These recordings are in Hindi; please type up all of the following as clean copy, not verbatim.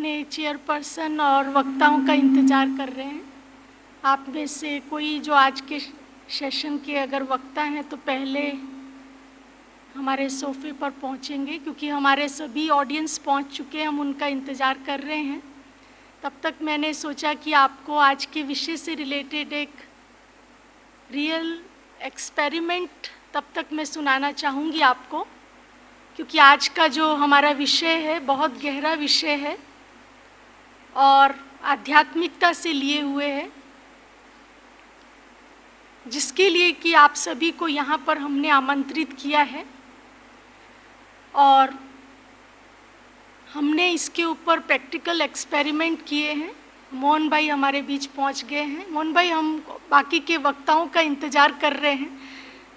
अपने चेयरपर्सन और वक्ताओं का इंतज़ार कर रहे हैं। आप में से कोई जो आज के सेशन के अगर वक्ता हैं तो पहले हमारे सोफे पर पहुंचेंगे, क्योंकि हमारे सभी ऑडियंस पहुंच चुके हैं, हम उनका इंतज़ार कर रहे हैं। तब तक मैंने सोचा कि आपको आज के विषय से रिलेटेड एक रियल एक्सपेरिमेंट तब तक मैं सुनाना चाहूँगी आपको, क्योंकि आज का जो हमारा विषय है बहुत गहरा विषय है और आध्यात्मिकता से लिए हुए है, जिसके लिए कि आप सभी को यहाँ पर हमने आमंत्रित किया है और हमने इसके ऊपर प्रैक्टिकल एक्सपेरिमेंट किए हैं। मोहन भाई हमारे बीच पहुँच गए हैं। मोहन भाई, हम बाकी के वक्ताओं का इंतज़ार कर रहे हैं,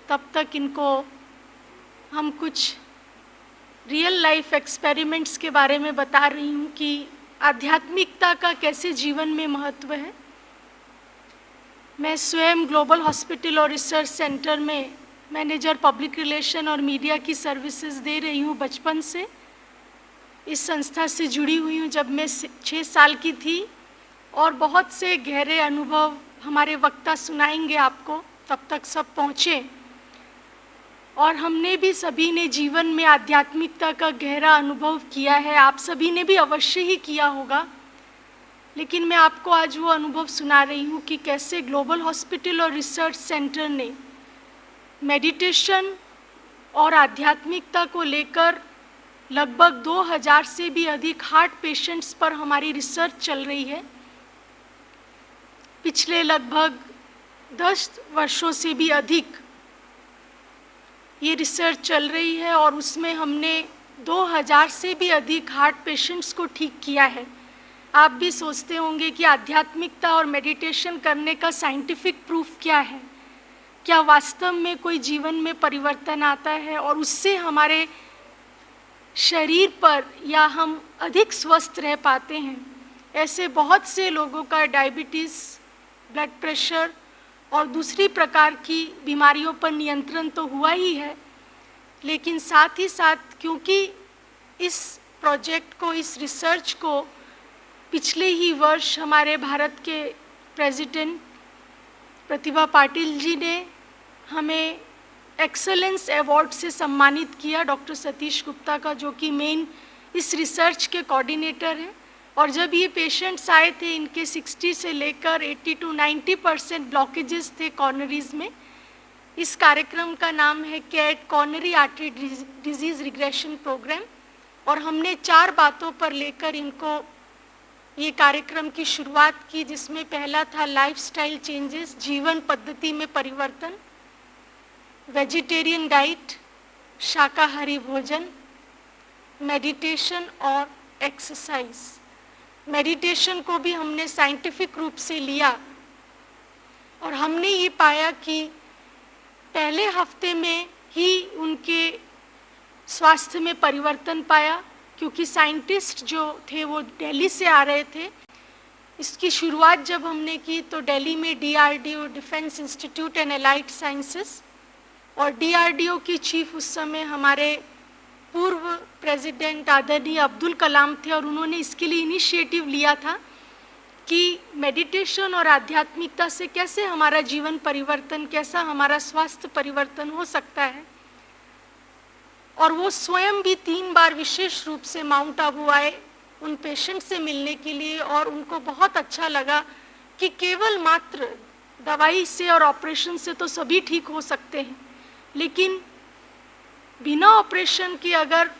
तब तक इनको हम कुछ रियल लाइफ एक्सपेरिमेंट्स के बारे में बता रही हूँ कि आध्यात्मिकता का कैसे जीवन में महत्व है। मैं स्वयं ग्लोबल हॉस्पिटल और रिसर्च सेंटर में मैनेजर पब्लिक रिलेशन और मीडिया की सर्विसेज दे रही हूँ बचपन से। इस संस्था से जुड़ी हुई हूँ जब मैं 6 साल की थी और बहुत से गहरे अनुभव हमारे वक्ता सुनाएंगे आपको। तब तक सब पहुँचे और हमने भी सभी ने जीवन में आध्यात्मिकता का गहरा अनुभव किया है। आप सभी ने भी अवश्य ही किया होगा, लेकिन मैं आपको आज वो अनुभव सुना रही हूँ कि कैसे ग्लोबल हॉस्पिटल और रिसर्च सेंटर ने मेडिटेशन और आध्यात्मिकता को लेकर लगभग 2000 से भी अधिक हार्ट पेशेंट्स पर हमारी रिसर्च चल रही है। पिछले लगभग 10 वर्षों से भी अधिक ये रिसर्च चल रही है और उसमें हमने 2000 से भी अधिक हार्ट पेशेंट्स को ठीक किया है। आप भी सोचते होंगे कि आध्यात्मिकता और मेडिटेशन करने का साइंटिफिक प्रूफ क्या है, क्या वास्तव में कोई जीवन में परिवर्तन आता है और उससे हमारे शरीर पर या हम अधिक स्वस्थ रह पाते हैं। ऐसे बहुत से लोगों का डायबिटीज़, ब्लड प्रेशर और दूसरी प्रकार की बीमारियों पर नियंत्रण तो हुआ ही है, लेकिन साथ ही साथ क्योंकि इस प्रोजेक्ट को, इस रिसर्च को पिछले ही वर्ष हमारे भारत के प्रेसिडेंट प्रतिभा पाटिल जी ने हमें एक्सेलेंस अवार्ड से सम्मानित किया, डॉक्टर सतीश गुप्ता का, जो कि मेन इस रिसर्च के कोऑर्डिनेटर हैं। और जब ये पेशेंट्स आए थे, इनके 60 से लेकर 80 to 90% ब्लॉकेजेस थे कॉर्नरीज में। इस कार्यक्रम का नाम है CAD coronary artery disease regression program और हमने 4 बातों पर लेकर इनको ये कार्यक्रम की शुरुआत की, जिसमें पहला था लाइफस्टाइल चेंजेस, जीवन पद्धति में परिवर्तन, वेजिटेरियन डाइट, शाकाहारी भोजन, मेडिटेशन और एक्सरसाइज। मेडिटेशन को भी हमने साइंटिफिक रूप से लिया और हमने ये पाया कि पहले हफ्ते में ही उनके स्वास्थ्य में परिवर्तन पाया, क्योंकि साइंटिस्ट जो थे वो दिल्ली से आ रहे थे। इसकी शुरुआत जब हमने की तो दिल्ली में DRDO, defence institute and allied sciences, और DRDO की चीफ उस समय हमारे पूर्व प्रेसिडेंट आदरणीय अब्दुल कलाम थे और उन्होंने इसके लिए इनिशिएटिव लिया था कि मेडिटेशन और आध्यात्मिकता से कैसे हमारा जीवन परिवर्तन, कैसा हमारा स्वास्थ्य परिवर्तन हो सकता है। और वो स्वयं भी 3 बार विशेष रूप से माउंट आबू आए उन पेशेंट से मिलने के लिए और उनको बहुत अच्छा लगा कि केवल मात्र दवाई से और ऑपरेशन से तो सभी ठीक हो सकते हैं, लेकिन बिना ऑपरेशन के अगर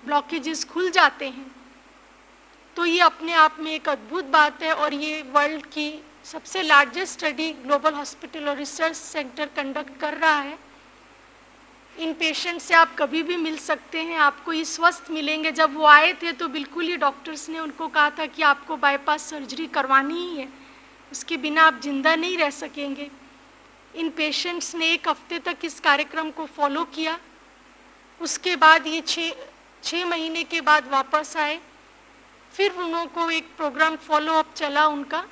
ब्लॉकेजेस खुल जाते हैं तो ये अपने आप में एक अद्भुत बात है। और ये वर्ल्ड की सबसे लार्जेस्ट स्टडी ग्लोबल हॉस्पिटल और रिसर्च सेंटर कंडक्ट कर रहा है। इन पेशेंट से आप कभी भी मिल सकते हैं, आपको ये स्वस्थ मिलेंगे। जब वो आए थे तो बिल्कुल ही डॉक्टर्स ने उनको कहा था कि आपको बाईपास सर्जरी करवानी ही है, उसके बिना आप जिंदा नहीं रह सकेंगे। इन पेशेंट्स ने 1 हफ्ते तक इस कार्यक्रम को फॉलो किया। उसके बाद ये 6 महीने के बाद वापस आए, फिर उनको एक प्रोग्राम फॉलो अप चला उनका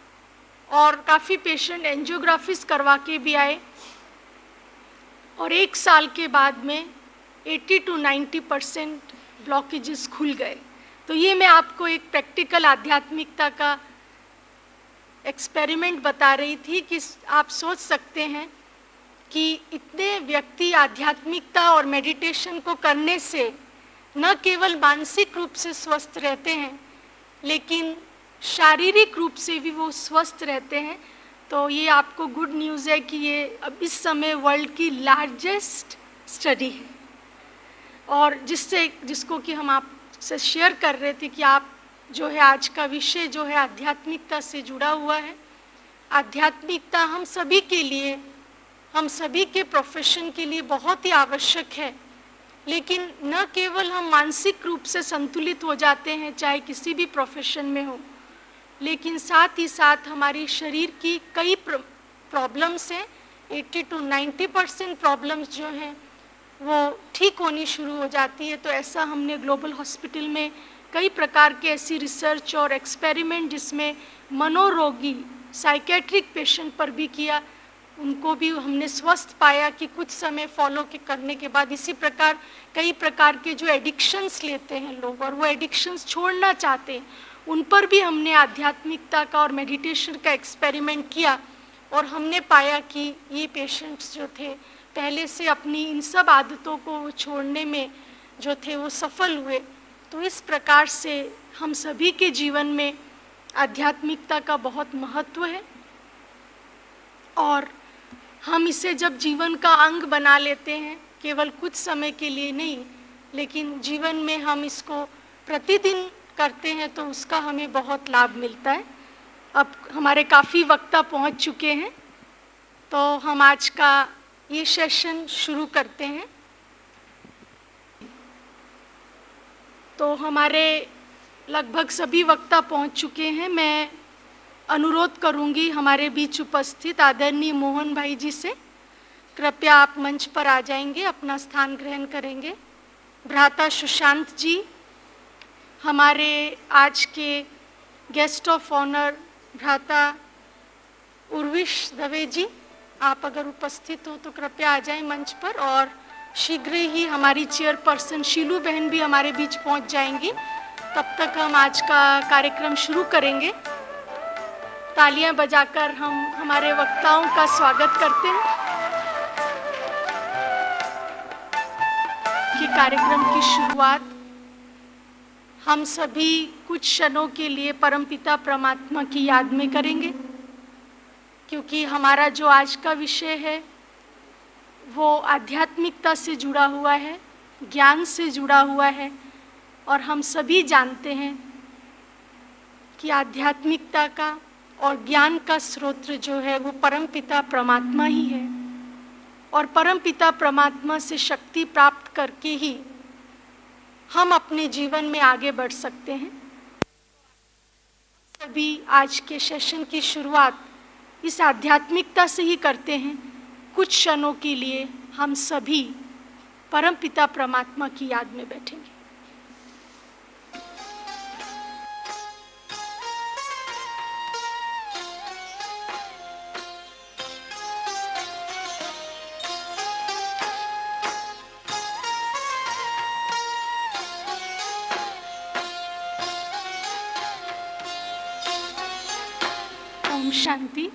और काफ़ी पेशेंट एंजियोग्राफीज करवा के भी आए और 1 साल के बाद में 80 to 90% ब्लॉकेजेस खुल गए। तो ये मैं आपको एक प्रैक्टिकल आध्यात्मिकता का एक्सपेरिमेंट बता रही थी कि आप सोच सकते हैं कि इतने व्यक्ति आध्यात्मिकता और मेडिटेशन को करने से न केवल मानसिक रूप से स्वस्थ रहते हैं, लेकिन शारीरिक रूप से भी वो स्वस्थ रहते हैं। तो ये आपको गुड न्यूज़ है कि ये अब इस समय वर्ल्ड की लार्जेस्ट स्टडी है, और जिसको कि हम आपसे शेयर कर रहे थे कि आप जो है आज का विषय जो है आध्यात्मिकता से जुड़ा हुआ है। आध्यात्मिकता हम सभी के लिए, हम सभी के प्रोफेशन के लिए बहुत ही आवश्यक है, लेकिन न केवल हम मानसिक रूप से संतुलित हो जाते हैं चाहे किसी भी प्रोफेशन में हो, लेकिन साथ ही साथ हमारी शरीर की कई प्रॉब्लम्स हैं। 80 to 90% प्रॉब्लम्स जो हैं वो ठीक होनी शुरू हो जाती है। तो ऐसा हमने ग्लोबल हॉस्पिटल में कई प्रकार के ऐसी रिसर्च और एक्सपेरिमेंट जिसमें मनोरोगी साइकेट्रिक पेशेंट पर भी किया, उनको भी हमने स्वस्थ पाया कि कुछ समय फॉलो करने के बाद। इसी प्रकार कई प्रकार के जो एडिक्शंस लेते हैं लोग और वो एडिक्शंस छोड़ना चाहते हैं, उन पर भी हमने आध्यात्मिकता का और मेडिटेशन का एक्सपेरिमेंट किया, और हमने पाया कि ये पेशेंट्स जो थे पहले से अपनी इन सब आदतों को छोड़ने में जो थे वो सफल हुए। तो इस प्रकार से हम सभी के जीवन में आध्यात्मिकता का बहुत महत्व है, और हम इसे जब जीवन का अंग बना लेते हैं, केवल कुछ समय के लिए नहीं, लेकिन जीवन में हम इसको प्रतिदिन करते हैं, तो उसका हमें बहुत लाभ मिलता है। अब हमारे काफ़ी वक्ता पहुंच चुके हैं, तो हम आज का ये सेशन शुरू करते हैं। तो हमारे लगभग सभी वक्ता पहुंच चुके हैं। मैं अनुरोध करूंगी हमारे बीच उपस्थित आदरणीय मोहन भाई जी से, कृपया आप मंच पर आ जाएंगे, अपना स्थान ग्रहण करेंगे। भ्राता सुशांत जी, हमारे आज के गेस्ट ऑफ ऑनर भ्राता उर्विश दवे जी, आप अगर उपस्थित हो तो कृपया आ जाएं मंच पर। और शीघ्र ही हमारी चेयरपर्सन शीलू बहन भी हमारे बीच पहुंच जाएंगी। तब तक हम आज का कार्यक्रम शुरू करेंगे। तालियां बजाकर हम हमारे वक्ताओं का स्वागत करते हैं कि कार्यक्रम की शुरुआत हम सभी कुछ क्षणों के लिए परमपिता परमात्मा की याद में करेंगे, क्योंकि हमारा जो आज का विषय है वो आध्यात्मिकता से जुड़ा हुआ है, ज्ञान से जुड़ा हुआ है, और हम सभी जानते हैं कि आध्यात्मिकता का और ज्ञान का स्रोत जो है वो परमपिता परमात्मा ही है, और परमपिता परमात्मा से शक्ति प्राप्त करके ही हम अपने जीवन में आगे बढ़ सकते हैं। सभी आज के सेशन की शुरुआत इस आध्यात्मिकता से ही करते हैं। कुछ क्षणों के लिए हम सभी परमपिता परमात्मा की याद में बैठेंगे। ओम शांति।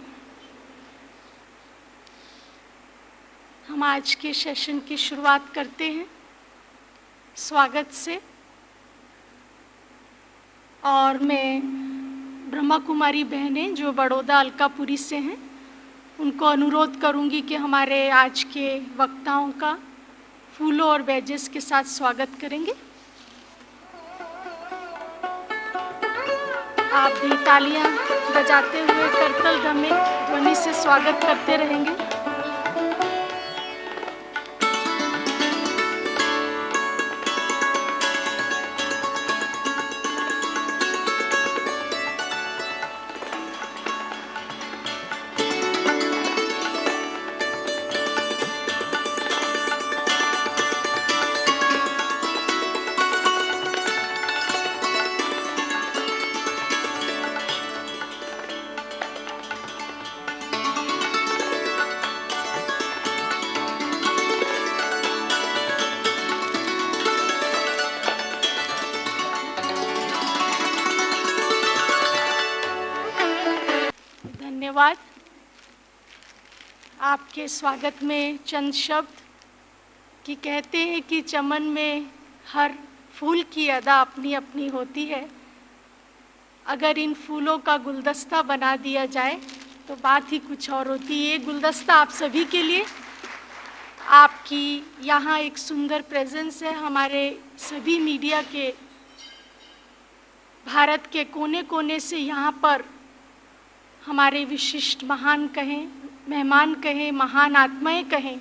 हम आज के सेशन की शुरुआत करते हैं स्वागत से, और मैं ब्रह्मा कुमारी बहनें जो बड़ौदा अलकापुरी से हैं उनको अनुरोध करूंगी कि हमारे आज के वक्ताओं का फूलों और बैजेस के साथ स्वागत करेंगे। आप भी तालियां बजाते हुए करतल गमे ध्वनि से स्वागत करते रहेंगे। धन्यवाद। आपके स्वागत में चंद शब्द कि कहते हैं कि चमन में हर फूल की अदा अपनी अपनी होती है। अगर इन फूलों का गुलदस्ता बना दिया जाए तो बात ही कुछ और होती है। ये गुलदस्ता आप सभी के लिए, आपकी यहाँ एक सुंदर प्रेजेंस है। हमारे सभी मीडिया के भारत के कोने कोने से यहाँ पर हमारे विशिष्ट महान कहें, मेहमान कहें, महान आत्माएं कहें,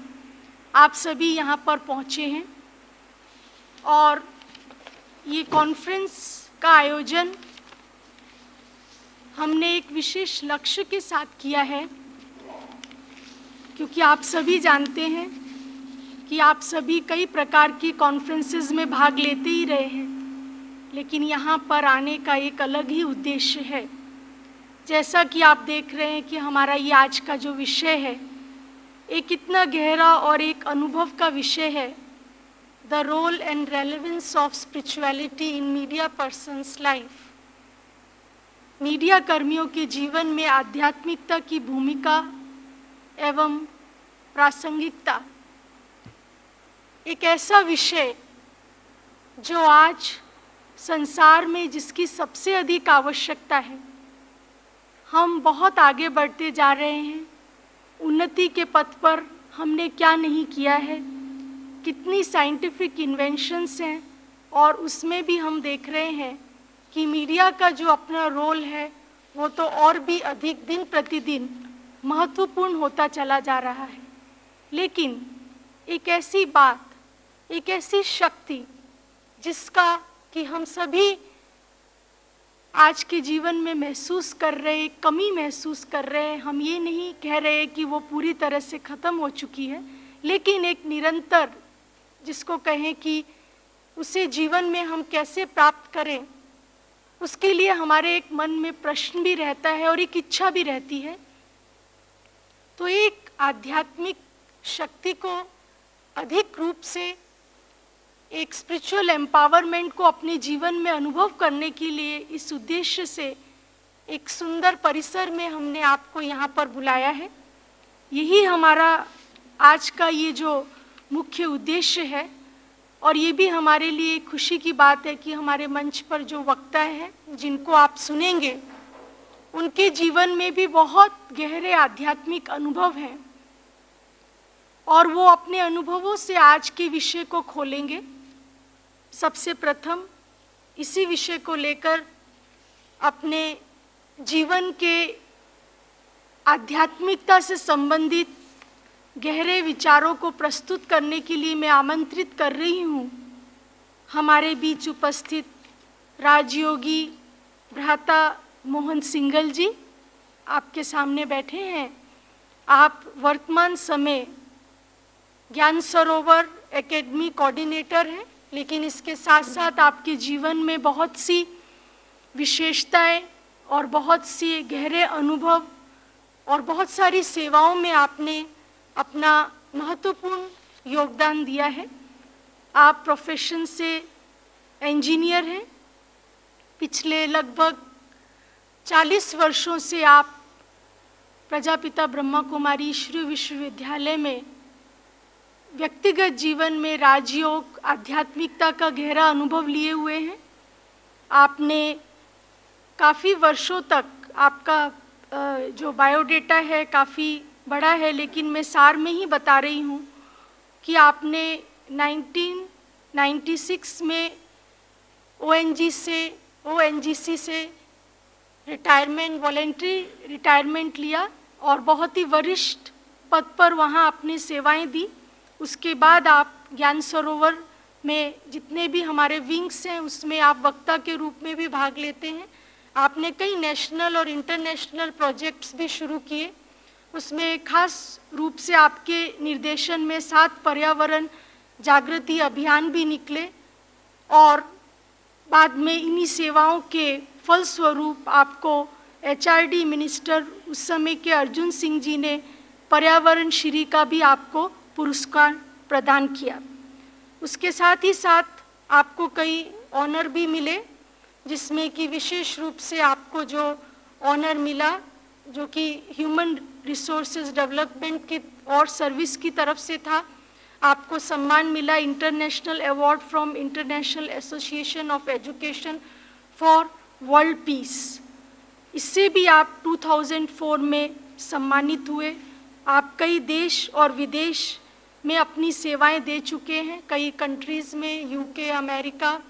आप सभी यहाँ पर पहुँचे हैं। और ये कॉन्फ्रेंस का आयोजन हमने एक विशेष लक्ष्य के साथ किया है, क्योंकि आप सभी जानते हैं कि आप सभी कई प्रकार की कॉन्फ्रेंसेस में भाग लेते ही रहे हैं, लेकिन यहाँ पर आने का एक अलग ही उद्देश्य है। जैसा कि आप देख रहे हैं कि हमारा ये आज का जो विषय है, एक इतना गहरा और एक अनुभव का विषय है, the role and relevance of spirituality in media persons life. Media कर्मियों के जीवन में आध्यात्मिकता की भूमिका एवं प्रासंगिकता, एक ऐसा विषय जो आज संसार में जिसकी सबसे अधिक आवश्यकता है। हम बहुत आगे बढ़ते जा रहे हैं, उन्नति के पथ पर हमने क्या नहीं किया है, कितनी साइंटिफिक इन्वेंशंस हैं, और उसमें भी हम देख रहे हैं कि मीडिया का जो अपना रोल है वो तो और भी अधिक दिन प्रतिदिन महत्वपूर्ण होता चला जा रहा है। लेकिन एक ऐसी बात, एक ऐसी शक्ति जिसका कि हम सभी आज के जीवन में महसूस कर रहे हैं, कमी महसूस कर रहे हैं। हम ये नहीं कह रहे कि वो पूरी तरह से ख़त्म हो चुकी है, लेकिन एक निरंतर, जिसको कहें कि उसे जीवन में हम कैसे प्राप्त करें, उसके लिए हमारे एक मन में प्रश्न भी रहता है और एक इच्छा भी रहती है। तो एक आध्यात्मिक शक्ति को अधिक रूप से, एक स्पिरिचुअल एम्पावरमेंट को अपने जीवन में अनुभव करने के लिए, इस उद्देश्य से एक सुंदर परिसर में हमने आपको यहाँ पर बुलाया है। यही हमारा आज का ये जो मुख्य उद्देश्य है, और ये भी हमारे लिए खुशी की बात है कि हमारे मंच पर जो वक्ता हैं, जिनको आप सुनेंगे, उनके जीवन में भी बहुत गहरे आध्यात्मिक अनुभव हैं, और वो अपने अनुभवों से आज के विषय को खोलेंगे। सबसे प्रथम इसी विषय को लेकर अपने जीवन के आध्यात्मिकता से संबंधित गहरे विचारों को प्रस्तुत करने के लिए मैं आमंत्रित कर रही हूँ हमारे बीच उपस्थित राजयोगी भ्राता मोहन सिंघल जी। आपके सामने बैठे हैं। आप वर्तमान समय ज्ञान सरोवर एकेडमी कोऑर्डिनेटर हैं, लेकिन इसके साथ साथ आपके जीवन में बहुत सी विशेषताएं और बहुत सी गहरे अनुभव और बहुत सारी सेवाओं में आपने अपना महत्वपूर्ण योगदान दिया है। आप प्रोफेशन से इंजीनियर हैं। पिछले लगभग 40 वर्षों से आप प्रजापिता ब्रह्मा कुमारी ईश्वरीय विश्वविद्यालय में व्यक्तिगत जीवन में राजयोग, आध्यात्मिकता का गहरा अनुभव लिए हुए हैं। आपने काफ़ी वर्षों तक, आपका जो बायोडेटा है काफ़ी बड़ा है, लेकिन मैं सार में ही बता रही हूँ कि आपने 1996 में ONGC से रिटायरमेंट, वॉलेंट्री रिटायरमेंट लिया और बहुत ही वरिष्ठ पद पर वहाँ अपनी सेवाएं दी। उसके बाद आप ज्ञान सरोवर में जितने भी हमारे विंग्स हैं उसमें आप वक्ता के रूप में भी भाग लेते हैं। आपने कई नेशनल और इंटरनेशनल प्रोजेक्ट्स भी शुरू किए। उसमें खास रूप से आपके निर्देशन में 7 पर्यावरण जागृति अभियान भी निकले, और बाद में इन्हीं सेवाओं के फलस्वरूप आपको HRD मिनिस्टर उस समय के अर्जुन सिंह जी ने पर्यावरण श्री का भी आपको पुरस्कार प्रदान किया। उसके साथ ही साथ आपको कई ऑनर भी मिले, जिसमें कि विशेष रूप से आपको जो ऑनर मिला जो कि ह्यूमन रिसोर्सेज डेवलपमेंट की और सर्विस की तरफ से था। आपको सम्मान मिला international award from international association of education for world peace. इससे भी आप 2004 में सम्मानित हुए। आप कई देश और विदेश में अपनी सेवाएं दे चुके हैं, कई कंट्रीज़ में, यूके, अमेरिका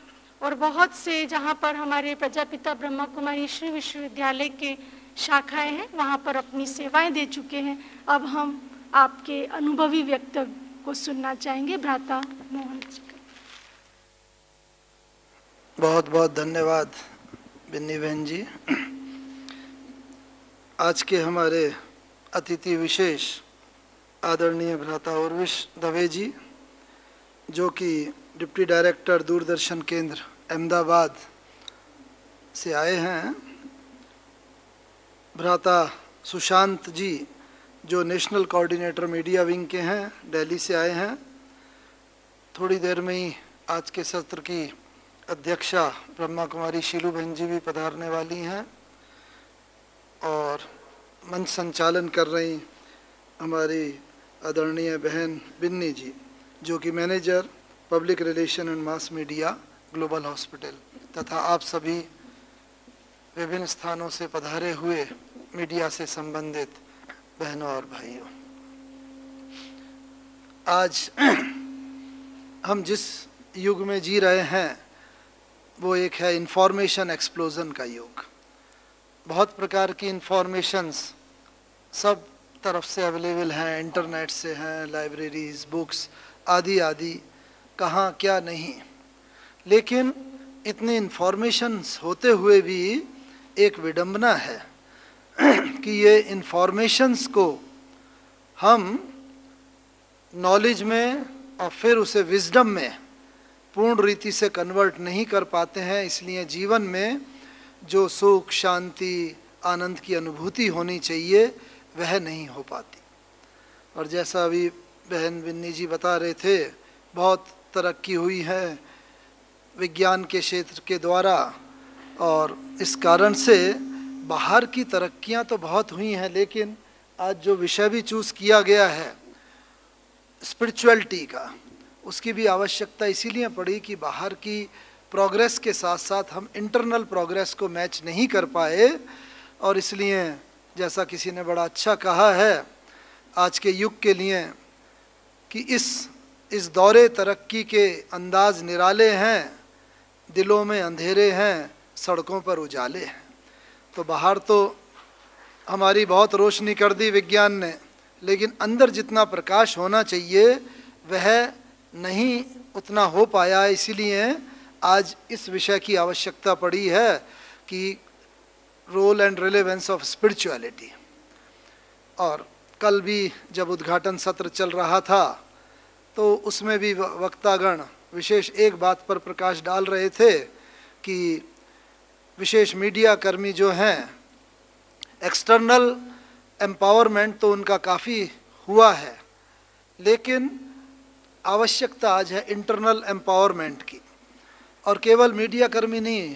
और बहुत से जहां पर हमारे प्रजापिता ब्रह्मा कुमारी श्री विश्वविद्यालय के शाखाएं हैं वहां पर अपनी सेवाएं दे चुके हैं। अब हम आपके अनुभवी वक्तव्य को सुनना चाहेंगे। भ्राता मोहन जी का। बहुत बहुत धन्यवाद बिन्नी बहन जी। आज के हमारे अतिथि विशेष आदरणीय भ्राता उर्विश दवे जी, जो कि डिप्टी डायरेक्टर दूरदर्शन केंद्र अहमदाबाद से आए हैं। भ्राता सुशांत जी, जो नेशनल कोऑर्डिनेटर मीडिया विंग के हैं, दिल्ली से आए हैं। थोड़ी देर में ही आज के सत्र की अध्यक्षा ब्रह्मा कुमारी शीलू बहन जी भी पधारने वाली हैं और मंच संचालन कर रही हमारी आदरणीय बहन बिन्नी जी, जो कि manager public relation and mass media global hospital, तथा आप सभी विभिन्न स्थानों से पधारे हुए मीडिया से संबंधित बहनों और भाइयों। आज हम जिस युग में जी रहे हैं वो एक है इंफॉर्मेशन एक्सप्लोजन का युग। बहुत प्रकार की इंफॉर्मेशंस सब तरफ से अवेलेबल हैं, इंटरनेट से हैं, लाइब्रेरीज, बुक्स आदि आदि, कहाँ क्या नहीं। लेकिन इतनी इंफॉर्मेशंस होते हुए भी एक विडंबना है कि ये इंफॉर्मेशंस को हम नॉलेज में और फिर उसे विजडम में पूर्ण रीति से कन्वर्ट नहीं कर पाते हैं। इसलिए जीवन में जो सुख, शांति, आनंद की अनुभूति होनी चाहिए वह नहीं हो पाती। और जैसा अभी बहन बिन्नी जी बता रहे थे, बहुत तरक्की हुई है विज्ञान के क्षेत्र के द्वारा, और इस कारण से बाहर की तरक्कियां तो बहुत हुई हैं, लेकिन आज जो विषय भी चूज़ किया गया है स्पिरिचुअलिटी का, उसकी भी आवश्यकता इसीलिए पड़ी कि बाहर की प्रोग्रेस के साथ साथ हम इंटरनल प्रोग्रेस को मैच नहीं कर पाए। और इसलिए जैसा किसी ने बड़ा अच्छा कहा है आज के युग के लिए कि इस दौरे तरक्की के अंदाज निराले हैं, दिलों में अंधेरे हैं, सड़कों पर उजाले हैं। तो बाहर तो हमारी बहुत रोशनी कर दी विज्ञान ने, लेकिन अंदर जितना प्रकाश होना चाहिए वह नहीं उतना हो पाया। इसीलिए आज इस विषय की आवश्यकता पड़ी है कि role and relevance of spirituality. और कल भी जब उद्घाटन सत्र चल रहा था तो उसमें भी वक्तागण विशेष एक बात पर प्रकाश डाल रहे थे कि विशेष मीडिया कर्मी जो हैं, एक्सटर्नल एम्पावरमेंट तो उनका काफ़ी हुआ है, लेकिन आवश्यकता आज है इंटरनल एम्पावरमेंट की। और केवल मीडिया कर्मी नहीं,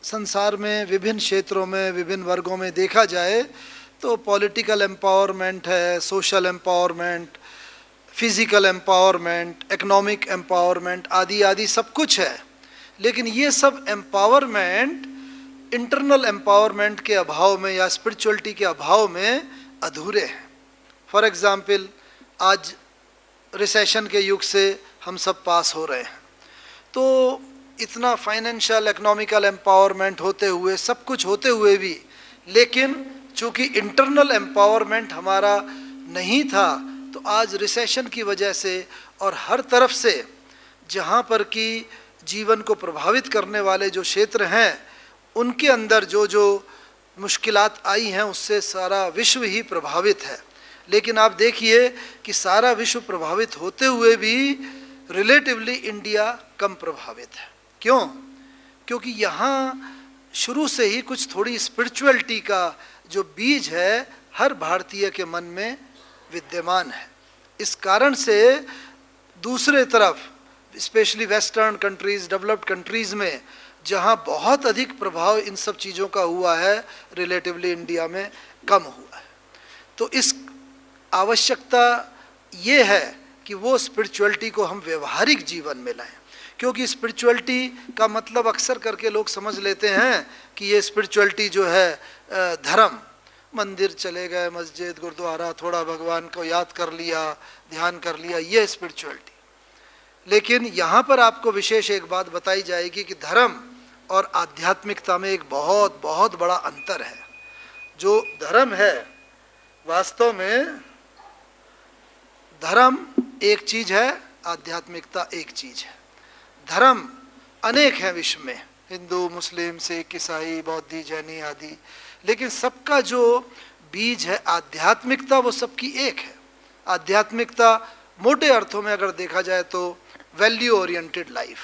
संसार में विभिन्न क्षेत्रों में, विभिन्न वर्गों में देखा जाए तो पॉलिटिकल एम्पावरमेंट है, social empowerment, physical empowerment, economic empowerment आदि आदि सब कुछ है। लेकिन ये सब एम्पावरमेंट इंटरनल एम्पावरमेंट के अभाव में या स्पिरिचुअलिटी के अभाव में अधूरे हैं। फॉर एग्ज़ाम्पल, आज रिसेशन के युग से हम सब पास हो रहे हैं, तो इतना फाइनेंशियल इकोनॉमिकल एम्पावरमेंट होते हुए, सब कुछ होते हुए भी, लेकिन चूँकि इंटरनल एम्पावरमेंट हमारा नहीं था, तो आज रिसेशन की वजह से और हर तरफ से जहाँ पर कि जीवन को प्रभावित करने वाले जो क्षेत्र हैं उनके अंदर जो जो मुश्किलात आई हैं उससे सारा विश्व ही प्रभावित है। लेकिन आप देखिए कि सारा विश्व प्रभावित होते हुए भी रिलेटिवली इंडिया कम प्रभावित है। क्यों? क्योंकि यहाँ शुरू से ही कुछ थोड़ी स्पिरिचुअलिटी का जो बीज है हर भारतीय के मन में विद्यमान है। इस कारण से दूसरे तरफ specially western countries, developed countries में जहाँ बहुत अधिक प्रभाव इन सब चीज़ों का हुआ है, रिलेटिवली इंडिया में कम हुआ है। तो इस आवश्यकता ये है कि वो स्पिरिचुअलिटी को हम व्यवहारिक जीवन में लाएं, क्योंकि स्पिरिचुअलिटी का मतलब अक्सर करके लोग समझ लेते हैं कि ये स्पिरिचुअलिटी जो है धर्म, मंदिर चले गए, मस्जिद गुरुद्वारा, थोड़ा भगवान को याद कर लिया, ध्यान कर लिया, ये स्पिरिचुअलिटी। लेकिन यहाँ पर आपको विशेष एक बात बताई जाएगी कि धर्म और आध्यात्मिकता में एक बहुत बहुत बड़ा अंतर है। जो धर्म है, वास्तव में धर्म एक चीज है, आध्यात्मिकता एक चीज है। धर्म अनेक हैं विश्व में, हिंदू, मुस्लिम, सिख, ईसाई, बौद्धी, जैनी आदि, लेकिन सबका जो बीज है आध्यात्मिकता, वो सबकी एक है। आध्यात्मिकता मोटे अर्थों में अगर देखा जाए तो वैल्यू ओरिएंटेड लाइफ,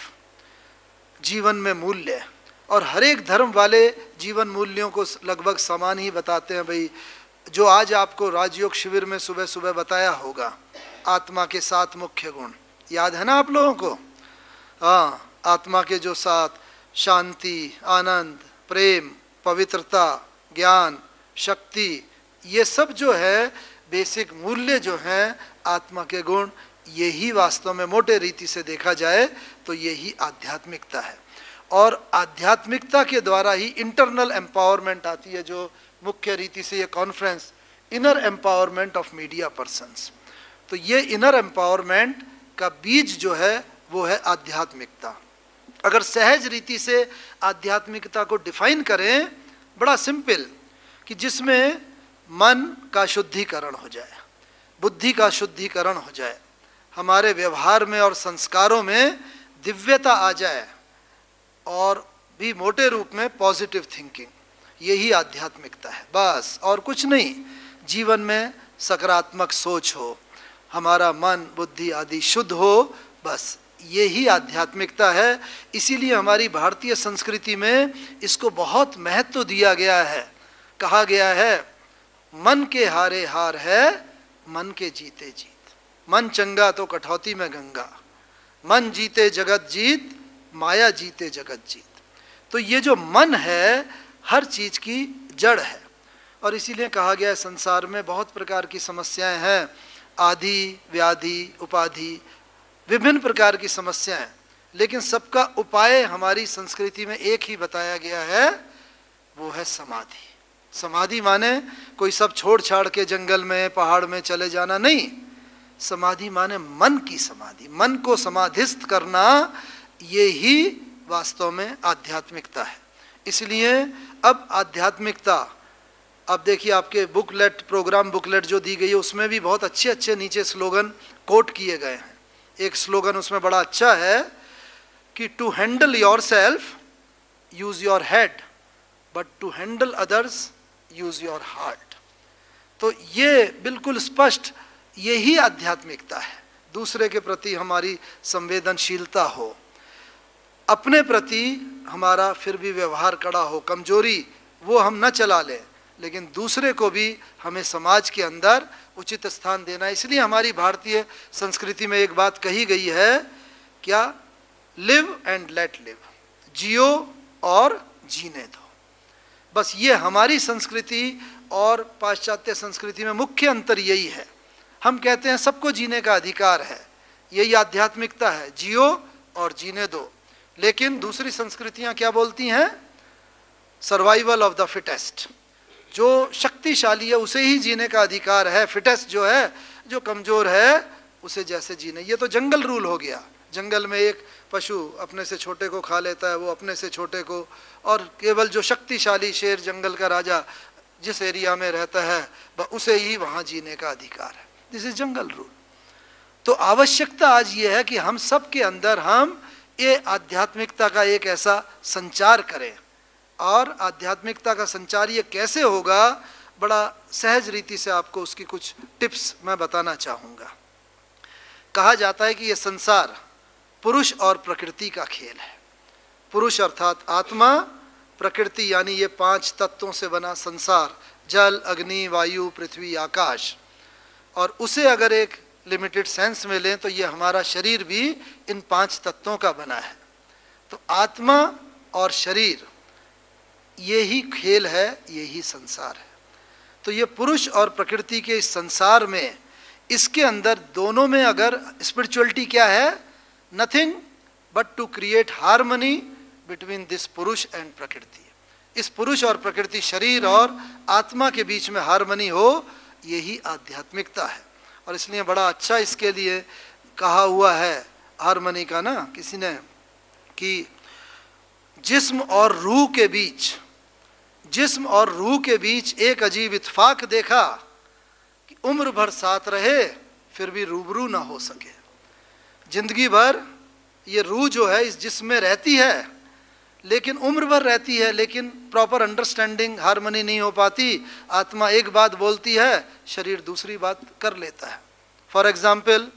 जीवन में मूल्य, और हर एक धर्म वाले जीवन मूल्यों को लगभग समान ही बताते हैं। भाई जो आज आपको राजयोग शिविर में सुबह सुबह बताया होगा, आत्मा के 7 मुख्य गुण याद है ना आप लोगों को? हाँ, आत्मा के जो 7, शांति, आनंद, प्रेम, पवित्रता, ज्ञान, शक्ति, ये सब जो है बेसिक मूल्य जो हैं आत्मा के गुण, यही वास्तव में मोटे रीति से देखा जाए तो यही आध्यात्मिकता है। और आध्यात्मिकता के द्वारा ही इंटरनल एम्पावरमेंट आती है, जो मुख्य रीति से ये conference inner empowerment of media persons. तो ये इनर एम्पावरमेंट का बीज जो है वो है आध्यात्मिकता। अगर सहज रीति से आध्यात्मिकता को डिफाइन करें, बड़ा सिंपल, कि जिसमें मन का शुद्धिकरण हो जाए, बुद्धि का शुद्धिकरण हो जाए, हमारे व्यवहार में और संस्कारों में दिव्यता आ जाए, और भी मोटे रूप में पॉजिटिव थिंकिंग, यही आध्यात्मिकता है, बस और कुछ नहीं। जीवन में सकारात्मक सोच हो, हमारा मन बुद्धि आदि शुद्ध हो, बस यही आध्यात्मिकता है। इसीलिए हमारी भारतीय संस्कृति में इसको बहुत महत्व दिया गया है। कहा गया है मन के हारे हार है, मन के जीते जीत। मन चंगा तो कठौती में गंगा, मन जीते जगत जीत, माया जीते जगत जीत। तो ये जो मन है हर चीज की जड़ है। और इसीलिए कहा गया है संसार में बहुत प्रकार की समस्याएं हैं, आदि, व्याधि, उपाधि, विभिन्न प्रकार की समस्याएं, लेकिन सबका उपाय हमारी संस्कृति में एक ही बताया गया है, वो है समाधि। समाधि माने कोई सब छोड़ छाड़ के जंगल में पहाड़ में चले जाना नहीं। समाधि माने मन की समाधि, मन को समाधिस्थ करना, ये ही वास्तव में आध्यात्मिकता है। इसलिए अब आध्यात्मिकता, अब देखिए आपके बुकलेट, प्रोग्राम बुकलेट जो दी गई है, उसमें भी बहुत अच्छे अच्छे नीचे स्लोगन कोट किए गए हैं। एक स्लोगन उसमें बड़ा अच्छा है कि to handle yourself use your head, but to handle others use your heart. तो ये बिल्कुल स्पष्ट यही आध्यात्मिकता है। दूसरे के प्रति हमारी संवेदनशीलता हो, अपने प्रति हमारा फिर भी व्यवहार कड़ा हो, कमजोरी वो हम न चला लें, लेकिन दूसरे को भी हमें समाज के अंदर उचित स्थान देना। इसलिए हमारी भारतीय संस्कृति में एक बात कही गई है, क्या? लिव एंड लेट लिव, जियो और जीने दो। बस ये हमारी संस्कृति और पाश्चात्य संस्कृति में मुख्य अंतर यही है। हम कहते हैं सबको जीने का अधिकार है, यही आध्यात्मिकता है, जियो और जीने दो। लेकिन दूसरी संस्कृतियां क्या बोलती हैं? सर्वाइवल ऑफ द फिटेस्ट, जो शक्तिशाली है उसे ही जीने का अधिकार है, फिटेस्ट जो है, जो कमजोर है उसे जैसे जीने। ये तो जंगल रूल हो गया। जंगल में एक पशु अपने से छोटे को खा लेता है, वो अपने से छोटे को, और केवल जो शक्तिशाली शेर, जंगल का राजा जिस एरिया में रहता है उसे ही वहाँ जीने का अधिकार है। This is jungle rule. तो आवश्यकता आज ये है कि हम सब के अंदर हम ये आध्यात्मिकता का एक ऐसा संचार करें। और आध्यात्मिकता का संचार ये कैसे होगा, बड़ा सहज रीति से आपको उसकी कुछ टिप्स मैं बताना चाहूँगा। कहा जाता है कि ये संसार पुरुष और प्रकृति का खेल है। पुरुष अर्थात आत्मा, प्रकृति यानी ये 5 तत्वों से बना संसार, जल, अग्नि, वायु, पृथ्वी, आकाश। और उसे अगर एक लिमिटेड सेंस में लें तो ये हमारा शरीर भी इन 5 तत्वों का बना है। तो आत्मा और शरीर, यही खेल है, यही संसार है। तो ये पुरुष और प्रकृति के इस संसार में, इसके अंदर दोनों में अगर स्पिरिचुअलिटी क्या है, nothing but to create harmony between this purush and prakriti. इस पुरुष और प्रकृति, शरीर और आत्मा के बीच में हार्मनी हो, यही आध्यात्मिकता है। और इसलिए बड़ा अच्छा इसके लिए कहा हुआ है हार्मनी का ना किसी ने, कि जिस्म और रूह के बीच, जिस्म और रूह के बीच एक अजीब इत्तेफाक देखा कि उम्र भर साथ रहे फिर भी रूबरू ना हो सके। जिंदगी भर ये रूह जो है इस जिस्म में रहती है, लेकिन उम्र भर रहती है, लेकिन प्रॉपर अंडरस्टैंडिंग, हार्मनी नहीं हो पाती। आत्मा एक बात बोलती है, शरीर दूसरी बात कर लेता है। फॉर एग्जाम्पल,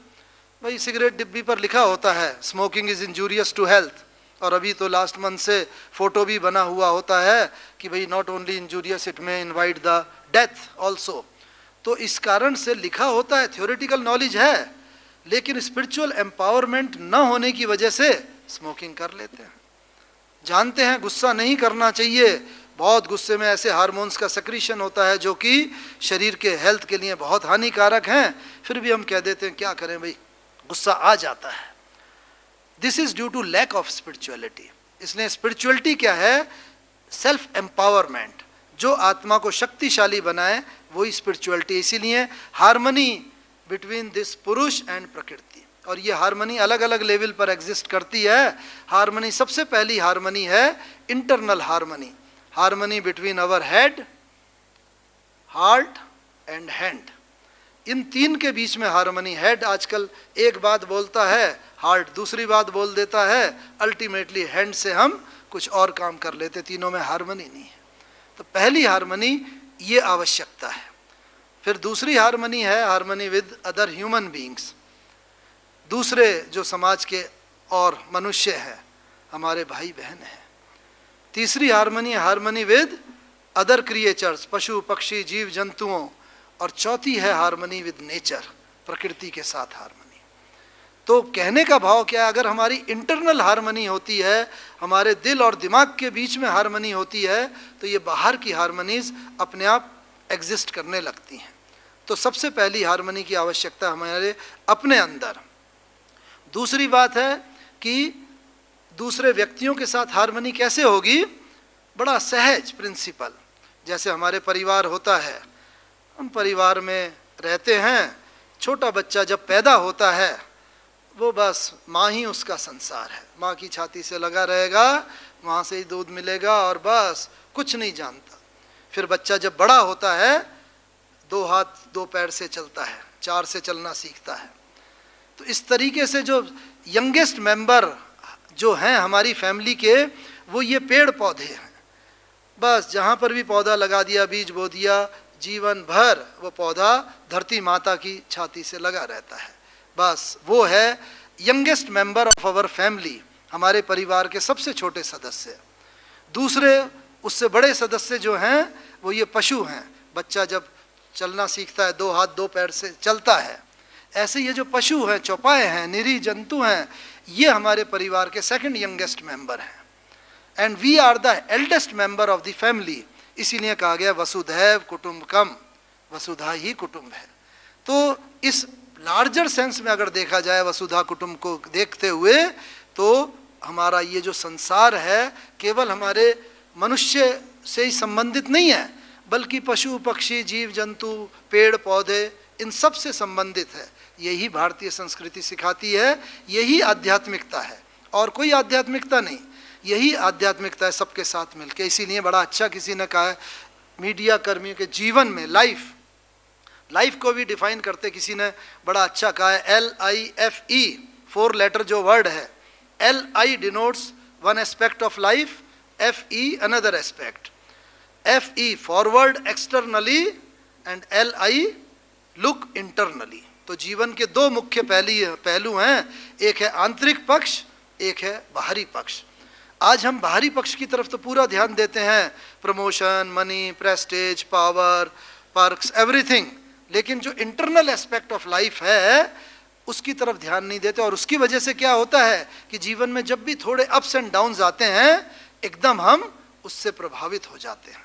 भाई सिगरेट डिब्बी पर लिखा होता है smoking is injurious to health, और अभी तो लास्ट मंथ से फोटो भी बना हुआ होता है कि भाई नॉट ओनली इंजूरियस, इट में इनवाइट द डेथ ऑल्सो। तो इस कारण से लिखा होता है, थ्योरेटिकल नॉलेज है, लेकिन स्पिरिचुअल एम्पावरमेंट न होने की वजह से स्मोकिंग कर लेते हैं। जानते हैं गुस्सा नहीं करना चाहिए, बहुत गुस्से में ऐसे हार्मोन्स का सेक्रीशन होता है जो कि शरीर के हेल्थ के लिए बहुत हानिकारक हैं, फिर भी हम कह देते हैं क्या करें भाई, गुस्सा आ जाता है। This is due to lack of spirituality. इसलिए स्पिरिचुअलिटी क्या है, सेल्फ एम्पावरमेंट, जो आत्मा को शक्तिशाली बनाए, वही स्पिरिचुअलिटी। इसीलिए harmony between this purush and प्रकृति, और ये हार्मनी अलग अलग लेवल पर एग्जिस्ट करती है। हार्मनी, सबसे पहली हार्मनी है internal harmony, harmony between our head, heart and hand. इन तीन के बीच में हार्मनी। हेड आजकल एक बात बोलता है, हार्ट दूसरी बात बोल देता है, अल्टीमेटली हैंड से हम कुछ और काम कर लेते, तीनों में हार्मनी नहीं है। तो पहली हार्मनी ये आवश्यकता है। फिर दूसरी हार्मनी है harmony with other human beings, दूसरे जो समाज के और मनुष्य हैं, हमारे भाई बहन हैं। तीसरी हार्मनी है हार्मनी विद अदर क्रिएचर्स, पशु पक्षी जीव जंतुओं। और चौथी है हार्मनी विद नेचर, प्रकृति के साथ हार्मनी। तो कहने का भाव क्या है, अगर हमारी इंटरनल हार्मनी होती है, हमारे दिल और दिमाग के बीच में हार्मनी होती है, तो ये बाहर की हार्मनीज अपने आप एग्जिस्ट करने लगती हैं। तो सबसे पहली हार्मनी की आवश्यकता हमारे अपने अंदर। दूसरी बात है कि दूसरे व्यक्तियों के साथ हार्मनी कैसे होगी, बड़ा सहज प्रिंसिपल। जैसे हमारे परिवार होता है, हम परिवार में रहते हैं, छोटा बच्चा जब पैदा होता है वो बस माँ ही उसका संसार है, माँ की छाती से लगा रहेगा, वहाँ से ही दूध मिलेगा और बस कुछ नहीं जानता। फिर बच्चा जब बड़ा होता है, 2 हाथ 2 पैर से चलता है, 4 से चलना सीखता है। तो इस तरीके से जो यंगेस्ट मेंबर जो हैं हमारी फैमिली के, वो ये पेड़ पौधे हैं। बस जहाँ पर भी पौधा लगा दिया, बीज बो दिया, जीवन भर वो पौधा धरती माता की छाती से लगा रहता है। बस वो है youngest member of our family, हमारे परिवार के सबसे छोटे सदस्य। दूसरे उससे बड़े सदस्य जो हैं वो ये पशु हैं। बच्चा जब चलना सीखता है, 2 हाथ 2 पैर से चलता है। ऐसे ये जो पशु हैं, चौपाए हैं, निरीह जंतु हैं, ये हमारे परिवार के सेकंड यंगेस्ट मेंबर हैं। And we are the eldest member of the family. इसीलिए कहा गया वसुधैव कुटुंबकम, वसुधा ही कुटुंब है। तो इस लार्जर सेंस में अगर देखा जाए वसुधा कुटुंब को देखते हुए, तो हमारा ये जो संसार है केवल हमारे मनुष्य से ही संबंधित नहीं है, बल्कि पशु पक्षी जीव जंतु पेड़ पौधे इन सब से संबंधित है। यही भारतीय संस्कृति सिखाती है, यही आध्यात्मिकता है, और कोई आध्यात्मिकता नहीं, यही आध्यात्मिकता है सबके साथ मिलके। इसीलिए बड़ा अच्छा किसी ने कहा है, मीडिया कर्मियों के जीवन में लाइफ को भी डिफाइन करते किसी ने बड़ा अच्छा कहा है, LIFE 4 लेटर जो वर्ड है, LI denotes 1 aspect of life, FE another aspect, FE forward externally and LI look internally. तो जीवन के 2 मुख्य पहलू हैं, एक है आंतरिक पक्ष, एक है बाहरी पक्ष। आज हम बाहरी पक्ष की तरफ तो पूरा ध्यान देते हैं, promotion, money, prestige, power, perks, everything, लेकिन जो इंटरनल एस्पेक्ट ऑफ लाइफ है उसकी तरफ ध्यान नहीं देते। और उसकी वजह से क्या होता है कि जीवन में जब भी थोड़े अप्स एंड डाउन्स आते हैं, एकदम हम उससे प्रभावित हो जाते हैं।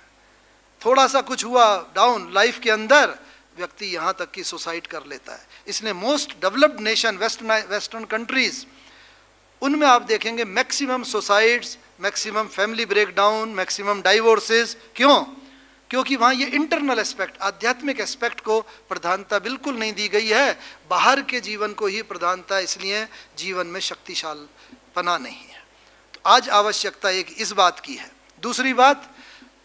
थोड़ा सा कुछ हुआ डाउन लाइफ के अंदर, व्यक्ति यहाँ तक कि सुसाइड कर लेता है। इसलिए most developed nation, western countries, उनमें आप देखेंगे maximum suicides, maximum family breakdown, maximum divorces. क्यों? क्योंकि वहाँ ये इंटरनल एस्पेक्ट, आध्यात्मिक एस्पेक्ट को प्रधानता बिल्कुल नहीं दी गई है, बाहर के जीवन को ही प्रधानता, इसलिए जीवन में शक्तिशाल पना नहीं है। तो आज आवश्यकता एक इस बात की है। दूसरी बात,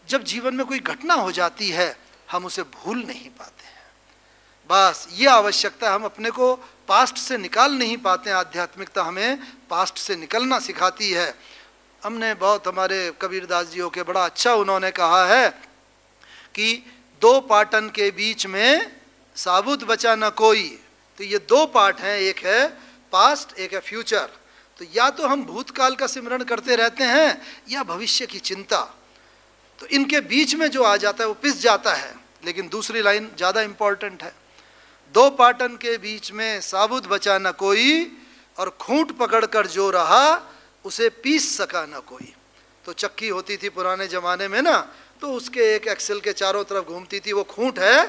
जब जीवन में कोई घटना हो जाती है हम उसे भूल नहीं पाते हैं। बस ये आवश्यकता, हम अपने को पास्ट से निकाल नहीं पाते हैं। आध्यात्मिकता हमें पास्ट से निकलना सिखाती है। हमने बहुत, हमारे कबीरदास जी के बड़ा अच्छा उन्होंने कहा है कि दो पाटन के बीच में साबुत बचा न कोई। तो ये दो पार्ट हैं, एक है पास्ट, एक है फ्यूचर। तो या तो हम भूतकाल का सिमरण करते रहते हैं या भविष्य की चिंता। तो इनके बीच में जो आ जाता है वो पिस जाता है। लेकिन दूसरी लाइन ज़्यादा इंपॉर्टेंट है, दो पाटन के बीच में साबुत बचा न कोई, और खूंट पकड़कर जो रहा उसे पीस सका न कोई। तो चक्की होती थी पुराने जमाने में ना, तो उसके एक एक्सेल के चारों तरफ घूमती थी, वो खूंट है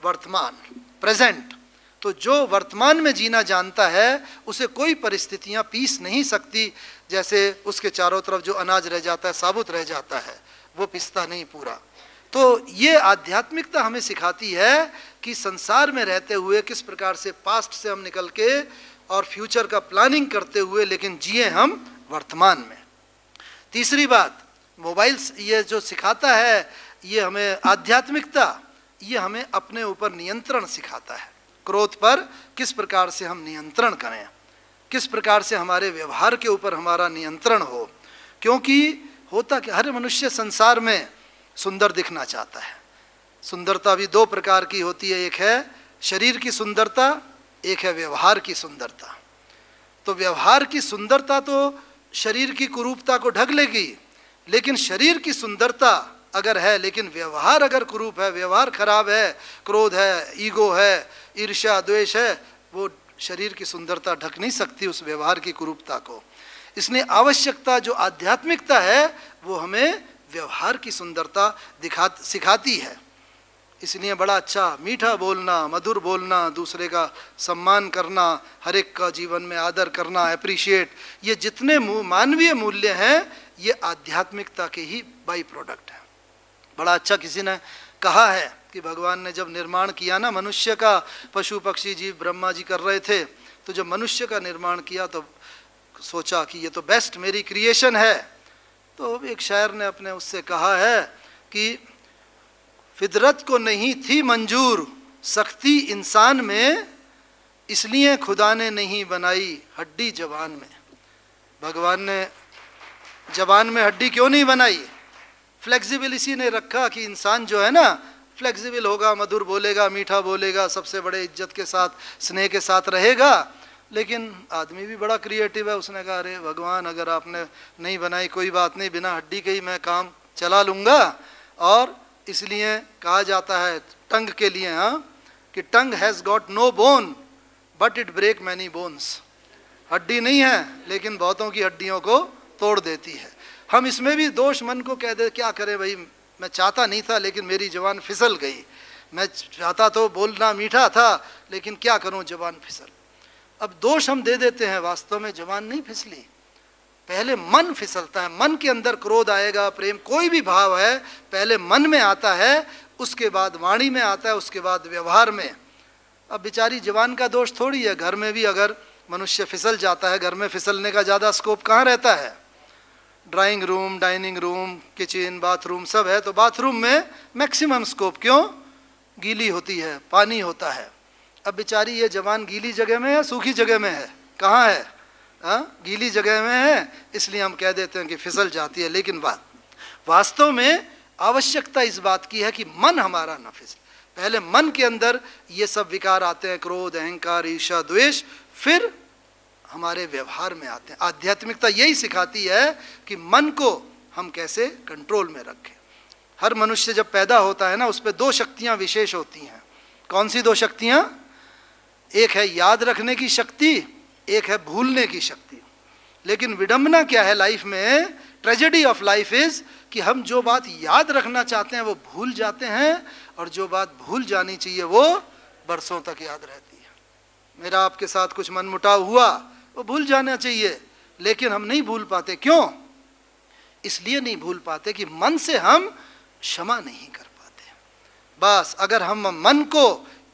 वर्तमान, प्रेजेंट। तो जो वर्तमान में जीना जानता है उसे कोई परिस्थितियां पीस नहीं सकती। जैसे उसके चारों तरफ जो अनाज रह जाता है, साबुत रह जाता है, वो पिसता नहीं पूरा। तो ये आध्यात्मिकता हमें सिखाती है कि संसार में रहते हुए किस प्रकार से पास्ट से हम निकल के और फ्यूचर का प्लानिंग करते हुए लेकिन जिए हम वर्तमान में। तीसरी बात, मोबाइल ये जो सिखाता है, ये हमें आध्यात्मिकता, ये हमें अपने ऊपर नियंत्रण सिखाता है। क्रोध पर किस प्रकार से हम नियंत्रण करें, किस प्रकार से हमारे व्यवहार के ऊपर हमारा नियंत्रण हो। क्योंकि होता कि हर मनुष्य संसार में सुंदर दिखना चाहता है। सुंदरता भी दो प्रकार की होती है, एक है शरीर की सुंदरता, एक है व्यवहार की सुंदरता। तो व्यवहार की सुंदरता तो शरीर की कुरूपता को ढक लेगी, लेकिन शरीर की सुंदरता अगर है लेकिन व्यवहार अगर कुरूप है, व्यवहार खराब है, क्रोध है, ईगो है, ईर्ष्या, द्वेष है, वो शरीर की सुंदरता ढक नहीं सकती उस व्यवहार की कुरूपता को। इसलिए आवश्यकता जो आध्यात्मिकता है वो हमें व्यवहार की सुंदरता सिखाती है। इसलिए बड़ा अच्छा मीठा बोलना, मधुर बोलना, दूसरे का सम्मान करना, हर एक का जीवन में आदर करना, अप्रिशिएट, ये जितने मानवीय मूल्य हैं ये आध्यात्मिकता के ही बाई प्रोडक्ट है। बड़ा अच्छा किसी ने कहा है कि भगवान ने जब निर्माण किया ना मनुष्य का, पशु पक्षी जीव ब्रह्मा जी कर रहे थे, तो जब मनुष्य का निर्माण किया तो सोचा कि ये तो बेस्ट मेरी क्रिएशन है। तो एक शायर ने अपने उससे कहा है कि फितरत को नहीं थी मंजूर सख्ती इंसान में, इसलिए खुदा ने नहीं बनाई हड्डी जवान में। भगवान ने जवान में हड्डी क्यों नहीं बनाई? फ्लेक्सिबल इसी ने रखा कि इंसान जो है ना फ्लेक्सिबल होगा, मधुर बोलेगा, मीठा बोलेगा, सबसे बड़े इज्जत के साथ, स्नेह के साथ रहेगा। लेकिन आदमी भी बड़ा क्रिएटिव है, उसने कहा अरे भगवान अगर आपने नहीं बनाई कोई बात नहीं, बिना हड्डी के ही मैं काम चला लूँगा। और इसलिए कहा जाता है टंग के लिए, हाँ, कि tongue has got no bone but it break many bones. हड्डी नहीं है लेकिन बहुतों की हड्डियों को तोड़ देती है। हम इसमें भी दोष मन को कह दे, क्या करें भाई, मैं चाहता नहीं था लेकिन मेरी जबान फिसल गई, मैं चाहता तो बोलना मीठा था लेकिन क्या करूं जबान फिसल। अब दोष हम दे देते हैं, वास्तव में जबान नहीं फिसली, पहले मन फिसलता है। मन के अंदर क्रोध आएगा, प्रेम, कोई भी भाव है पहले मन में आता है, उसके बाद वाणी में आता है, उसके बाद व्यवहार में। अब बेचारी जबान का दोष थोड़ी है, घर में भी अगर मनुष्य फिसल जाता है, घर में फिसलने का ज़्यादा स्कोप कहाँ रहता है? Drawing room, dining room, kitchen, bathroom सब है, तो बाथरूम में मैक्सिमम स्कोप। क्यों? गीली होती है, पानी होता है। अब बेचारी ये जबान गीली जगह में है, सूखी जगह में है? कहाँ है? गीली जगह में है, इसलिए हम कह देते हैं कि फिसल जाती है। लेकिन वास्तव में आवश्यकता इस बात की है कि मन हमारा न फिसले। पहले मन के अंदर ये सब विकार आते हैं, क्रोध, अहंकार, ईर्ष्या, द्वेष, फिर हमारे व्यवहार में आते हैं। आध्यात्मिकता यही सिखाती है कि मन को हम कैसे कंट्रोल में रखें। हर मनुष्य जब पैदा होता है ना, उस पर दो शक्तियां विशेष होती हैं। कौन सी दो शक्तियां? एक है याद रखने की शक्ति, एक है भूलने की शक्ति। लेकिन विडंबना क्या है लाइफ में, ट्रेजेडी ऑफ लाइफ इज कि हम जो बात याद रखना चाहते हैं वो भूल जाते हैं, और जो बात भूल जानी चाहिए वो बरसों तक याद रहती है। मेरा आपके साथ कुछ मनमुटाव हुआ, वो भूल जाना चाहिए, लेकिन हम नहीं भूल पाते। क्यों? इसलिए नहीं भूल पाते कि मन से हम क्षमा नहीं कर पाते। बस अगर हम मन को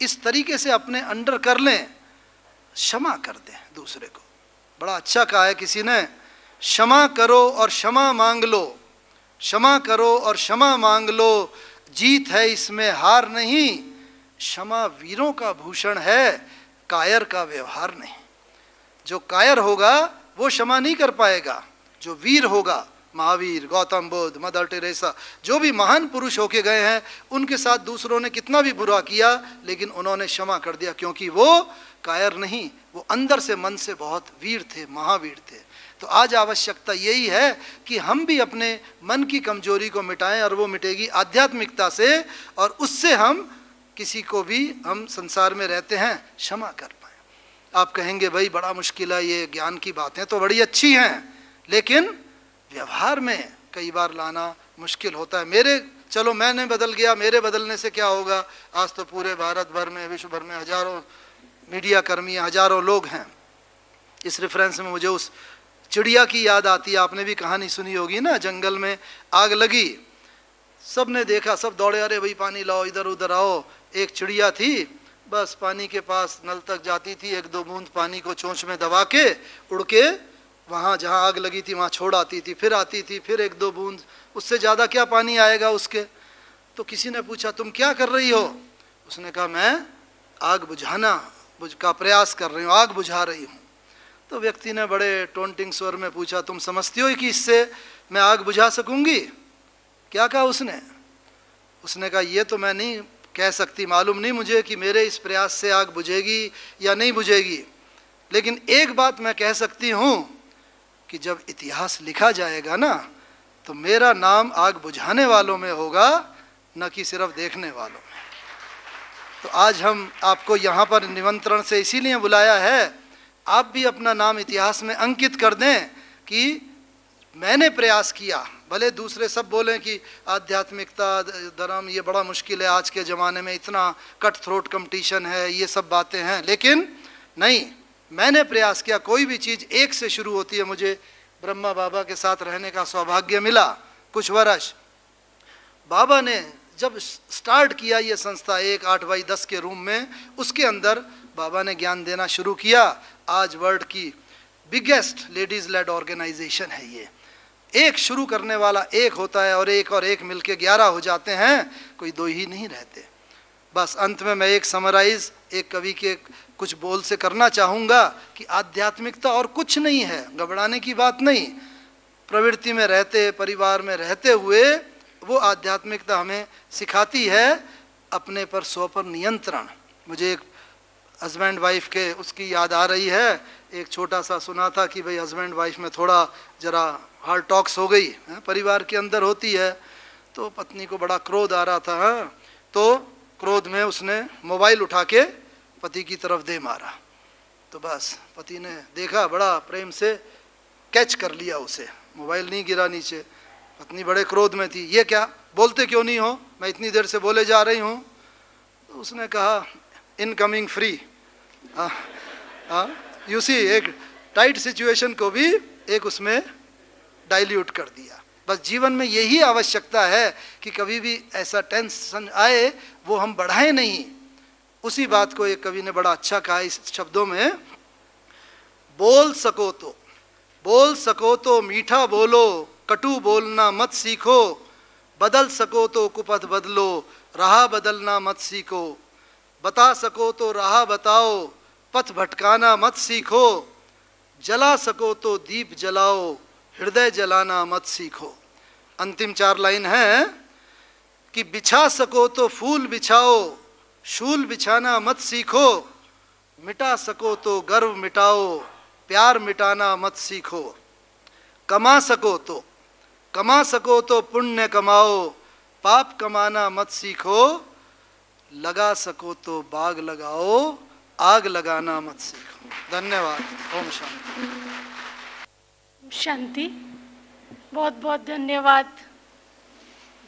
इस तरीके से अपने अंडर कर लें, क्षमा कर दें दूसरे को। बड़ा अच्छा कहा है किसी ने, क्षमा करो और क्षमा मांग लो, क्षमा करो और क्षमा मांग लो, जीत है इसमें हार नहीं, क्षमा वीरों का भूषण है, कायर का व्यवहार नहीं। जो कायर होगा वो क्षमा नहीं कर पाएगा, जो वीर होगा, महावीर, गौतम बुद्ध, मदर टेरेसा, जो भी महान पुरुष होके गए हैं, उनके साथ दूसरों ने कितना भी बुरा किया लेकिन उन्होंने क्षमा कर दिया, क्योंकि वो कायर नहीं, वो अंदर से मन से बहुत वीर थे, महावीर थे। तो आज आवश्यकता यही है कि हम भी अपने मन की कमजोरी को मिटाएं, और वो मिटेगी आध्यात्मिकता से, और उससे हम किसी को भी, हम संसार में रहते हैं, क्षमा कर पाएं। आप कहेंगे भाई बड़ा मुश्किल है, ये ज्ञान की बातें तो बड़ी अच्छी हैं, लेकिन व्यवहार में कई बार लाना मुश्किल होता है। चलो मैंने बदल गया, मेरे बदलने से क्या होगा? आज तो पूरे भारत भर में, विश्व भर में हजारों मीडिया कर्मी, हजारों लोग हैं। इस रेफरेंस में मुझे उस चिड़िया की याद आती है। आपने भी कहानी सुनी होगी ना, जंगल में आग लगी, सब ने देखा, सब दौड़े, अरे भाई पानी लाओ, इधर उधर आओ। एक चिड़िया थी, बस पानी के पास नल तक जाती थी, एक दो बूंद पानी को चोंच में दबा के उड़ के वहाँ जहाँ आग लगी थी वहाँ छोड़ आती थी, फिर आती थी, फिर एक दो बूंद, उससे ज़्यादा क्या पानी आएगा उसके। तो किसी ने पूछा तुम क्या कर रही हो? उसने कहा मैं आग बुझाना का प्रयास कर रही हूँ, आग बुझा रही हूँ। तो व्यक्ति ने बड़े टोंटिंग स्वर में पूछा तुम समझती हो कि इससे मैं आग बुझा सकूंगी? क्या कहा उसने? उसने कहा ये तो मैं नहीं कह सकती, मालूम नहीं मुझे कि मेरे इस प्रयास से आग बुझेगी या नहीं बुझेगी, लेकिन एक बात मैं कह सकती हूँ कि जब इतिहास लिखा जाएगा ना, तो मेरा नाम आग बुझाने वालों में होगा, न कि सिर्फ देखने वालों में। तो आज हम आपको यहाँ पर निमंत्रण से इसीलिए बुलाया है, आप भी अपना नाम इतिहास में अंकित कर दें कि मैंने प्रयास किया। भले दूसरे सब बोलें कि आध्यात्मिकता, धर्म ये बड़ा मुश्किल है, आज के ज़माने में इतना कट थ्रोट कंपटीशन है, ये सब बातें हैं, लेकिन नहीं, मैंने प्रयास किया। कोई भी चीज़ एक से शुरू होती है। मुझे ब्रह्मा बाबा के साथ रहने का सौभाग्य मिला कुछ वर्ष। बाबा ने जब स्टार्ट किया ये संस्था 8x10 के रूम में, उसके अंदर बाबा ने ज्ञान देना शुरू किया। आज वर्ल्ड की बिगेस्ट लेडीज़ लेड ऑर्गेनाइजेशन है ये। एक शुरू करने वाला एक होता है, और एक मिलके 11 हो जाते हैं, कोई दो ही नहीं रहते। बस अंत में मैं एक समराइज एक कवि के कुछ बोल से करना चाहूँगा कि आध्यात्मिकता और कुछ नहीं है, घबराने की बात नहीं। प्रवृत्ति में रहते, परिवार में रहते हुए वो आध्यात्मिकता हमें सिखाती है अपने पर, स्व पर नियंत्रण। मुझे एक हस्बैंड वाइफ के उसकी याद आ रही है। एक छोटा सा सुना था कि भाई हस्बैंड वाइफ में थोड़ा जरा हार्ड टॉक्स हो गई, परिवार के अंदर होती है। तो पत्नी को बड़ा क्रोध आ रहा था, तो क्रोध में उसने मोबाइल उठा के पति की तरफ दे मारा। तो बस पति ने देखा, बड़ा प्रेम से कैच कर लिया उसे, मोबाइल नहीं गिरा नीचे। पत्नी बड़े क्रोध में थी, ये क्या, बोलते क्यों नहीं हो, मैं इतनी देर से बोले जा रही हूँ। तो उसने कहा इनकमिंग फ्री। यू सी, एक टाइट सिचुएशन को भी एक उसमें डाइल्यूट कर दिया। बस जीवन में यही आवश्यकता है कि कभी भी ऐसा टेंशन आए वो हम बढ़ाएं नहीं। उसी बात को एक कवि ने बड़ा अच्छा कहा इस शब्दों में, बोल सको तो मीठा बोलो, कटु बोलना मत सीखो, बदल सको तो कुपथ बदलो, राह बदलना मत सीखो, बता सको तो राह बताओ, पथ भटकाना मत सीखो, जला सको तो दीप जलाओ, हृदय जलाना मत सीखो। अंतिम 4 लाइन है कि बिछा सको तो फूल बिछाओ, शूल बिछाना मत सीखो, मिटा सको तो गर्व मिटाओ, प्यार मिटाना मत सीखो, कमा सको तो पुण्य कमाओ, पाप कमाना मत सीखो, लगा सको तो बाग लगाओ, आग लगाना मत सीखो। धन्यवाद। ओम शांति। शांति। बहुत बहुत धन्यवाद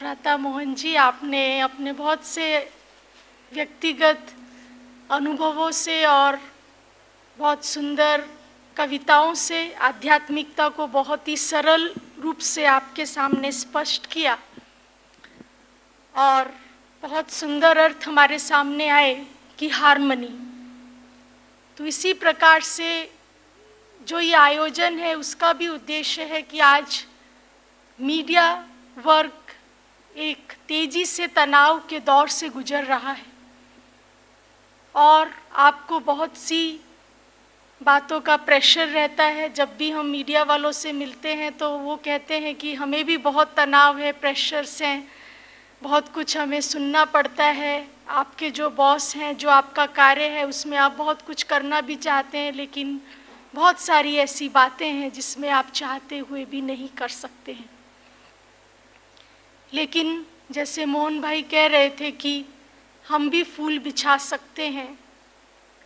भ्राता मोहन जी। आपने अपने बहुत से व्यक्तिगत अनुभवों से और बहुत सुंदर कविताओं से आध्यात्मिकता को बहुत ही सरल रूप से आपके सामने स्पष्ट किया और बहुत सुंदर अर्थ हमारे सामने आए कि हार्मनी। तो इसी प्रकार से जो ये आयोजन है उसका भी उद्देश्य है कि आज मीडिया वर्ग एक तेजी से तनाव के दौर से गुजर रहा है और आपको बहुत सी बातों का प्रेशर रहता है। जब भी हम मीडिया वालों से मिलते हैं तो वो कहते हैं कि हमें भी बहुत तनाव है, प्रेशर्स हैं, बहुत कुछ हमें सुनना पड़ता है। आपके जो बॉस हैं, जो आपका कार्य है उसमें आप बहुत कुछ करना भी चाहते हैं, लेकिन बहुत सारी ऐसी बातें हैं जिसमें आप चाहते हुए भी नहीं कर सकते हैं। लेकिन जैसे मोहन भाई कह रहे थे कि हम भी फूल बिछा सकते हैं,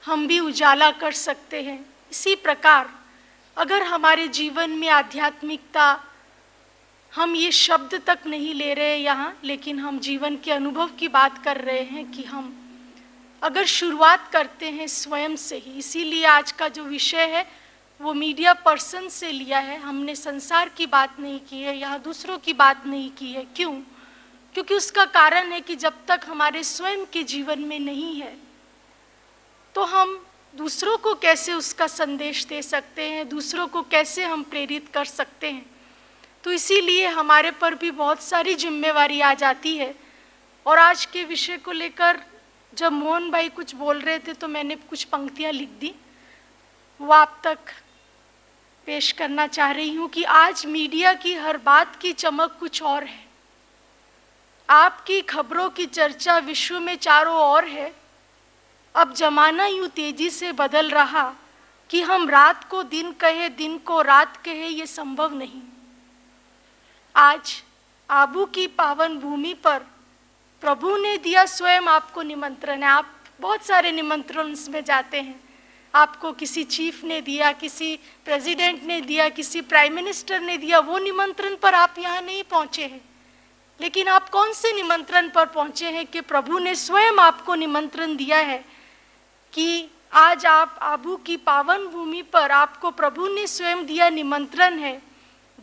हम भी उजाला कर सकते हैं। इसी प्रकार अगर हमारे जीवन में आध्यात्मिकता, हम ये शब्द तक नहीं ले रहे यहाँ, लेकिन हम जीवन के अनुभव की बात कर रहे हैं कि हम अगर शुरुआत करते हैं स्वयं से ही। इसीलिए आज का जो विषय है वो मीडिया पर्सन से लिया है। हमने संसार की बात नहीं की है, यहाँ दूसरों की बात नहीं की है। क्यों? क्योंकि उसका कारण है कि जब तक हमारे स्वयं के जीवन में नहीं है तो हम दूसरों को कैसे उसका संदेश दे सकते हैं, दूसरों को कैसे हम प्रेरित कर सकते हैं। तो इसीलिए हमारे पर भी बहुत सारी जिम्मेवारी आ जाती है। और आज के विषय को लेकर जब मोहन भाई कुछ बोल रहे थे तो मैंने कुछ पंक्तियां लिख दी, वो आप तक पेश करना चाह रही हूँ कि आज मीडिया की हर बात की चमक कुछ और है। आपकी खबरों की चर्चा विश्व में चारों ओर है। अब जमाना यूं तेजी से बदल रहा कि हम रात को दिन कहे, दिन को रात कहे, ये संभव नहीं। आज आबू की पावन भूमि पर प्रभु ने दिया स्वयं आपको निमंत्रण है। आप बहुत सारे निमंत्रण में जाते हैं, आपको किसी चीफ ने दिया, किसी प्रेसिडेंट ने दिया, किसी प्राइम मिनिस्टर ने दिया, वो निमंत्रण पर आप यहाँ नहीं पहुँचे हैं। लेकिन आप कौन से निमंत्रण पर पहुँचे हैं कि प्रभु ने स्वयं आपको निमंत्रण दिया है कि आज आप आबू की पावन भूमि पर, आपको प्रभु ने स्वयं दिया निमंत्रण है।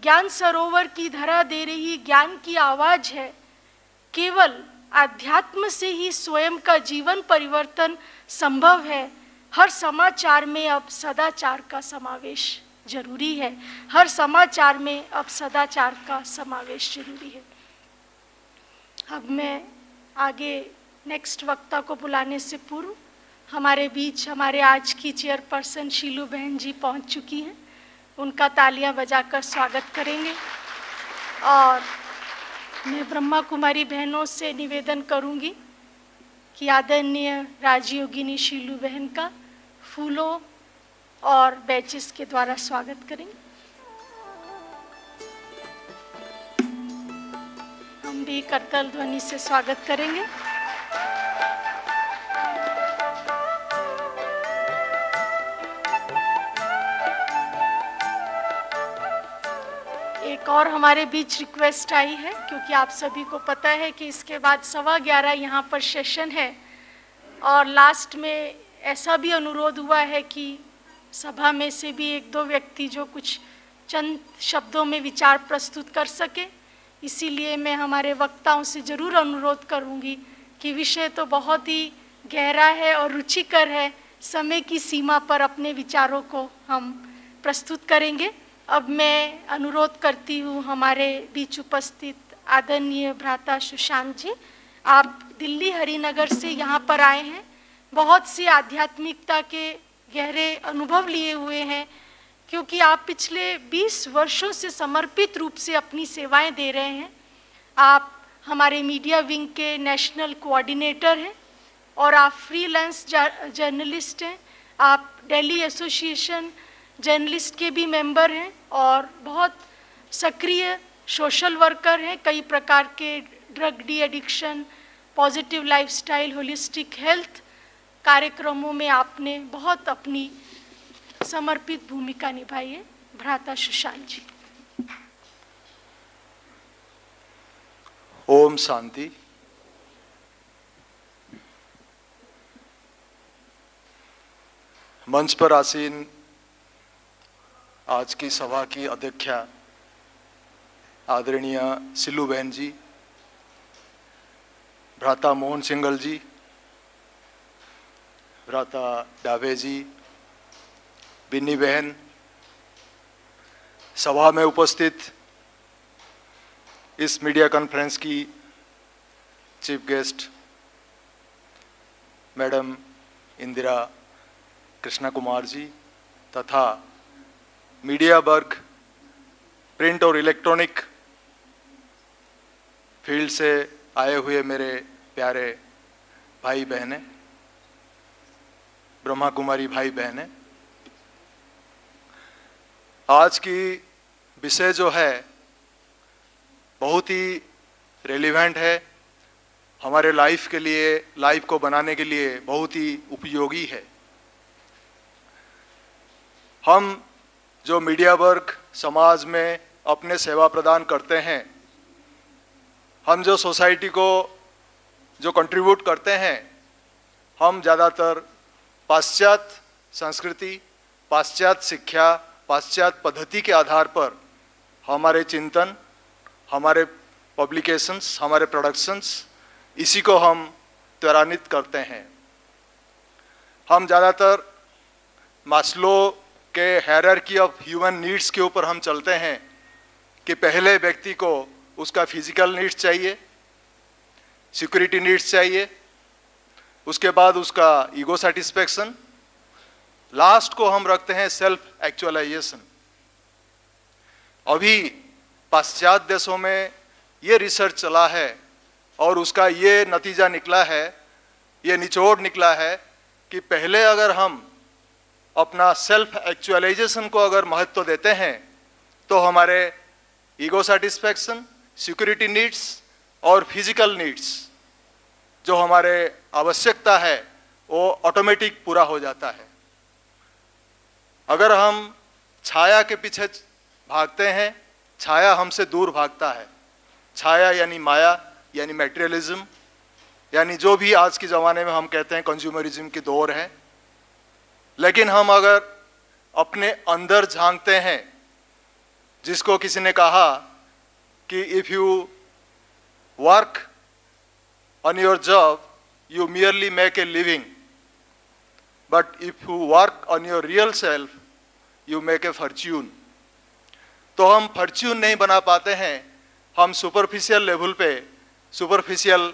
ज्ञान सरोवर की धरा दे रही ज्ञान की आवाज है। केवल आध्यात्म से ही स्वयं का जीवन परिवर्तन संभव है। हर समाचार में अब सदाचार का समावेश जरूरी है। हर समाचार में अब सदाचार का समावेश जरूरी है। अब मैं आगे नेक्स्ट वक्ता को बुलाने से पूर्व हमारे बीच हमारे आज की चेयरपर्सन शीलू बहन जी पहुंच चुकी हैं, उनका तालियां बजाकर स्वागत करेंगे। और मैं ब्रह्मा कुमारी बहनों से निवेदन करूंगी कि आदरणीय राजयोगिनी शीलू बहन का फूलों और बैचेस के द्वारा स्वागत करेंगे। हम भी करताल ध्वनि से स्वागत करेंगे। एक और हमारे बीच रिक्वेस्ट आई है, क्योंकि आप सभी को पता है कि इसके बाद 11:15 यहाँ पर सेशन है और लास्ट में ऐसा भी अनुरोध हुआ है कि सभा में से भी 1-2 व्यक्ति जो कुछ चंद शब्दों में विचार प्रस्तुत कर सके। इसीलिए मैं हमारे वक्ताओं से ज़रूर अनुरोध करूँगी कि विषय तो बहुत ही गहरा है और रुचिकर है। समय की सीमा पर अपने विचारों को हम प्रस्तुत करेंगे। अब मैं अनुरोध करती हूँ हमारे बीच उपस्थित आदरणीय भ्राता सुशांत जी, आप दिल्ली हरिनगर से यहाँ पर आए हैं, बहुत सी आध्यात्मिकता के गहरे अनुभव लिए हुए हैं, क्योंकि आप पिछले 20 वर्षों से समर्पित रूप से अपनी सेवाएं दे रहे हैं। आप हमारे मीडिया विंग के नेशनल कोऑर्डिनेटर हैं और आप फ्रीलांस जर्नलिस्ट हैं। आप दिल्ली एसोसिएशन जर्नलिस्ट के भी मेंबर हैं और बहुत सक्रिय सोशल वर्कर हैं। कई प्रकार के drug de addiction, positive lifestyle, holistic health कार्यक्रमों में आपने बहुत अपनी समर्पित भूमिका निभाई है। भ्राता सुशांत जी। ओम शांति। मंच पर आसीन आज की सभा की अध्यक्षा आदरणीय सिल्लू बहन जी, भ्राता मोहन सिंगल जी, भ्राता डाभे जी, बिन्नी बहन, सभा में उपस्थित इस मीडिया कॉन्फ्रेंस की chief guest madam Indira Krishna Kumar ji तथा मीडिया वर्ग, प्रिंट और इलेक्ट्रॉनिक फील्ड से आए हुए मेरे प्यारे भाई बहनें, ब्रह्मा कुमारी भाई बहनें, आज की विषय जो है बहुत ही रेलिवेंट है, हमारे लाइफ के लिए, लाइफ को बनाने के लिए बहुत ही उपयोगी है। हम जो मीडिया वर्ग समाज में अपने सेवा प्रदान करते हैं, हम जो सोसाइटी को जो कंट्रीब्यूट करते हैं, हम ज़्यादातर पाश्चात्य संस्कृति, पाश्चात्य शिक्षा, पाश्चात्य पद्धति के आधार पर हमारे चिंतन, हमारे पब्लिकेशंस, हमारे प्रोडक्शंस, इसी को हम त्वरान्वित करते हैं। हम ज़्यादातर मास्लो के हायरार्की ऑफ ह्यूमन नीड्स के ऊपर हम चलते हैं कि पहले व्यक्ति को उसका फिजिकल नीड्स चाहिए, सिक्योरिटी नीड्स चाहिए, उसके बाद उसका ईगो सेटिस्फैक्शन, लास्ट को हम रखते हैं सेल्फ एक्चुअलाइजेशन। अभी पाश्चात्य देशों में ये रिसर्च चला है और उसका ये नतीजा निकला है, ये निचोड़ निकला है कि पहले अगर हम अपना सेल्फ एक्चुअलाइजेशन को अगर महत्व देते हैं तो हमारे ईगो सेटिस्फैक्शन, सिक्योरिटी नीड्स और फिजिकल नीड्स जो हमारे आवश्यकता है वो ऑटोमेटिक पूरा हो जाता है। अगर हम छाया के पीछे भागते हैं, छाया हमसे दूर भागता है। छाया यानी माया, यानी मटेरियलिज्म, यानी जो भी आज के ज़माने में हम कहते हैं कंज्यूमरिज्म की दौर है। लेकिन हम अगर अपने अंदर झांकते हैं, जिसको किसी ने कहा कि if you work on your job you merely make a living, but if you work on your real self you make a Fortune. तो हम फॉर्च्यून नहीं बना पाते हैं, हम सुपरफिशियल लेवल पे सुपरफिशियल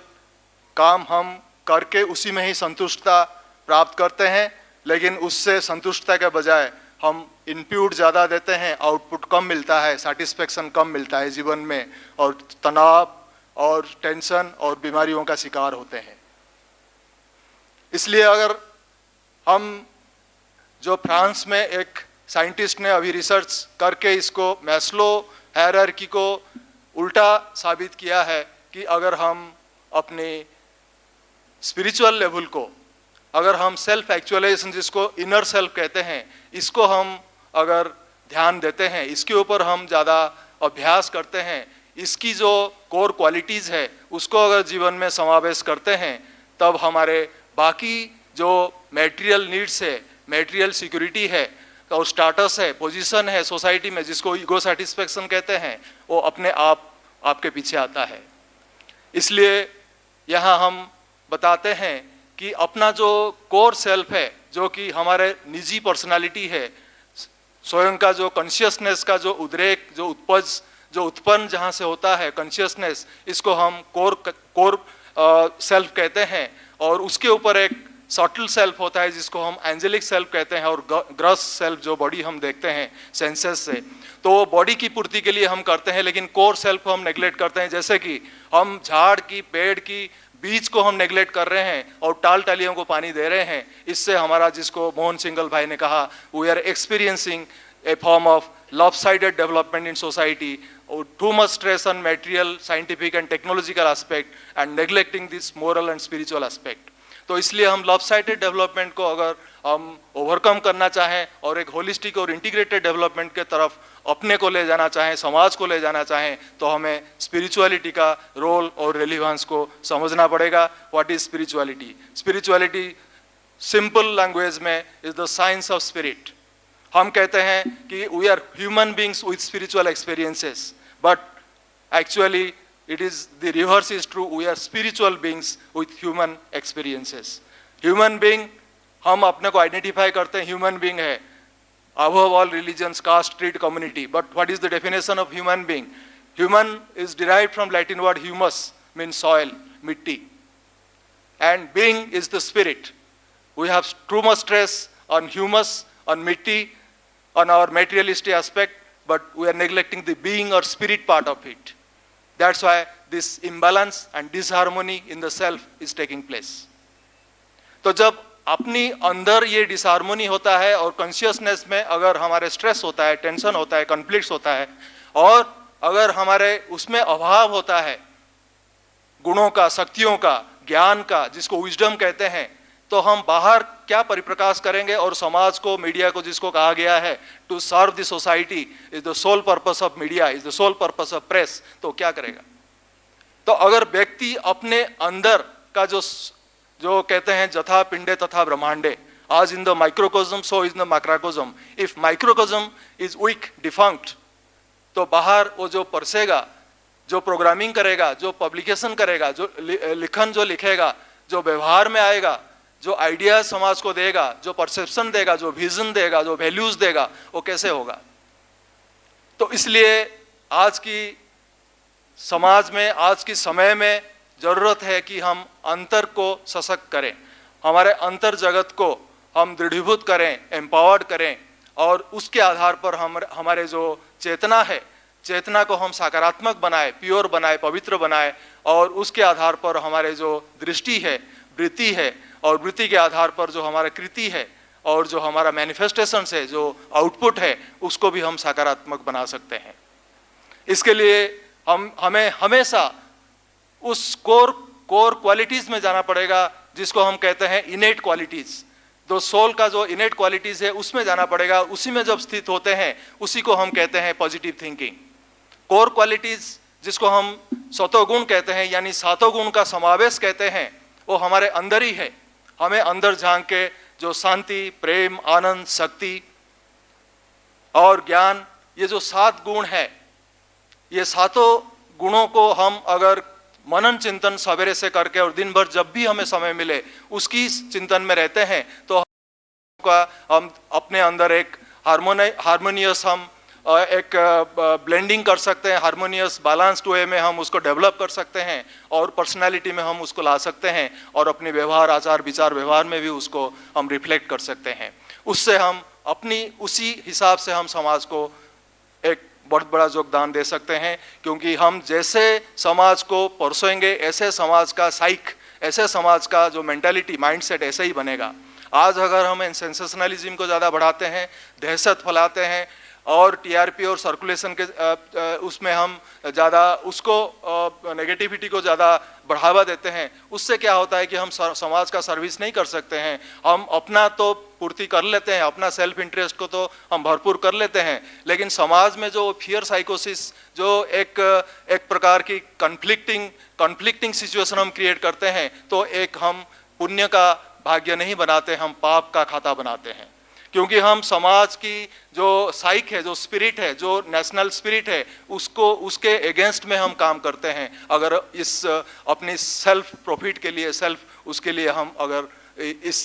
काम हम करके उसी में ही संतुष्टता प्राप्त करते हैं, लेकिन उससे संतुष्टता के बजाय हम इनपुट ज़्यादा देते हैं, आउटपुट कम मिलता है, सेटिस्फैक्शन कम मिलता है जीवन में, और तनाव और टेंशन और बीमारियों का शिकार होते हैं। इसलिए अगर हम, जो फ्रांस में एक साइंटिस्ट ने अभी रिसर्च करके इसको मैस्लो हायरार्की को उल्टा साबित किया है कि अगर हम अपने स्पिरिचुअल लेवल को, अगर हम सेल्फ एक्चुअलाइजेशन, जिसको इनर सेल्फ कहते हैं, इसको हम अगर ध्यान देते हैं, इसके ऊपर हम ज़्यादा अभ्यास करते हैं, इसकी जो कोर क्वालिटीज़ है उसको अगर जीवन में समावेश करते हैं, तब हमारे बाकी जो मटेरियल नीड्स है, मटेरियल सिक्योरिटी है और स्टेटस है, पोजीशन है सोसाइटी में, जिसको ईगो सेटिस्फैक्शन कहते हैं, वो अपने आप आपके पीछे आता है। इसलिए यहाँ हम बताते हैं कि अपना जो कोर सेल्फ है, जो कि हमारे निजी पर्सनालिटी है, स्वयं का जो कॉन्शियसनेस का जो उद्रेक, जो उपज, जो उत्पन्न जहाँ से होता है कॉन्शियसनेस, इसको हम कोर सेल्फ कहते हैं। और उसके ऊपर एक सटल सेल्फ होता है जिसको हम एंजेलिक सेल्फ कहते हैं, और ग्रॉस सेल्फ जो बॉडी हम देखते हैं सेंसेस से, तो वो बॉडी की पूर्ति के लिए हम करते हैं, लेकिन कोर सेल्फ को हम नेग्लेक्ट करते हैं। जैसे कि हम झाड़ की, पेड़ की बीज को हम नेग्लेक्ट कर रहे हैं और टाल टालियों को पानी दे रहे हैं। इससे हमारा, जिसको मोहन सिंगल भाई ने कहा, we are experiencing a form of lopsided development in society, or too much stress on material, scientific and technological aspect and neglecting this moral and spiritual aspect. तो इसलिए हम लॉपसाइडेड डेवलपमेंट को अगर हम ओवरकम करना चाहें और एक होलिस्टिक और इंटीग्रेटेड डेवलपमेंट के तरफ अपने को ले जाना चाहें, समाज को ले जाना चाहें, तो हमें स्पिरिचुअलिटी का रोल और रेलिवेंस को समझना पड़ेगा। What is spirituality? Spirituality simple language में is the science of spirit. हम कहते हैं कि we are human beings with spiritual experiences, but actually it is the reverse is true. We are spiritual beings with human experiences. Human being, हम अपने को आइडेंटिफाई करते हैं ह्यूमन बींग है, above all religions, caste, creed, community. But what is the definition of human being? Human is derived from Latin word humus, means soil, mitti, and being is the spirit. We have too much stress on humus, on mitti, on our materialistic aspect, but we are neglecting the being or spirit part of it. That's why this imbalance and disharmony in the self is taking place. तो जब अपनी अंदर ये डिसहार्मोनी होता है और कॉन्शियसनेस में अगर हमारे स्ट्रेस होता है, टेंशन होता है, कॉन्फ्लिक्ट्स होता है, और अगर हमारे उसमें अभाव होता है गुणों का, शक्तियों का, ज्ञान का, जिसको विजडम कहते हैं, तो हम बाहर क्या परिप्रकाश करेंगे? और समाज को, मीडिया को, जिसको कहा गया है to serve the society is the sole purpose of media, is the sole purpose of press, तो क्या करेगा? तो अगर व्यक्ति अपने अंदर का जो कहते हैं जथा पिंडे तथा ब्रह्मांडे, आज in the microcosm so is the macrocosm, if microcosm is weak, defunct, तो बाहर वो जो परसेगा, जो प्रोग्रामिंग करेगा, जो पब्लिकेशन करेगा, जो लिखन जो लिखेगा, जो व्यवहार में आएगा, जो आइडिया समाज को देगा, जो परसेप्शन देगा, जो विजन देगा, जो वैल्यूज देगा, वो कैसे होगा? तो इसलिए आज की समाज में, आज की समय में जरूरत है कि हम अंतर को सशक्त करें, हमारे अंतर जगत को हम दृढ़ीभूत करें, एम्पावर्ड करें, और उसके आधार पर हमारे जो चेतना है, चेतना को हम सकारात्मक बनाए, प्योर बनाए, पवित्र बनाए, और उसके आधार पर हमारे जो दृष्टि है, वृत्ति है, और वृत्ति के आधार पर जो हमारा कृति है और जो हमारा मैनिफेस्टेशन है, जो आउटपुट है, उसको भी हम सकारात्मक बना सकते हैं। इसके लिए हमें हमेशा उस कोर क्वालिटीज में जाना पड़ेगा जिसको हम कहते हैं इनेट क्वालिटीज। जो सोल का जो इनेट क्वालिटीज है उसमें जाना पड़ेगा, उसी में जब स्थित होते हैं उसी को हम कहते हैं पॉजिटिव थिंकिंग। कोर क्वालिटीज जिसको हम सतों गुण कहते हैं, यानी सातों गुण का समावेश कहते हैं, वो हमारे अंदर ही है। हमें अंदर झांक के जो शांति, प्रेम, आनंद, शक्ति और ज्ञान, ये जो 7 गुण है, ये सातों गुणों को हम अगर मनन चिंतन सवेरे से करके और दिन भर जब भी हमें समय मिले उसकी चिंतन में रहते हैं, तो हम अपने अंदर एक हार्मोनियस हम एक ब्लेंडिंग कर सकते हैं, हार्मोनियस बैलेंस्ड वे में हम उसको डेवलप कर सकते हैं और पर्सनालिटी में हम उसको ला सकते हैं और अपने व्यवहार, आचार, विचार, व्यवहार में भी उसको हम रिफ्लेक्ट कर सकते हैं। उससे हम अपनी उसी हिसाब से हम समाज को एक बहुत बड़ा योगदान दे सकते हैं, क्योंकि हम जैसे समाज को परसोएंगे ऐसे समाज का साइक, ऐसे समाज का जो मेंटालिटी, माइंडसेट ऐसे ही बनेगा। आज अगर हम सेंसेशनलिज्म को ज़्यादा बढ़ाते हैं, दहशत फैलाते हैं और टीआरपी और सर्कुलेशन के उसमें हम ज़्यादा उसको नेगेटिविटी को ज़्यादा बढ़ावा देते हैं, उससे क्या होता है कि हम समाज का सर्विस नहीं कर सकते हैं। हम अपना तो पूर्ति कर लेते हैं, अपना सेल्फ इंटरेस्ट को तो हम भरपूर कर लेते हैं, लेकिन समाज में जो फियर साइकोसिस, जो एक प्रकार की कॉन्फ्लिक्टिंग सिचुएशन हम क्रिएट करते हैं, तो एक हम पुण्य का भाग्य नहीं बनाते, हम पाप का खाता बनाते हैं। क्योंकि हम समाज की जो साइक है, जो स्पिरिट है, जो नेशनल स्पिरिट है, उसके अगेंस्ट में हम काम करते हैं। अगर इस अपनी सेल्फ प्रॉफिट के लिए, सेल्फ उसके लिए हम अगर इस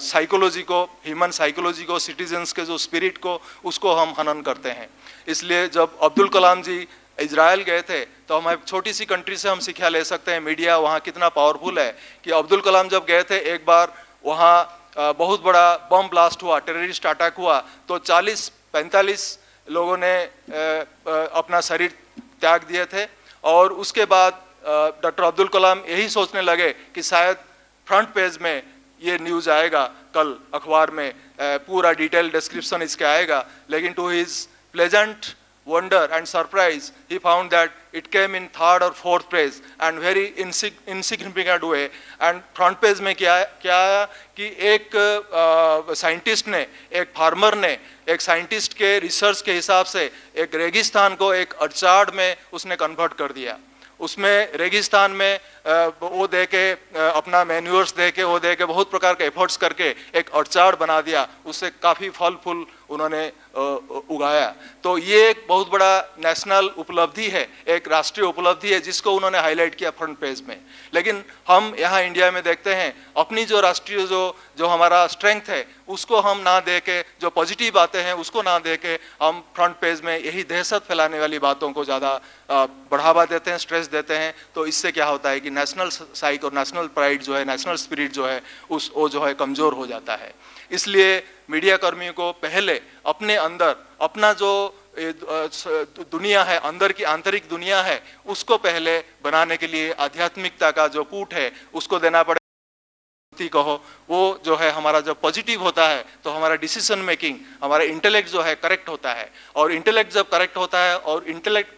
साइकोलॉजी को, ह्यूमन साइकोलॉजी को, सिटीजन्स के जो स्पिरिट को, उसको हम हनन करते हैं। इसलिए जब अब्दुल कलाम जी इजराइल गए थे, तो हम एक छोटी सी कंट्री से हम शिक्षा ले सकते हैं, मीडिया वहाँ कितना पावरफुल है, कि अब्दुल कलाम जब गए थे, एक बार वहाँ बहुत बड़ा बम ब्लास्ट हुआ, टेररिस्ट अटैक हुआ, तो 40-45 लोगों ने अपना शरीर त्याग दिए थे। और उसके बाद डॉक्टर अब्दुल कलाम यही सोचने लगे कि शायद फ्रंट पेज में ये न्यूज़ आएगा, कल अखबार में पूरा डिटेल डिस्क्रिप्शन इसका आएगा, लेकिन to his pleasant wonder and surprise, he found that it came in third or fourth place and very insignificant way. And front page में क्या आया कि एक साइंटिस्ट ने, एक फार्मर ने, एक साइंटिस्ट के रिसर्च के हिसाब से एक रेगिस्तान को एक अर्चार्ड में उसने कन्वर्ट कर दिया। उसमें रेगिस्तान में वो दे के अपना मैन्यूअर्स दे के वो दे के बहुत प्रकार के एफर्ट्स करके एक अर्चार्ड बना दिया, उससे काफ़ी फल फूल उन्होंने उगाया। तो ये एक बहुत बड़ा नेशनल उपलब्धि है, एक राष्ट्रीय उपलब्धि है जिसको उन्होंने हाईलाइट किया फ्रंट पेज में। लेकिन हम यहाँ इंडिया में देखते हैं अपनी जो राष्ट्रीय जो हमारा स्ट्रेंथ है उसको हम ना दे के, जो पॉजिटिव बातें हैं उसको ना दे के हम फ्रंट पेज में यही दहशत फैलाने वाली बातों को ज़्यादा बढ़ावा देते हैं, स्ट्रेस देते हैं। तो इससे क्या होता है कि नेशनल साइक और नेशनल प्राइड जो है, नेशनल स्पिरिट जो है वो जो है कमज़ोर हो जाता है। इसलिए मीडिया कर्मियों को पहले अपने अंदर अपना जो दुनिया है, अंदर की आंतरिक दुनिया है, उसको पहले बनाने के लिए आध्यात्मिकता का जो कूट है उसको देना पड़ेगा। कहो वो जो है हमारा जब पॉजिटिव होता है तो हमारा डिसीजन मेकिंग, हमारा इंटेलेक्ट जो है करेक्ट होता है। और इंटेलेक्ट जब करेक्ट होता है और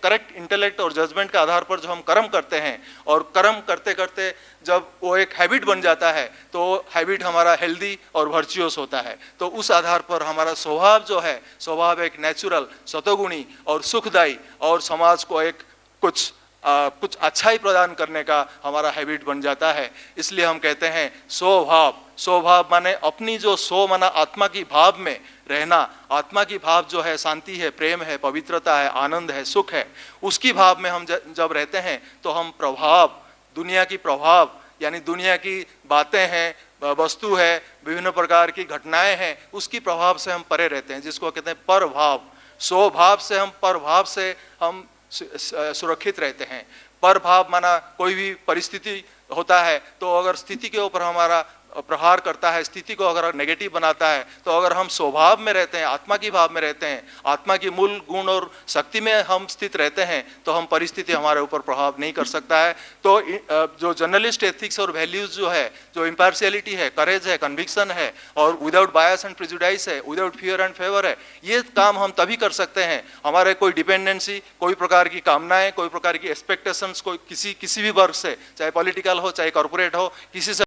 करेक्ट इंटेलेक्ट और जजमेंट के आधार पर जो हम कर्म करते हैं और कर्म करते करते जब वो एक हैबिट बन जाता है तो हैबिट हमारा हेल्दी और वर्चुअस होता है। तो उस आधार पर हमारा स्वभाव जो है, स्वभाव एक नेचुरल, सतोगुणी और सुखदायी और समाज को एक कुछ अच्छाई प्रदान करने का हमारा हैबिट बन जाता है। इसलिए हम कहते हैं स्वभाव माने अपनी जो स्व माना आत्मा की भाव में रहना। आत्मा की भाव जो है शांति है, प्रेम है, पवित्रता है, आनंद है, सुख है, उसकी भाव में हम जब रहते हैं तो हम प्रभाव, दुनिया की प्रभाव यानी दुनिया की बातें हैं, वस्तु है, विभिन्न प्रकार की घटनाएं हैं, उसकी प्रभाव से हम परे रहते हैं, जिसको कहते हैं परभाव। स्वभाव से हम परभाव से हम सुरक्षित रहते हैं। परभाव माना कोई भी परिस्थिति होता है तो अगर स्थिति के ऊपर हमारा प्रहार करता है, स्थिति को अगर नेगेटिव बनाता है, तो अगर हम स्वभाव में रहते हैं, आत्मा की भाव में रहते हैं, आत्मा की मूल गुण और शक्ति में हम स्थित रहते हैं, तो हम परिस्थिति हमारे ऊपर प्रभाव नहीं कर सकता है। तो जो जर्नलिस्ट एथिक्स और वैल्यूज जो है, जो इम्पार्शियलिटी है, करेज है, कन्विक्शन है और विदाउट बायस एंड प्रेजुडाइस है, विदाउट फियर एंड फेवर है, ये काम हम तभी कर सकते हैं हमारे कोई डिपेंडेंसी, कोई प्रकार की कामनाएं, कोई प्रकार की एक्सपेक्टेशंस, कोई किसी भी वर्ग से, चाहे पॉलिटिकल हो चाहे कॉर्पोरेट हो, किसी से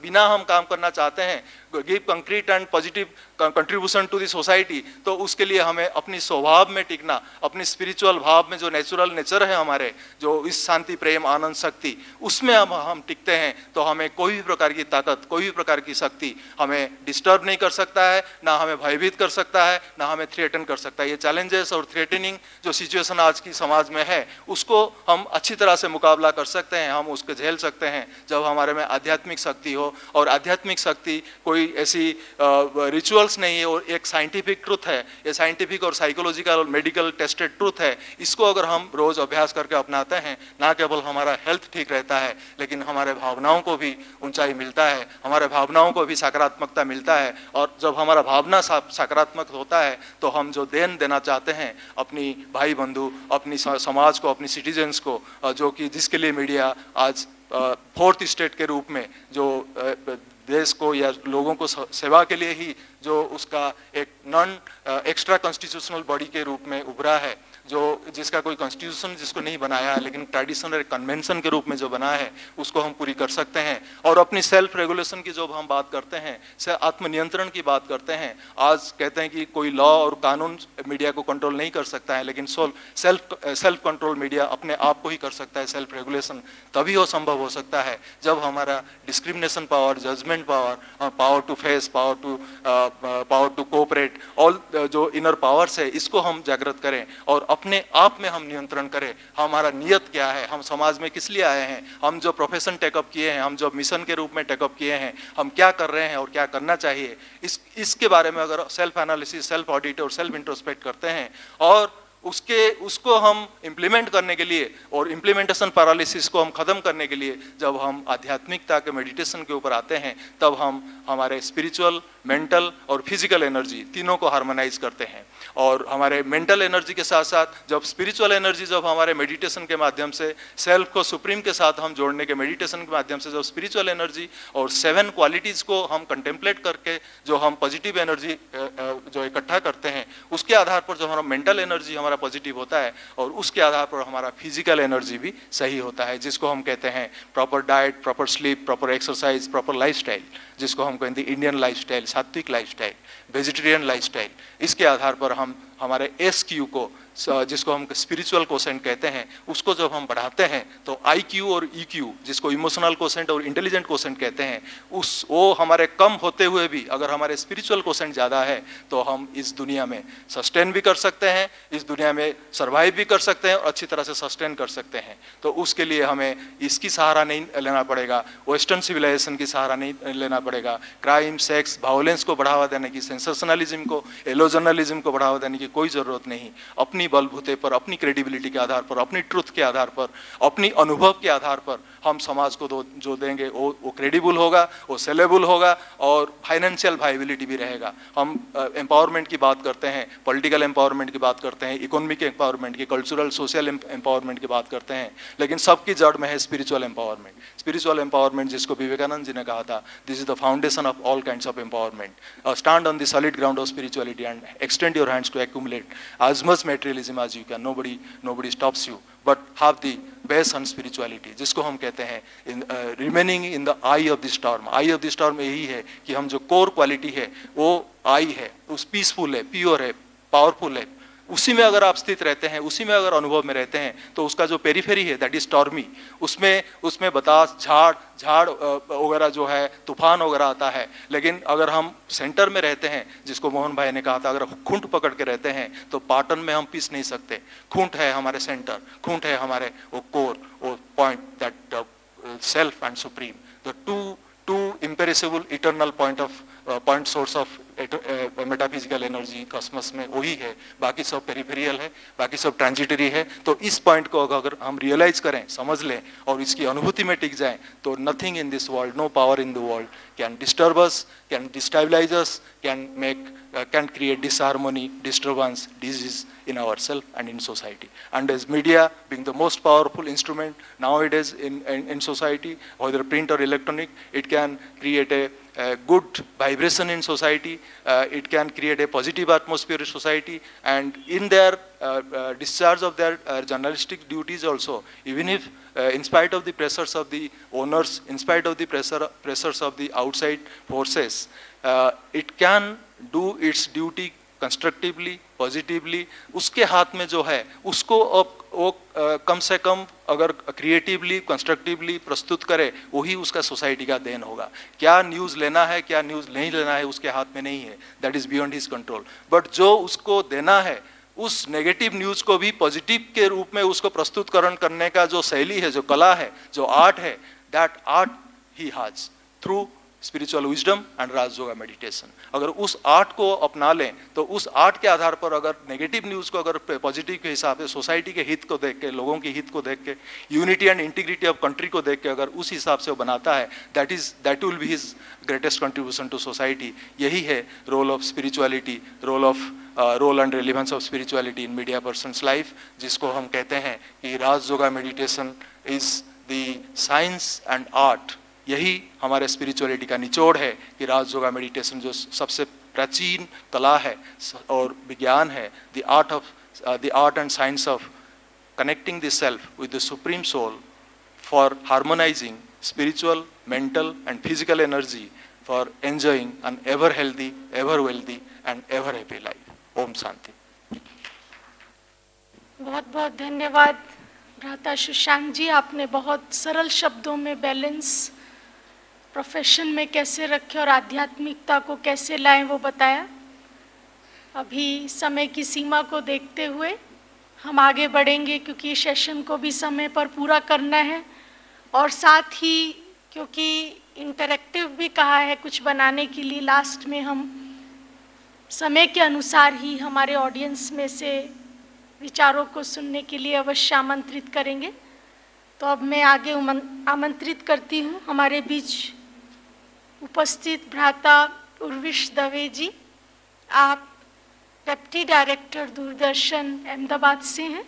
बिना हम काम करना चाहते हैं, give concrete and positive contribution to the society, तो उसके लिए हमें अपनी स्वभाव में टिकना, अपनी स्पिरिचुअल भाव में जो नेचुरल नेचर है हमारे, जो इस शांति, प्रेम, आनंद, शक्ति, उसमें हम टिकते हैं तो हमें कोई भी प्रकार की ताकत, कोई भी प्रकार की शक्ति हमें डिस्टर्ब नहीं कर सकता है, ना हमें भयभीत कर सकता है, ना हमें थ्रेटन कर सकता है। ये चैलेंजेस और थ्रेटनिंग जो सिचुएशन आज की समाज में है उसको हम अच्छी तरह से मुकाबला कर सकते हैं, हम उसको झेल सकते हैं जब हमारे में आध्यात्मिक शक्ति हो। और आध्यात्मिक शक्ति कोई ऐसी रिचुअल्स नहीं है और एक साइंटिफिक ट्रुथ है, ये साइंटिफिक और साइकोलॉजिकल और मेडिकल टेस्टेड ट्रुथ है। इसको अगर हम रोज अभ्यास करके अपनाते हैं, ना केवल हमारा हेल्थ ठीक रहता है लेकिन हमारे भावनाओं को भी ऊंचाई मिलता है, हमारे भावनाओं को भी सकारात्मकता मिलता है। और जब हमारा भावना सकारात्मक होता है तो हम जो देना चाहते हैं अपनी भाई बंधु, अपनी समाज को, अपनी सिटीजन्स को, जो कि जिसके लिए मीडिया आज फोर्थ स्टेट के रूप में जो देश को या लोगों को सेवा के लिए ही जो उसका एक नॉन एक्स्ट्रा कॉन्स्टिट्यूशनल बॉडी के रूप में उभरा है, जो जिसका कोई कॉन्स्टिट्यूशन जिसको नहीं बनाया है लेकिन ट्रेडिशनल कन्वेंशन के रूप में जो बना है उसको हम पूरी कर सकते हैं। और अपनी सेल्फ रेगुलेशन की जब हम बात करते हैं, आत्मनियंत्रण की बात करते हैं, आज कहते हैं कि कोई लॉ और कानून मीडिया को कंट्रोल नहीं कर सकता है, लेकिन सेल्फ कंट्रोल मीडिया अपने आप को ही कर सकता है। सेल्फ रेगुलेशन तभी हो संभव हो सकता है जब हमारा discrimination power, judgment power, power to face, power to cooperate, all जो इनर पावर्स है, इसको हम जागृत करें और अपने आप में हम नियंत्रण करें। हमारा नियत क्या है, हम समाज में किस लिए आए हैं, हम जो प्रोफेशन टेकअप किए हैं, हम जो मिशन के रूप में टेकअप किए हैं, हम क्या कर रहे हैं और क्या करना चाहिए, इसके बारे में अगर सेल्फ एनालिसिस, सेल्फ ऑडिट और सेल्फ इंट्रोस्पेक्ट करते हैं और उसको हम इम्प्लीमेंट करने के लिए और इम्प्लीमेंटेशन पैरालिसिस को हम खत्म करने के लिए जब हम आध्यात्मिकता के मेडिटेशन के ऊपर आते हैं, तब हम हमारे स्पिरिचुअल, मेंटल और फिजिकल एनर्जी तीनों को हार्मोनाइज करते हैं। और हमारे मेंटल एनर्जी के साथ साथ जब स्पिरिचुअल एनर्जी, जब हमारे मेडिटेशन के माध्यम से सेल्फ को सुप्रीम के साथ हम जोड़ने के मेडिटेशन के माध्यम से जब स्पिरिचुअल एनर्जी और 7 क्वालिटीज़ को हम कंटेम्पलेट करके जो हम पॉजिटिव एनर्जी जो इकट्ठा करते हैं, उसके आधार पर जो हमारा मेंटल एनर्जी, हमारा पॉजिटिव होता है और उसके आधार पर हमारा फिजिकल एनर्जी भी सही होता है, जिसको हम कहते हैं proper diet, proper sleep, proper exercise, proper lifestyle, जिसको हम कहते हैं इंडियन लाइफस्टाइल, सात्विक लाइफस्टाइल, वेजिटेरियन लाइफस्टाइल। इसके आधार पर हम हमारे SQ को, जिसको हम स्पिरिचुअल कोसेंट कहते हैं, उसको जब हम बढ़ाते हैं तो IQ और EQ, जिसको इमोशनल कोसेंट और इंटेलिजेंट कोसेंट कहते हैं, वो हमारे कम होते हुए भी अगर हमारे स्पिरिचुअल कोसेंट ज़्यादा है तो हम इस दुनिया में सस्टेन भी कर सकते हैं, इस दुनिया में सर्वाइव भी कर सकते हैं और अच्छी तरह से सस्टेन कर सकते हैं। तो उसके लिए हमें इसकी सहारा नहीं लेना पड़ेगा, वेस्टर्न सिविलाइजेशन की सहारा नहीं लेना पड़ेगा, क्राइम, सेक्स, वायलेंस को बढ़ावा देने की, सेंसेशनलिज्म को, एलोजनलिज्म को बढ़ावा देने की कोई ज़रूरत नहीं। अपनी बलबूते पर, अपनी क्रेडिबिलिटी के आधार पर, अपनी ट्रुथ के आधार पर, अपनी अनुभव के आधार पर हम समाज को जो देंगे वो क्रेडिबल होगा, वो सेलेबल होगा और फाइनेंशियल वायबिलिटी भी रहेगा। हम एम्पावरमेंट की बात करते हैं, पॉलिटिकल एम्पावरमेंट की बात करते हैं, इकोनॉमिक एम्पावरमेंट की, कल्चरल सोशल एम्पावरमेंट की बात करते हैं, लेकिन सबकी जड़ में है स्पिरिचुअल एम्पावरमेंट। स्पिरिचुअल एम्पावरमेंट, जिसको विवेकानंद जी ने कहा था, this is the foundation of all kinds of empowerment. Stand on the solid ground of spirituality and extend your hands to accumulate as much materialism as you can. Nobody stops you, but have the base on spirituality, जिसको हम कहते हैं remaining in the eye of the storm. eye of the storm यही है कि हम जो core quality है वो eye है, उस peaceful है, pure है, powerful है, उसी में अगर आप स्थित रहते हैं, उसी में अगर अनुभव में रहते हैं, तो उसका जो पेरिफेरी है दैट इज स्टॉर्मी, उसमें बतास, झाड़ वगैरह जो है, तूफान वगैरह आता है। लेकिन अगर हम सेंटर में रहते हैं, जिसको मोहन भाई ने कहा था, अगर खूंट पकड़ के रहते हैं तो पाटन में हम पीस नहीं सकते। खूंट है हमारे सेंटर, खूंट है हमारे वो कोर, वो point, that self and supreme, the two imperishable eternal point source of metaphysical energy cosmos में वही है, बाकी सब पेरिफेरियल है, बाकी सब ट्रांजिटरी है। तो इस पॉइंट को अगर हम रियलाइज करें, समझ लें और इसकी अनुभूति में टिक जाएं, तो nothing in this world, no power in the world can disturb us, can destabilise us, can create disharmony, disturbance, disease in ourselves and in society. And as media being the most powerful instrument nowadays in society, whether print or electronic, it can create a good vibration in society, it can create a positive atmosphere in society, and in their discharge of their journalistic duties also, even if in spite of the pressures of the owners, in spite of the pressures of the outside forces, it can do its duty constructively, positively. उसके हाथ में जो है उसको वो कम से कम अगर क्रिएटिवली, कंस्ट्रक्टिवली प्रस्तुत करे, वही उसका सोसाइटी का देन होगा। क्या न्यूज़ लेना है, क्या न्यूज़ नहीं लेना है, उसके हाथ में नहीं है, that is beyond his control. But जो उसको देना है, उस नेगेटिव न्यूज़ को भी पॉजिटिव के रूप में उसको प्रस्तुतकरण करने का जो शैली है, जो कला है, जो आर्ट है, that art he has through spiritual wisdom and Raj yoga meditation. अगर उस आर्ट को अपना लें, तो उस आर्ट के आधार पर अगर नेगेटिव न्यूज़ को अगर पॉजिटिव के हिसाब से, सोसाइटी के हित को देख के, लोगों के हित को देख के, unity and integrity of country को देख के अगर उस हिसाब से वो बनाता है, that will be his greatest contribution to society. यही है role of spirituality, role and relevance of spirituality in media persons life, जिसको हम कहते हैं कि Raj yoga meditation is the science and art. यही हमारे स्पिरिचुअलिटी का निचोड़ है कि राज योगा मेडिटेशन जो सबसे प्राचीन कला है और विज्ञान है, the art and science of connecting the self with the supreme soul for harmonising spiritual, mental and physical energy for enjoying an ever healthy, ever wealthy and ever happy life. ओम शांति। बहुत बहुत धन्यवाद भ्राता शशांक जी, आपने बहुत सरल शब्दों में बैलेंस प्रोफेशन में कैसे रखें और आध्यात्मिकता को कैसे लाएं वो बताया। अभी समय की सीमा को देखते हुए हम आगे बढ़ेंगे, क्योंकि सेशन को भी समय पर पूरा करना है, और साथ ही क्योंकि इंटरैक्टिव भी कहा है कुछ बनाने के लिए, लास्ट में हम समय के अनुसार ही हमारे ऑडियंस में से विचारों को सुनने के लिए अवश्य आमंत्रित करेंगे। तो अब मैं आगे आमंत्रित करती हूँ हमारे बीच उपस्थित भ्राता उर्विश दवे जी। आप डेप्टी डायरेक्टर दूरदर्शन अहमदाबाद से हैं।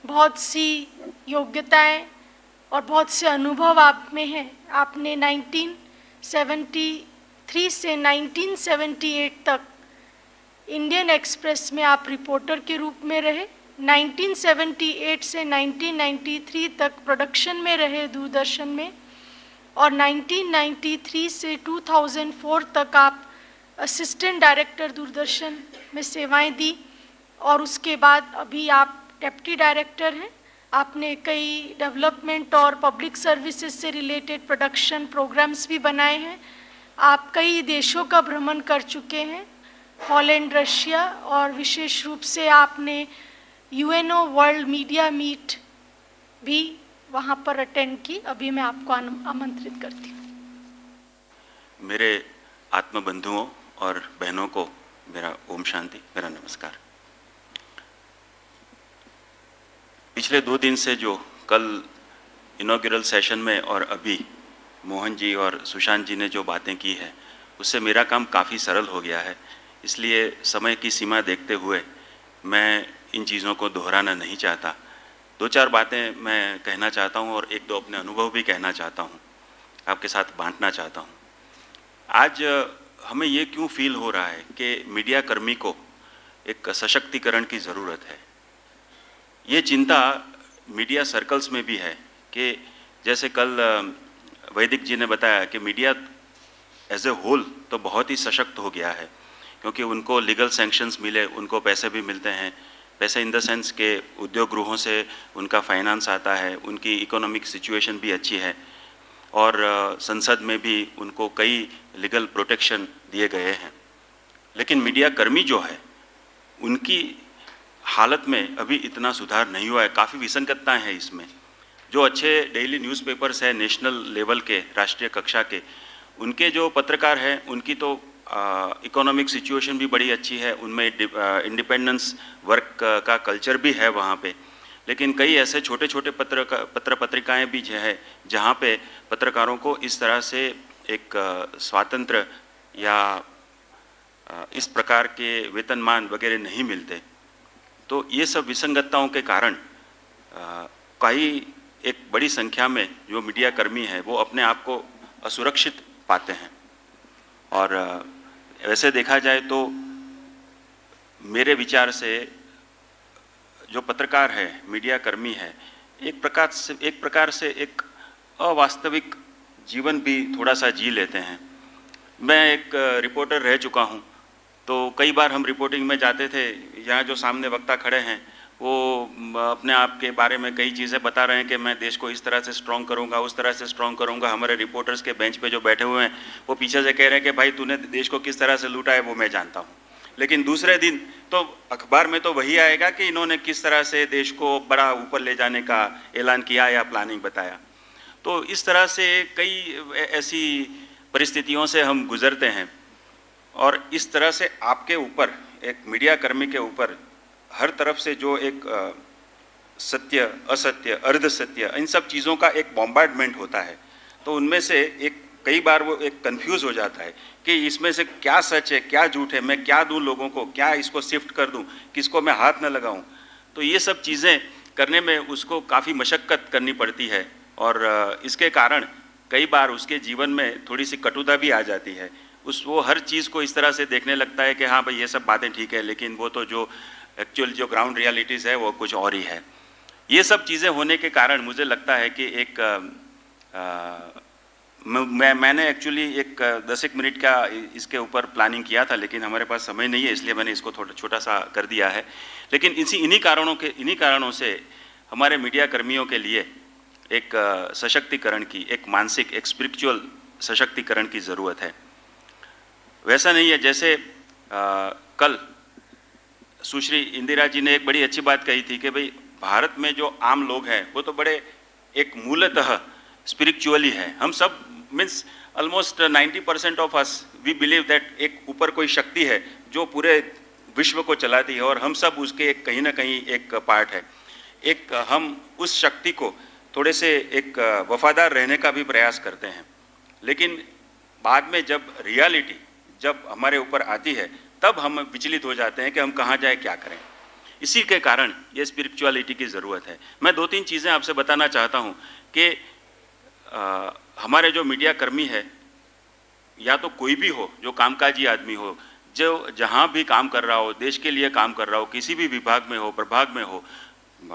बहुत सी योग्यताएं और बहुत से अनुभव आप में हैं। आपने 1973 से 1978 तक इंडियन एक्सप्रेस में आप रिपोर्टर के रूप में रहे। 1978 से 1993 तक प्रोडक्शन में रहे दूरदर्शन में, और 1993 से 2004 तक आप असिस्टेंट डायरेक्टर दूरदर्शन में सेवाएं दी, और उसके बाद अभी आप डेप्टी डायरेक्टर हैं। आपने कई डेवलपमेंट और पब्लिक सर्विसेज से रिलेटेड प्रोडक्शन प्रोग्राम्स भी बनाए हैं। आप कई देशों का भ्रमण कर चुके हैं, हॉलैंड, रशिया, और विशेष रूप से आपने यूएनओ वर्ल्ड मीडिया मीट भी वहाँ पर अटेंड की। अभी मैं आपको आमंत्रित करती हूँ। मेरे आत्मबंधुओं और बहनों को मेरा ओम शांति, मेरा नमस्कार। पिछले 2 दिन से जो कल इनॉग्रेल सेशन में और अभी मोहन जी और सुशांत जी ने जो बातें की है, उससे मेरा काम काफ़ी सरल हो गया है। इसलिए समय की सीमा देखते हुए मैं इन चीज़ों को दोहराना नहीं चाहता। 2-4 बातें मैं कहना चाहता हूँ और 1-2 अपने अनुभव भी कहना चाहता हूँ, आपके साथ बांटना चाहता हूँ। आज हमें ये क्यों फील हो रहा है कि मीडिया कर्मी को एक सशक्तिकरण की ज़रूरत है। ये चिंता मीडिया सर्कल्स में भी है कि जैसे कल वैदिक जी ने बताया कि मीडिया एज ए होल तो बहुत ही सशक्त हो गया है, क्योंकि उनको लीगल सैंक्शंस मिले, उनको पैसे भी मिलते हैं। पैसे इन द सेंस के उद्योग गृहों से उनका फाइनेंस आता है, उनकी इकोनॉमिक सिचुएशन भी अच्छी है, और संसद में भी उनको कई लीगल प्रोटेक्शन दिए गए हैं। लेकिन मीडिया कर्मी जो है, उनकी हालत में अभी इतना सुधार नहीं हुआ है। काफ़ी विसंगतताएं हैं इसमें। जो अच्छे डेली न्यूज़पेपर्स हैं नेशनल लेवल के, राष्ट्रीय कक्षा के, उनके जो पत्रकार हैं, उनकी तो इकोनॉमिक सिचुएशन भी बड़ी अच्छी है, उनमें इंडिपेंडेंस वर्क का कल्चर भी है वहाँ पे। लेकिन कई ऐसे छोटे छोटे पत्र पत्रिकाएँ भी जो है जहाँ पे पत्रकारों को इस तरह से एक स्वातंत्र या इस प्रकार के वेतनमान वगैरह नहीं मिलते। तो ये सब विसंगतताओं के कारण कई एक बड़ी संख्या में जो मीडिया कर्मी हैं वो अपने आप को असुरक्षित पाते हैं। और वैसे देखा जाए तो मेरे विचार से जो पत्रकार है, मीडिया कर्मी है, एक प्रकार से एक अवास्तविक जीवन भी थोड़ा सा जी लेते हैं। मैं एक रिपोर्टर रह चुका हूँ, तो कई बार हम रिपोर्टिंग में जाते थे, यहाँ जो सामने वक्ता खड़े हैं वो अपने आप के बारे में कई चीज़ें बता रहे हैं कि मैं देश को इस तरह से स्ट्रॉन्ग करूँगा, उस तरह से स्ट्रॉन्ग करूँगा। हमारे रिपोर्टर्स के बेंच पे जो बैठे हुए हैं वो पीछे से कह रहे हैं कि भाई तूने देश को किस तरह से लूटा है वो मैं जानता हूँ। लेकिन दूसरे दिन तो अखबार में तो वही आएगा कि इन्होंने किस तरह से देश को बड़ा ऊपर ले जाने का ऐलान किया या प्लानिंग बताया। तो इस तरह से कई ऐसी परिस्थितियों से हम गुजरते हैं, और इस तरह से आपके ऊपर, एक मीडिया कर्मी के ऊपर हर तरफ से जो एक सत्य, असत्य, अर्ध सत्य, इन सब चीज़ों का एक बॉम्बार्डमेंट होता है। तो उनमें से एक कई बार वो एक कंफ्यूज हो जाता है कि इसमें से क्या सच है, क्या झूठ है, मैं क्या दूं लोगों को, क्या इसको शिफ्ट कर दूं, किसको मैं हाथ न लगाऊं। तो ये सब चीज़ें करने में उसको काफ़ी मशक्क़त करनी पड़ती है, और इसके कारण कई बार उसके जीवन में थोड़ी सी कटुता भी आ जाती है। वो हर चीज़ को इस तरह से देखने लगता है कि हाँ भाई ये सब बातें ठीक है, लेकिन वो तो जो एक्चुअल जो ग्राउंड रियलिटीज़ है वो कुछ और ही है। ये सब चीज़ें होने के कारण मुझे लगता है कि एक मैंने एक्चुअली एक 10 मिनट का इसके ऊपर प्लानिंग किया था, लेकिन हमारे पास समय नहीं है, इसलिए मैंने इसको थोड़ा छोटा सा कर दिया है। लेकिन इन्हीं कारणों से हमारे मीडिया कर्मियों के लिए एक सशक्तिकरण की, एक मानसिक, एक स्पिरिचुअल सशक्तिकरण की ज़रूरत है। वैसा नहीं है जैसे कल सुश्री इंदिरा जी ने एक बड़ी अच्छी बात कही थी कि भाई भारत में जो आम लोग हैं वो तो बड़े एक मूलतः स्पिरिचुअली है। हम सब means almost 90% of us we believe that एक ऊपर कोई शक्ति है जो पूरे विश्व को चलाती है, और हम सब उसके एक कहीं ना कहीं एक पार्ट है। एक हम उस शक्ति को थोड़े से एक वफादार रहने का भी प्रयास करते हैं, लेकिन बाद में जब रियलिटी जब हमारे ऊपर आती है तब हम विचलित हो जाते हैं कि हम कहाँ जाए, क्या करें। इसी के कारण ये स्पिरिचुअलिटी की ज़रूरत है। मैं 2-3 चीज़ें आपसे बताना चाहता हूँ कि हमारे जो मीडिया कर्मी है, या तो कोई भी हो जो कामकाजी आदमी हो, जो जहाँ भी काम कर रहा हो, देश के लिए काम कर रहा हो, किसी भी विभाग में हो, प्रभाग में हो,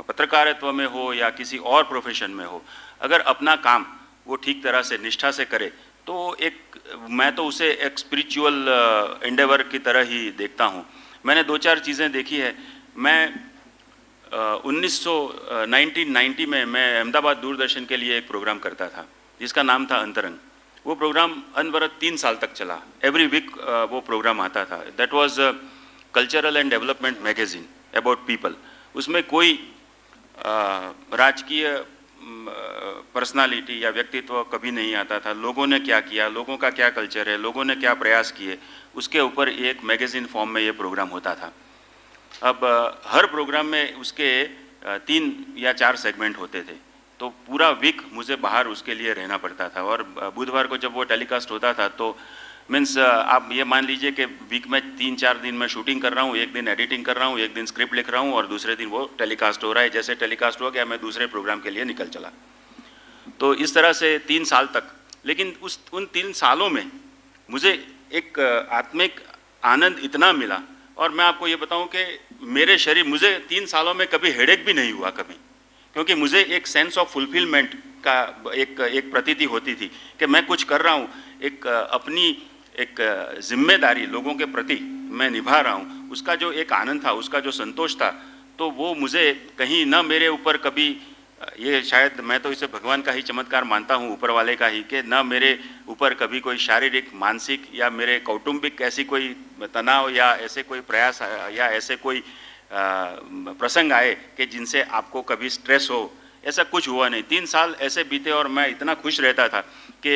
पत्रकारित्व में हो या किसी और प्रोफेशन में हो, अगर अपना काम वो ठीक तरह से निष्ठा से करे तो मैं तो उसे एक स्पिरिचुअल एंडेवर की तरह ही देखता हूँ। मैंने 2-4 चीज़ें देखी है। मैं 1990 में मैं अहमदाबाद दूरदर्शन के लिए एक प्रोग्राम करता था जिसका नाम था अंतरंग। वो प्रोग्राम अनवरत 3 साल तक चला। एवरी वीक वो प्रोग्राम आता था। That was cultural and development magazine about people. उसमें कोई राजकीय पर्सनालिटी या व्यक्तित्व कभी नहीं आता था। लोगों ने क्या किया, लोगों का क्या कल्चर है, लोगों ने क्या प्रयास किए, उसके ऊपर एक मैगजीन फॉर्म में ये प्रोग्राम होता था। अब हर प्रोग्राम में उसके 3 या 4 सेगमेंट होते थे, तो पूरा वीक मुझे बाहर उसके लिए रहना पड़ता था। और बुधवार को जब वो टेलीकास्ट होता था तो मीन्स आप ये मान लीजिए कि वीक में 3-4 दिन मैं शूटिंग कर रहा हूँ, एक दिन एडिटिंग कर रहा हूँ, एक दिन स्क्रिप्ट लिख रहा हूँ और दूसरे दिन वो टेलीकास्ट हो रहा है। जैसे टेलीकास्ट हो गया मैं दूसरे प्रोग्राम के लिए निकल चला। तो इस तरह से 3 साल तक। लेकिन उन 3 सालों में मुझे एक आत्मिक आनंद इतना मिला। और मैं आपको ये बताऊं कि मुझे 3 सालों में कभी हेडेक भी नहीं हुआ कभी, क्योंकि मुझे एक सेंस ऑफ फुलफिलमेंट का एक प्रतीति होती थी कि मैं कुछ कर रहा हूँ, अपनी एक जिम्मेदारी लोगों के प्रति मैं निभा रहा हूँ। उसका जो एक आनंद था, उसका जो संतोष था, तो वो मुझे कहीं न मेरे ऊपर कभी, ये शायद मैं तो इसे भगवान का ही चमत्कार मानता हूँ, ऊपर वाले का ही, कि न मेरे ऊपर कभी कोई शारीरिक, मानसिक या मेरे कौटुंबिक ऐसी कोई तनाव या ऐसे कोई प्रयास या ऐसे कोई प्रसंग आए कि जिनसे आपको कभी स्ट्रेस हो, ऐसा कुछ हुआ नहीं। 3 साल ऐसे बीते और मैं इतना खुश रहता था कि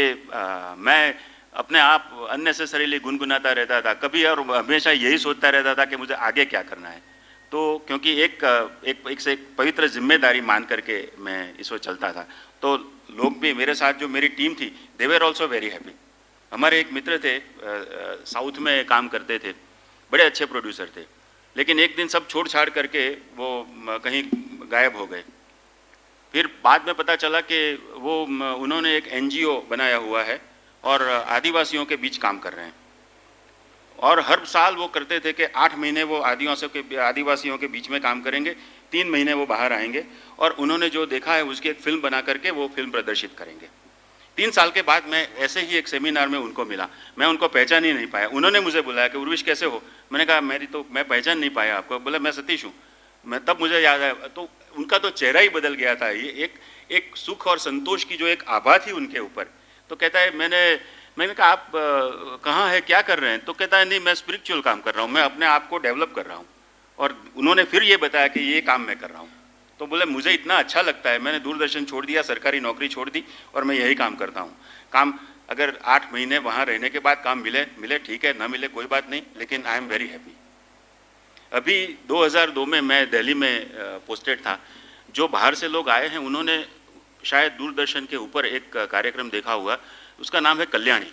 मैं अपने आप अननेसेसरीली गुनगुनाता रहता था कभी, और हमेशा यही सोचता रहता था कि मुझे आगे क्या करना है। तो क्योंकि एक पवित्र जिम्मेदारी मान करके मैं इसको चलता था, तो लोग भी मेरे साथ, जो मेरी टीम थी, दे वर ऑल्सो वेरी हैप्पी। हमारे एक मित्र थे, साउथ में काम करते थे, बड़े अच्छे प्रोड्यूसर थे, लेकिन एक दिन सब छोड़ छाड़ करके वो कहीं गायब हो गए। फिर बाद में पता चला कि उन्होंने एक NGO बनाया हुआ है और आदिवासियों के बीच काम कर रहे हैं। और हर साल वो करते थे कि 8 महीने वो आदिवासियों के बीच में काम करेंगे, 3 महीने वो बाहर आएंगे और उन्होंने जो देखा है उसकी एक फिल्म बना करके वो फिल्म प्रदर्शित करेंगे। 3 साल के बाद मैं ऐसे ही एक सेमिनार में उनको मिला। मैं उनको पहचान ही नहीं पाया। उन्होंने मुझे बुलाया कि उर्विश कैसे हो? मैंने कहा मैं पहचान नहीं पाया आपको। बोला मैं सतीश हूँ। तब मुझे याद आया, तो उनका तो चेहरा ही बदल गया था। ये एक सुख और संतोष की जो एक आभा थी उनके ऊपर। तो कहता है, मैंने कहा आप कहाँ है, क्या कर रहे हैं? तो कहता है नहीं, मैं स्पिरिचुअल काम कर रहा हूँ, मैं अपने आप को डेवलप कर रहा हूँ। और उन्होंने फिर ये बताया कि ये काम मैं कर रहा हूँ। तो बोले मुझे इतना अच्छा लगता है, मैंने दूरदर्शन छोड़ दिया, सरकारी नौकरी छोड़ दी और मैं यही काम करता हूँ। काम अगर 8 महीने वहाँ रहने के बाद काम मिले ठीक है, ना मिले कोई बात नहीं, लेकिन आई एम वेरी हैप्पी। अभी 2002 में मैं दिल्ली में पोस्टेड था। जो बाहर से लोग आए हैं उन्होंने शायद दूरदर्शन के ऊपर एक कार्यक्रम देखा हुआ, उसका नाम है कल्याणी,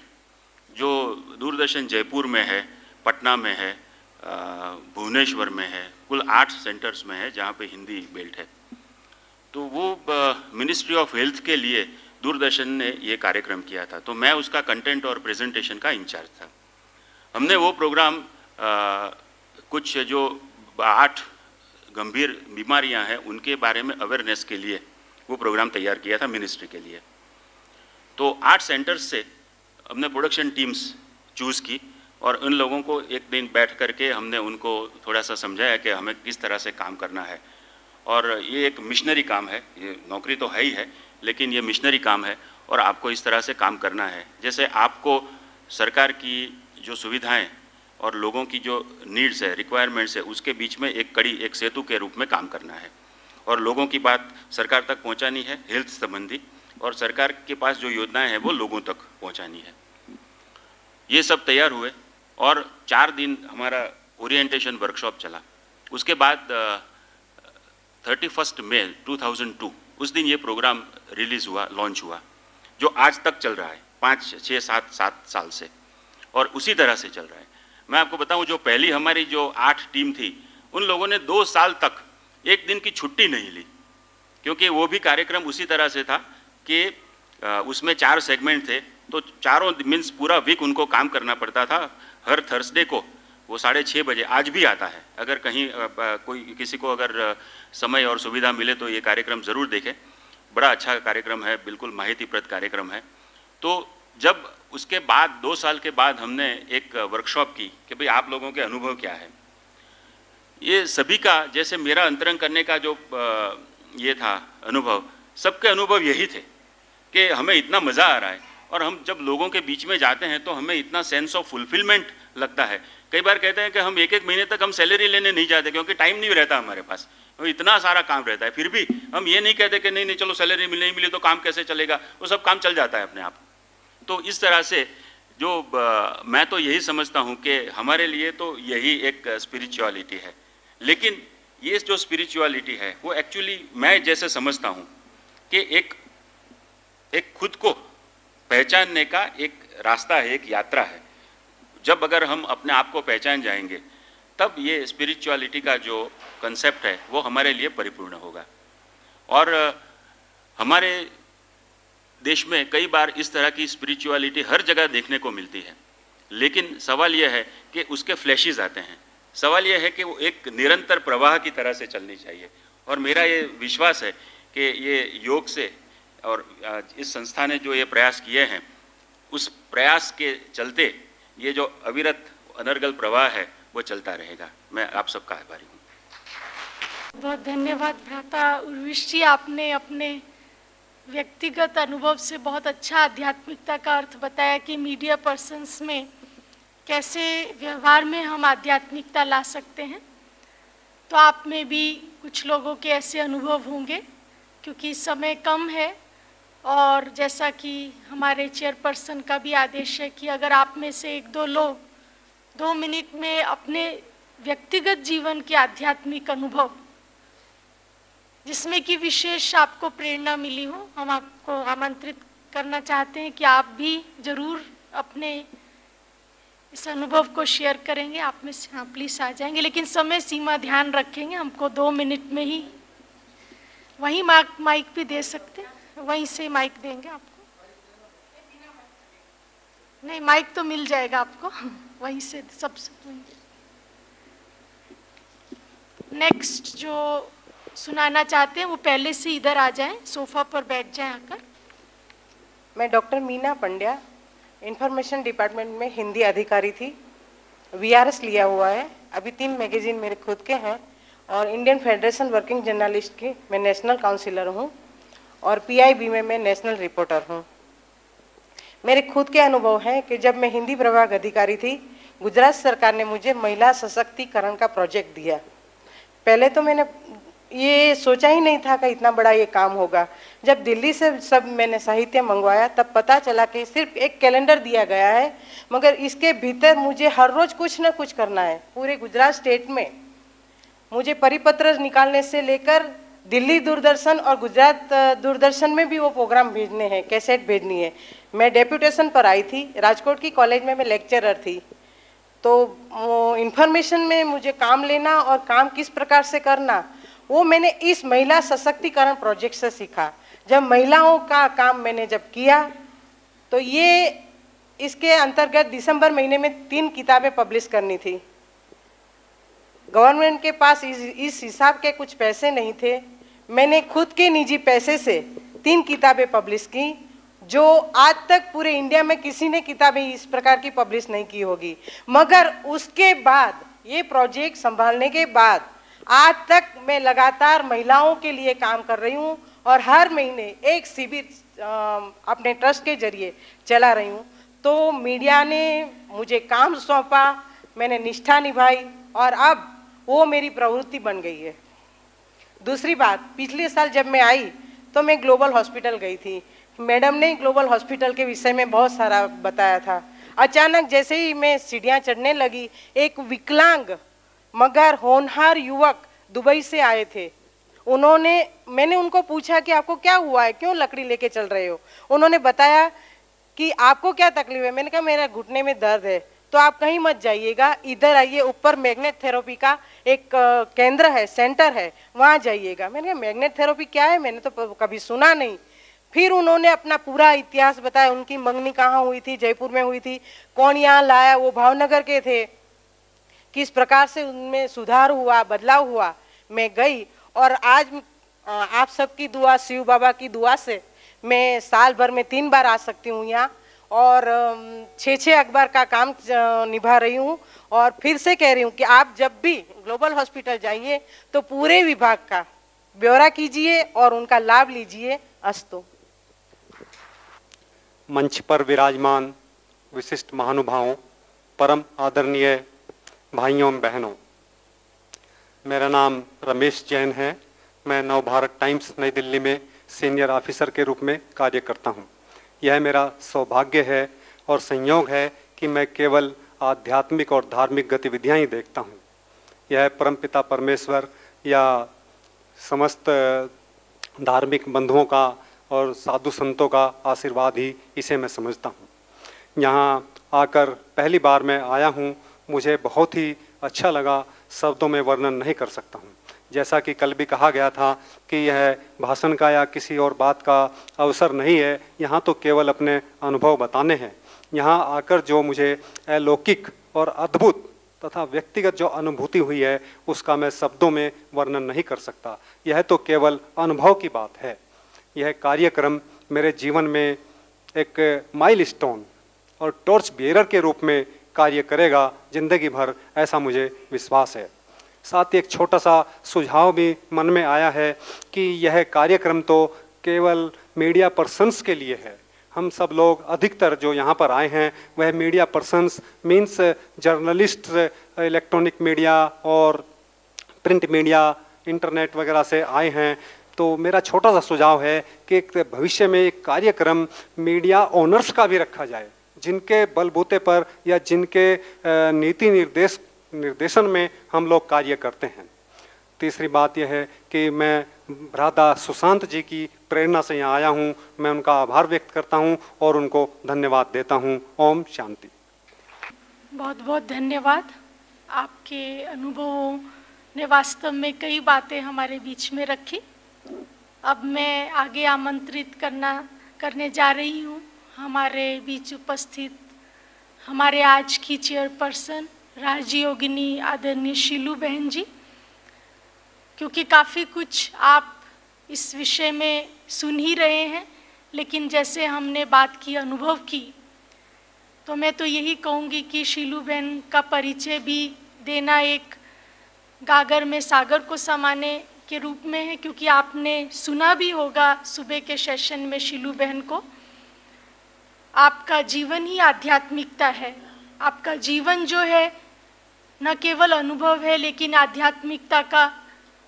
जो दूरदर्शन जयपुर में है, पटना में है, भुवनेश्वर में है, कुल 8 सेंटर्स में है जहाँ पे हिंदी बेल्ट है। तो वो मिनिस्ट्री ऑफ हेल्थ के लिए दूरदर्शन ने ये कार्यक्रम किया था, तो मैं उसका कंटेंट और प्रेजेंटेशन का इंचार्ज था। हमने वो प्रोग्राम कुछ जो 8 गंभीर बीमारियां हैं उनके बारे में अवेयरनेस के लिए वो प्रोग्राम तैयार किया था मिनिस्ट्री के लिए। तो 8 सेंटर्स से हमने प्रोडक्शन टीम्स चूज़ की और उन लोगों को एक दिन बैठ करके हमने उनको थोड़ा सा समझाया कि हमें किस तरह से काम करना है। और ये एक मिशनरी काम है, ये नौकरी तो है ही है, लेकिन ये मिशनरी काम है और आपको इस तरह से काम करना है। जैसे आपको सरकार की जो सुविधाएं और लोगों की जो नीड्स है, रिक्वायरमेंट्स है, उसके बीच में एक कड़ी, एक सेतु के रूप में काम करना है और लोगों की बात सरकार तक पहुंचानी है हेल्थ संबंधी, और सरकार के पास जो योजनाएं हैं वो लोगों तक पहुंचानी है। ये सब तैयार हुए और 4 दिन हमारा ओरिएंटेशन वर्कशॉप चला। उसके बाद 31 मई 2002 उस दिन ये प्रोग्राम रिलीज़ हुआ, लॉन्च हुआ, जो आज तक चल रहा है 5, 6, 7 साल से, और उसी तरह से चल रहा है। मैं आपको बताऊं, जो पहली हमारी जो 8 टीम थी, उन लोगों ने 2 साल तक एक दिन की छुट्टी नहीं ली, क्योंकि वो भी कार्यक्रम उसी तरह से था कि उसमें 4 सेगमेंट थे, तो चारों मीन्स पूरा वीक उनको काम करना पड़ता था। हर थर्सडे को वो 6:30 बजे आज भी आता है। अगर कहीं कोई किसी को अगर समय और सुविधा मिले तो ये कार्यक्रम ज़रूर देखें। बड़ा अच्छा कार्यक्रम है, बिल्कुल माहितीप्रद कार्यक्रम है। तो जब उसके बाद 2 साल के बाद हमने एक वर्कशॉप की कि भाई आप लोगों के अनुभव क्या है, ये सभी का जैसे मेरा अंतरंग करने का जो ये था अनुभव, सबके अनुभव यही थे कि हमें इतना मज़ा आ रहा है और हम जब लोगों के बीच में जाते हैं तो हमें इतना सेंस ऑफ फुलफिलमेंट लगता है। कई बार कहते हैं कि हम 1-1 महीने तक हम सैलरी लेने नहीं जाते क्योंकि टाइम नहीं रहता हमारे पास, इतना सारा काम रहता है। फिर भी हम ये नहीं कहते कि नहीं नहीं चलो सैलरी नहीं मिली तो काम कैसे चलेगा, वो सब काम चल जाता है अपने आप। तो इस तरह से जो मैं तो यही समझता हूँ कि हमारे लिए तो यही एक स्पिरिचुअलिटी है। लेकिन ये जो स्पिरिचुअलिटी है वो एक्चुअली मैं जैसे समझता हूँ कि एक खुद को पहचानने का एक रास्ता है, एक यात्रा है। जब अगर हम अपने आप को पहचान जाएंगे तब ये स्पिरिचुअलिटी का जो कंसेप्ट है वो हमारे लिए परिपूर्ण होगा। और हमारे देश में कई बार इस तरह की स्पिरिचुअलिटी हर जगह देखने को मिलती है, लेकिन सवाल यह है कि उसके फ्लैशेस आते हैं। सवाल यह है कि वो एक निरंतर प्रवाह की तरह से चलनी चाहिए। और मेरा ये विश्वास है कि ये योग से और इस संस्था ने जो ये प्रयास किए हैं उस प्रयास के चलते ये जो अविरत अनर्गल प्रवाह है वो चलता रहेगा। मैं आप सबका आभारी हूँ। बहुत धन्यवाद भ्राता उर्विश जी, आपने अपने व्यक्तिगत अनुभव से बहुत अच्छा आध्यात्मिकता का अर्थ बताया कि मीडिया पर्सन्स में कैसे व्यवहार में हम आध्यात्मिकता ला सकते हैं। तो आप में भी कुछ लोगों के ऐसे अनुभव होंगे क्योंकि समय कम है और जैसा कि हमारे चेयरपर्सन का भी आदेश है कि अगर आप में से 1-2 लोग 2 मिनट में अपने व्यक्तिगत जीवन के आध्यात्मिक अनुभव जिसमें कि विशेष आपको प्रेरणा मिली हो, हम आपको आमंत्रित करना चाहते हैं कि आप भी जरूर अपने इस अनुभव को शेयर करेंगे। आप में से हाँ प्लीज़ आ जाएंगे, लेकिन समय सीमा ध्यान रखेंगे, हमको 2 मिनट में ही। वहीं माइक भी दे सकते हैं, वहीं से माइक देंगे आपको। नहीं, माइक तो मिल जाएगा आपको, वहीं से सबसे। नेक्स्ट जो सुनाना चाहते हैं वो पहले से इधर आ जाएं, सोफा पर बैठ जाएं आकर। मैं doctor Meena Pandya, information department में हिंदी अधिकारी थी। वीआरएस लिया हुआ है। अभी 3 मैगजीन मेरे खुद के हैं और इंडियन फेडरेशन वर्किंग जर्नलिस्ट की मैं नेशनल काउंसिलर हूँ और पीआईबी में मैं नेशनल रिपोर्टर हूँ। मेरे खुद के अनुभव हैं कि जब मैं हिंदी प्रभाग अधिकारी थी, गुजरात सरकार ने मुझे महिला सशक्तिकरण का प्रोजेक्ट दिया। पहले तो मैंने ये सोचा ही नहीं था कि इतना बड़ा ये काम होगा। जब दिल्ली से सब मैंने साहित्य मंगवाया तब पता चला कि सिर्फ एक कैलेंडर दिया गया है, मगर इसके भीतर मुझे हर रोज कुछ ना कुछ करना है। पूरे गुजरात स्टेट में मुझे परिपत्र निकालने से लेकर दिल्ली दूरदर्शन और गुजरात दूरदर्शन में भी वो प्रोग्राम भेजने हैं, कैसेट भेजनी है। मैं डेप्यूटेशन पर आई थी, राजकोट की कॉलेज में मैं लेक्चरर थी। तो इंफॉर्मेशन में मुझे काम लेना और काम किस प्रकार से करना वो मैंने इस महिला सशक्तिकरण प्रोजेक्ट से सीखा। जब महिलाओं का काम मैंने जब किया तो ये इसके अंतर्गत दिसंबर महीने में 3 किताबें पब्लिश करनी थी। गवर्नमेंट के पास इस हिसाब के कुछ पैसे नहीं थे। मैंने खुद के निजी पैसे से 3 किताबें पब्लिश की, जो आज तक पूरे इंडिया में किसी ने किताबें इस प्रकार की पब्लिश नहीं की होगी। मगर उसके बाद ये प्रोजेक्ट संभालने के बाद आज तक मैं लगातार महिलाओं के लिए काम कर रही हूँ और हर महीने एक शिविर अपने ट्रस्ट के जरिए चला रही हूँ। तो मीडिया ने मुझे काम सौंपा, मैंने निष्ठा निभाई और अब वो मेरी प्रवृत्ति बन गई है। दूसरी बात, पिछले साल जब मैं आई तो मैं ग्लोबल हॉस्पिटल गई थी। मैडम ने ग्लोबल हॉस्पिटल के विषय में बहुत सारा बताया था। अचानक जैसे ही मैं सीढ़ियाँ चढ़ने लगी, एक विकलांग मगर होनहार युवक दुबई से आए थे। मैंने उनको पूछा कि आपको क्या हुआ है, क्यों लकड़ी लेके चल रहे हो। उन्होंने बताया कि आपको क्या तकलीफ है। मैंने कहा मेरा घुटने में दर्द है। तो आप कहीं मत जाइएगा, इधर आइए, ऊपर मैग्नेट थेरेपी का एक केंद्र है, सेंटर है, वहाँ जाइएगा। मैंने कहा मैग्नेट थेरेपी क्या है, मैंने तो कभी सुना नहीं। फिर उन्होंने अपना पूरा इतिहास बताया, उनकी मंगनी कहाँ हुई थी, जयपुर में हुई थी, कौन यहाँ लाया, वो भावनगर के थे। किस प्रकार से उनमें सुधार हुआ, बदलाव हुआ, मैं गई। और आज आप सबकी दुआ, शिव बाबा की दुआ से मैं साल भर में 3 बार आ सकती हूँ यहाँ, और 6 अखबार का काम निभा रही हूँ। और फिर से कह रही हूँ कि आप जब भी ग्लोबल हॉस्पिटल जाइए तो पूरे विभाग का ब्यौरा कीजिए और उनका लाभ लीजिए। अस्तु। मंच पर विराजमान विशिष्ट महानुभावों, परम आदरणीय भाइयों एवं बहनों, मेरा नाम रमेश जैन है। मैं नवभारत टाइम्स नई दिल्ली में सीनियर ऑफिसर के रूप में कार्य करता हूं। यह मेरा सौभाग्य है और संयोग है कि मैं केवल आध्यात्मिक और धार्मिक गतिविधियां ही देखता हूं। यह परमपिता परमेश्वर या समस्त धार्मिक बंधुओं का और साधु संतों का आशीर्वाद ही इसे मैं समझता हूं। यहाँ आकर पहली बार मैं आया हूँ, मुझे बहुत ही अच्छा लगा, शब्दों में वर्णन नहीं कर सकता हूँ। जैसा कि कल भी कहा गया था कि यह भाषण का या किसी और बात का अवसर नहीं है, यहाँ तो केवल अपने अनुभव बताने हैं। यहाँ आकर जो मुझे अलौकिक और अद्भुत तथा व्यक्तिगत जो अनुभूति हुई है उसका मैं शब्दों में वर्णन नहीं कर सकता। यह तो केवल अनुभव की बात है। यह कार्यक्रम मेरे जीवन में एक माइलस्टोन और टॉर्च बियरर के रूप में कार्य करेगा जिंदगी भर, ऐसा मुझे विश्वास है। साथ ही एक छोटा सा सुझाव भी मन में आया है कि यह कार्यक्रम तो केवल मीडिया पर्सन्स के लिए है। हम सब लोग अधिकतर जो यहाँ पर आए हैं वह media persons means journalist, electronic media और प्रिंट मीडिया, इंटरनेट वगैरह से आए हैं। तो मेरा छोटा सा सुझाव है कि भविष्य में एक कार्यक्रम मीडिया ओनर्स का भी रखा जाए, जिनके बलबूते पर या जिनके नीति निर्देशन में हम लोग कार्य करते हैं। तीसरी बात यह है कि मैं भ्राता सुशांत जी की प्रेरणा से यहाँ आया हूँ। मैं उनका आभार व्यक्त करता हूँ और उनको धन्यवाद देता हूँ। ओम शांति। बहुत बहुत धन्यवाद। आपके अनुभवों ने वास्तव में कई बातें हमारे बीच में रखी। अब मैं आगे आमंत्रित करने जा रही हूँ हमारे बीच उपस्थित हमारे आज की चेयरपर्सन राजयोगिनी आदरणीय शीलू बहन जी, क्योंकि काफ़ी कुछ आप इस विषय में सुन ही रहे हैं, लेकिन जैसे हमने बात की, अनुभव की, तो मैं तो यही कहूँगी कि शीलू बहन का परिचय भी देना एक गागर में सागर को समाने के रूप में है, क्योंकि आपने सुना भी होगा सुबह के सेशन में शीलू बहन को। आपका जीवन ही आध्यात्मिकता है। आपका जीवन जो है न केवल अनुभव है, लेकिन आध्यात्मिकता का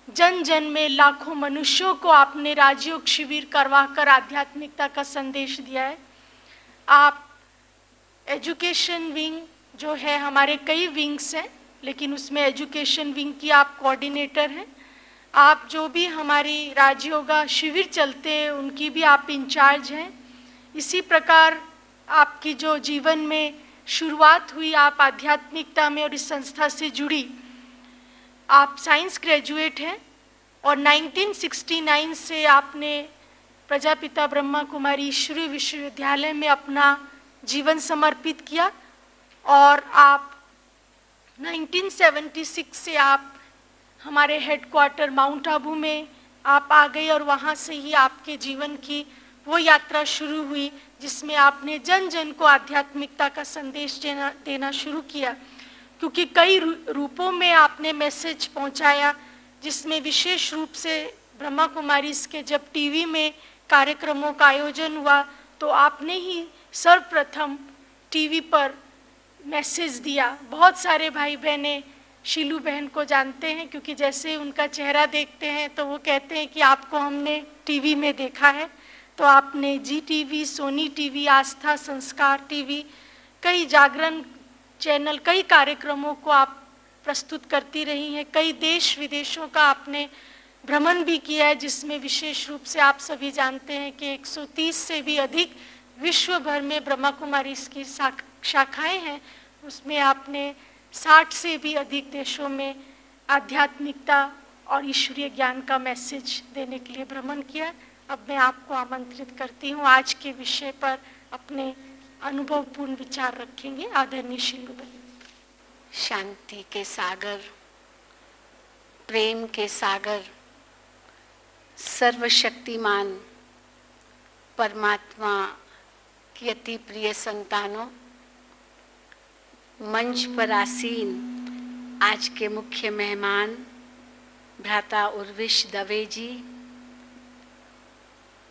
जन जन में लाखों मनुष्यों को आपने राजयोग शिविर करवाकर आध्यात्मिकता का संदेश दिया है। आप एजुकेशन विंग जो है, हमारे कई विंग्स हैं, लेकिन उसमें एजुकेशन विंग की आप कोऑर्डिनेटर हैं। आप जो भी हमारी राजयोगा शिविर चलते हैं उनकी भी आप इंचार्ज हैं। इसी प्रकार आपकी जो जीवन में शुरुआत हुई, आप आध्यात्मिकता में और इस संस्था से जुड़ी, आप साइंस ग्रेजुएट हैं और 1969 से आपने प्रजापिता ब्रह्मा कुमारी ईश्वरीय विश्वविद्यालय में अपना जीवन समर्पित किया और आप 1976 से आप हमारे हेडक्वार्टर माउंट आबू में आप आ गए और वहाँ से ही आपके जीवन की वो यात्रा शुरू हुई जिसमें आपने जन जन को आध्यात्मिकता का संदेश देना शुरू किया, क्योंकि कई रूपों में आपने मैसेज पहुंचाया, जिसमें विशेष रूप से ब्रह्मा कुमारी के जब टीवी में कार्यक्रमों का आयोजन हुआ तो आपने ही सर्वप्रथम टीवी पर मैसेज दिया। बहुत सारे भाई बहनें शीलू बहन को जानते हैं, क्योंकि जैसे उनका चेहरा देखते हैं तो वो कहते हैं कि आपको हमने टीवी में देखा है। तो आपने जी टीवी, सोनी टीवी, आस्था, संस्कार टीवी, कई जागरण चैनल, कई कार्यक्रमों को आप प्रस्तुत करती रही हैं। कई देश विदेशों का आपने भ्रमण भी किया है, जिसमें विशेष रूप से आप सभी जानते हैं कि 130 से भी अधिक विश्व भर में ब्रह्मा कुमारी की शाखाएं हैं। उसमें आपने 60 से भी अधिक देशों में आध्यात्मिकता और ईश्वरीय ज्ञान का मैसेज देने के लिए भ्रमण किया। अब मैं आपको आमंत्रित करती हूँ, आज के विषय पर अपने अनुभवपूर्ण विचार रखेंगे आदरणीय शीलू बहन। शांति के सागर, प्रेम के सागर, सर्वशक्तिमान परमात्मा की अति प्रिय संतानों, मंच पर आसीन आज के मुख्य मेहमान भ्राता उर्विश दवे जी,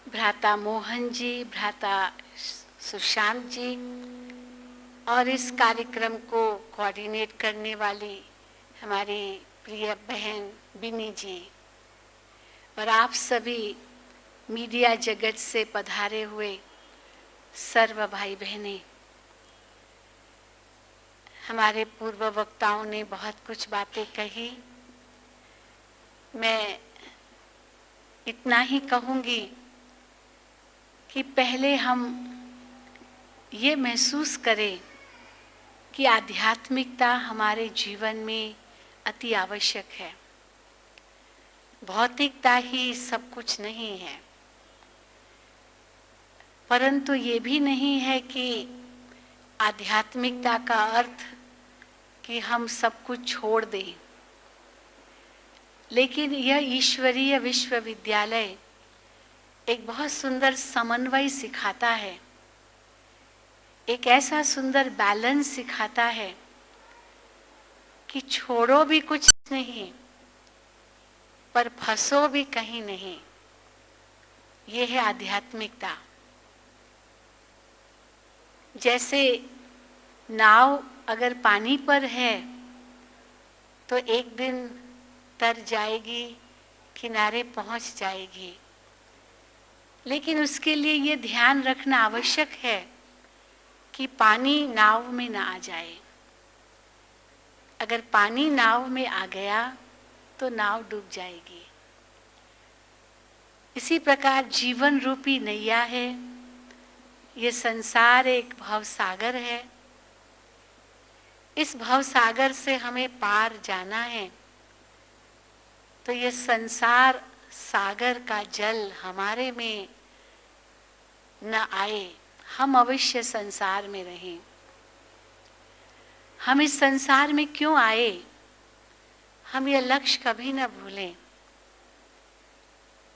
भ्राता मोहन जी, भ्राता सुशांत जी और इस कार्यक्रम को कोऑर्डिनेट करने वाली हमारी प्रिय बहन बिनी जी और आप सभी मीडिया जगत से पधारे हुए सर्व भाई बहनें। हमारे पूर्व वक्ताओं ने बहुत कुछ बातें कही, मैं इतना ही कहूँगी कि पहले हम ये महसूस करें कि आध्यात्मिकता हमारे जीवन में अति आवश्यक है। भौतिकता ही सब कुछ नहीं है, परंतु ये भी नहीं है कि आध्यात्मिकता का अर्थ कि हम सब कुछ छोड़ दें। लेकिन यह ईश्वरीय विश्वविद्यालय एक बहुत सुंदर समन्वय सिखाता है, एक ऐसा सुंदर बैलेंस सिखाता है कि छोड़ो भी कुछ नहीं पर फंसो भी कहीं नहीं। ये है आध्यात्मिकता। जैसे नाव अगर पानी पर है तो एक दिन तर जाएगी, किनारे पहुंच जाएगी, लेकिन उसके लिए ये ध्यान रखना आवश्यक है कि पानी नाव में ना आ जाए। अगर पानी नाव में आ गया तो नाव डूब जाएगी। इसी प्रकार जीवन रूपी नैया है, ये संसार एक भवसागर है। इस भवसागर से हमें पार जाना है तो ये संसार सागर का जल हमारे में न आए, हम अवश्य संसार में रहें। हम इस संसार में क्यों आए, हम ये लक्ष्य कभी न भूलें।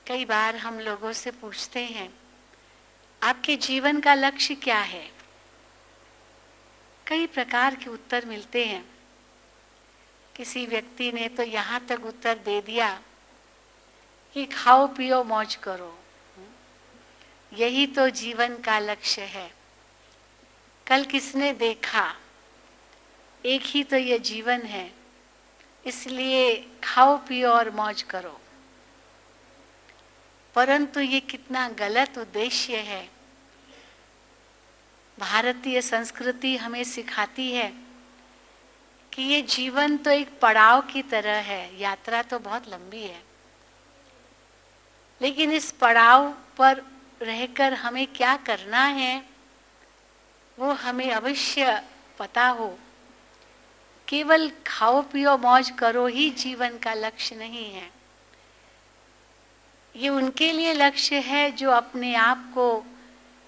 कई बार हम लोगों से पूछते हैं आपके जीवन का लक्ष्य क्या है। कई प्रकार के उत्तर मिलते हैं। किसी व्यक्ति ने तो यहाँ तक उत्तर दे दिया कि खाओ पियो मौज करो, यही तो जीवन का लक्ष्य है। कल किसने देखा, एक ही तो ये जीवन है, इसलिए खाओ पियो और मौज करो। परंतु ये कितना गलत उद्देश्य है। भारतीय संस्कृति हमें सिखाती है कि ये जीवन तो एक पड़ाव की तरह है, यात्रा तो बहुत लंबी है, लेकिन इस पड़ाव पर रहकर हमें क्या करना है वो हमें अवश्य पता हो। केवल खाओ पियो मौज करो ही जीवन का लक्ष्य नहीं है। ये उनके लिए लक्ष्य है जो अपने आप को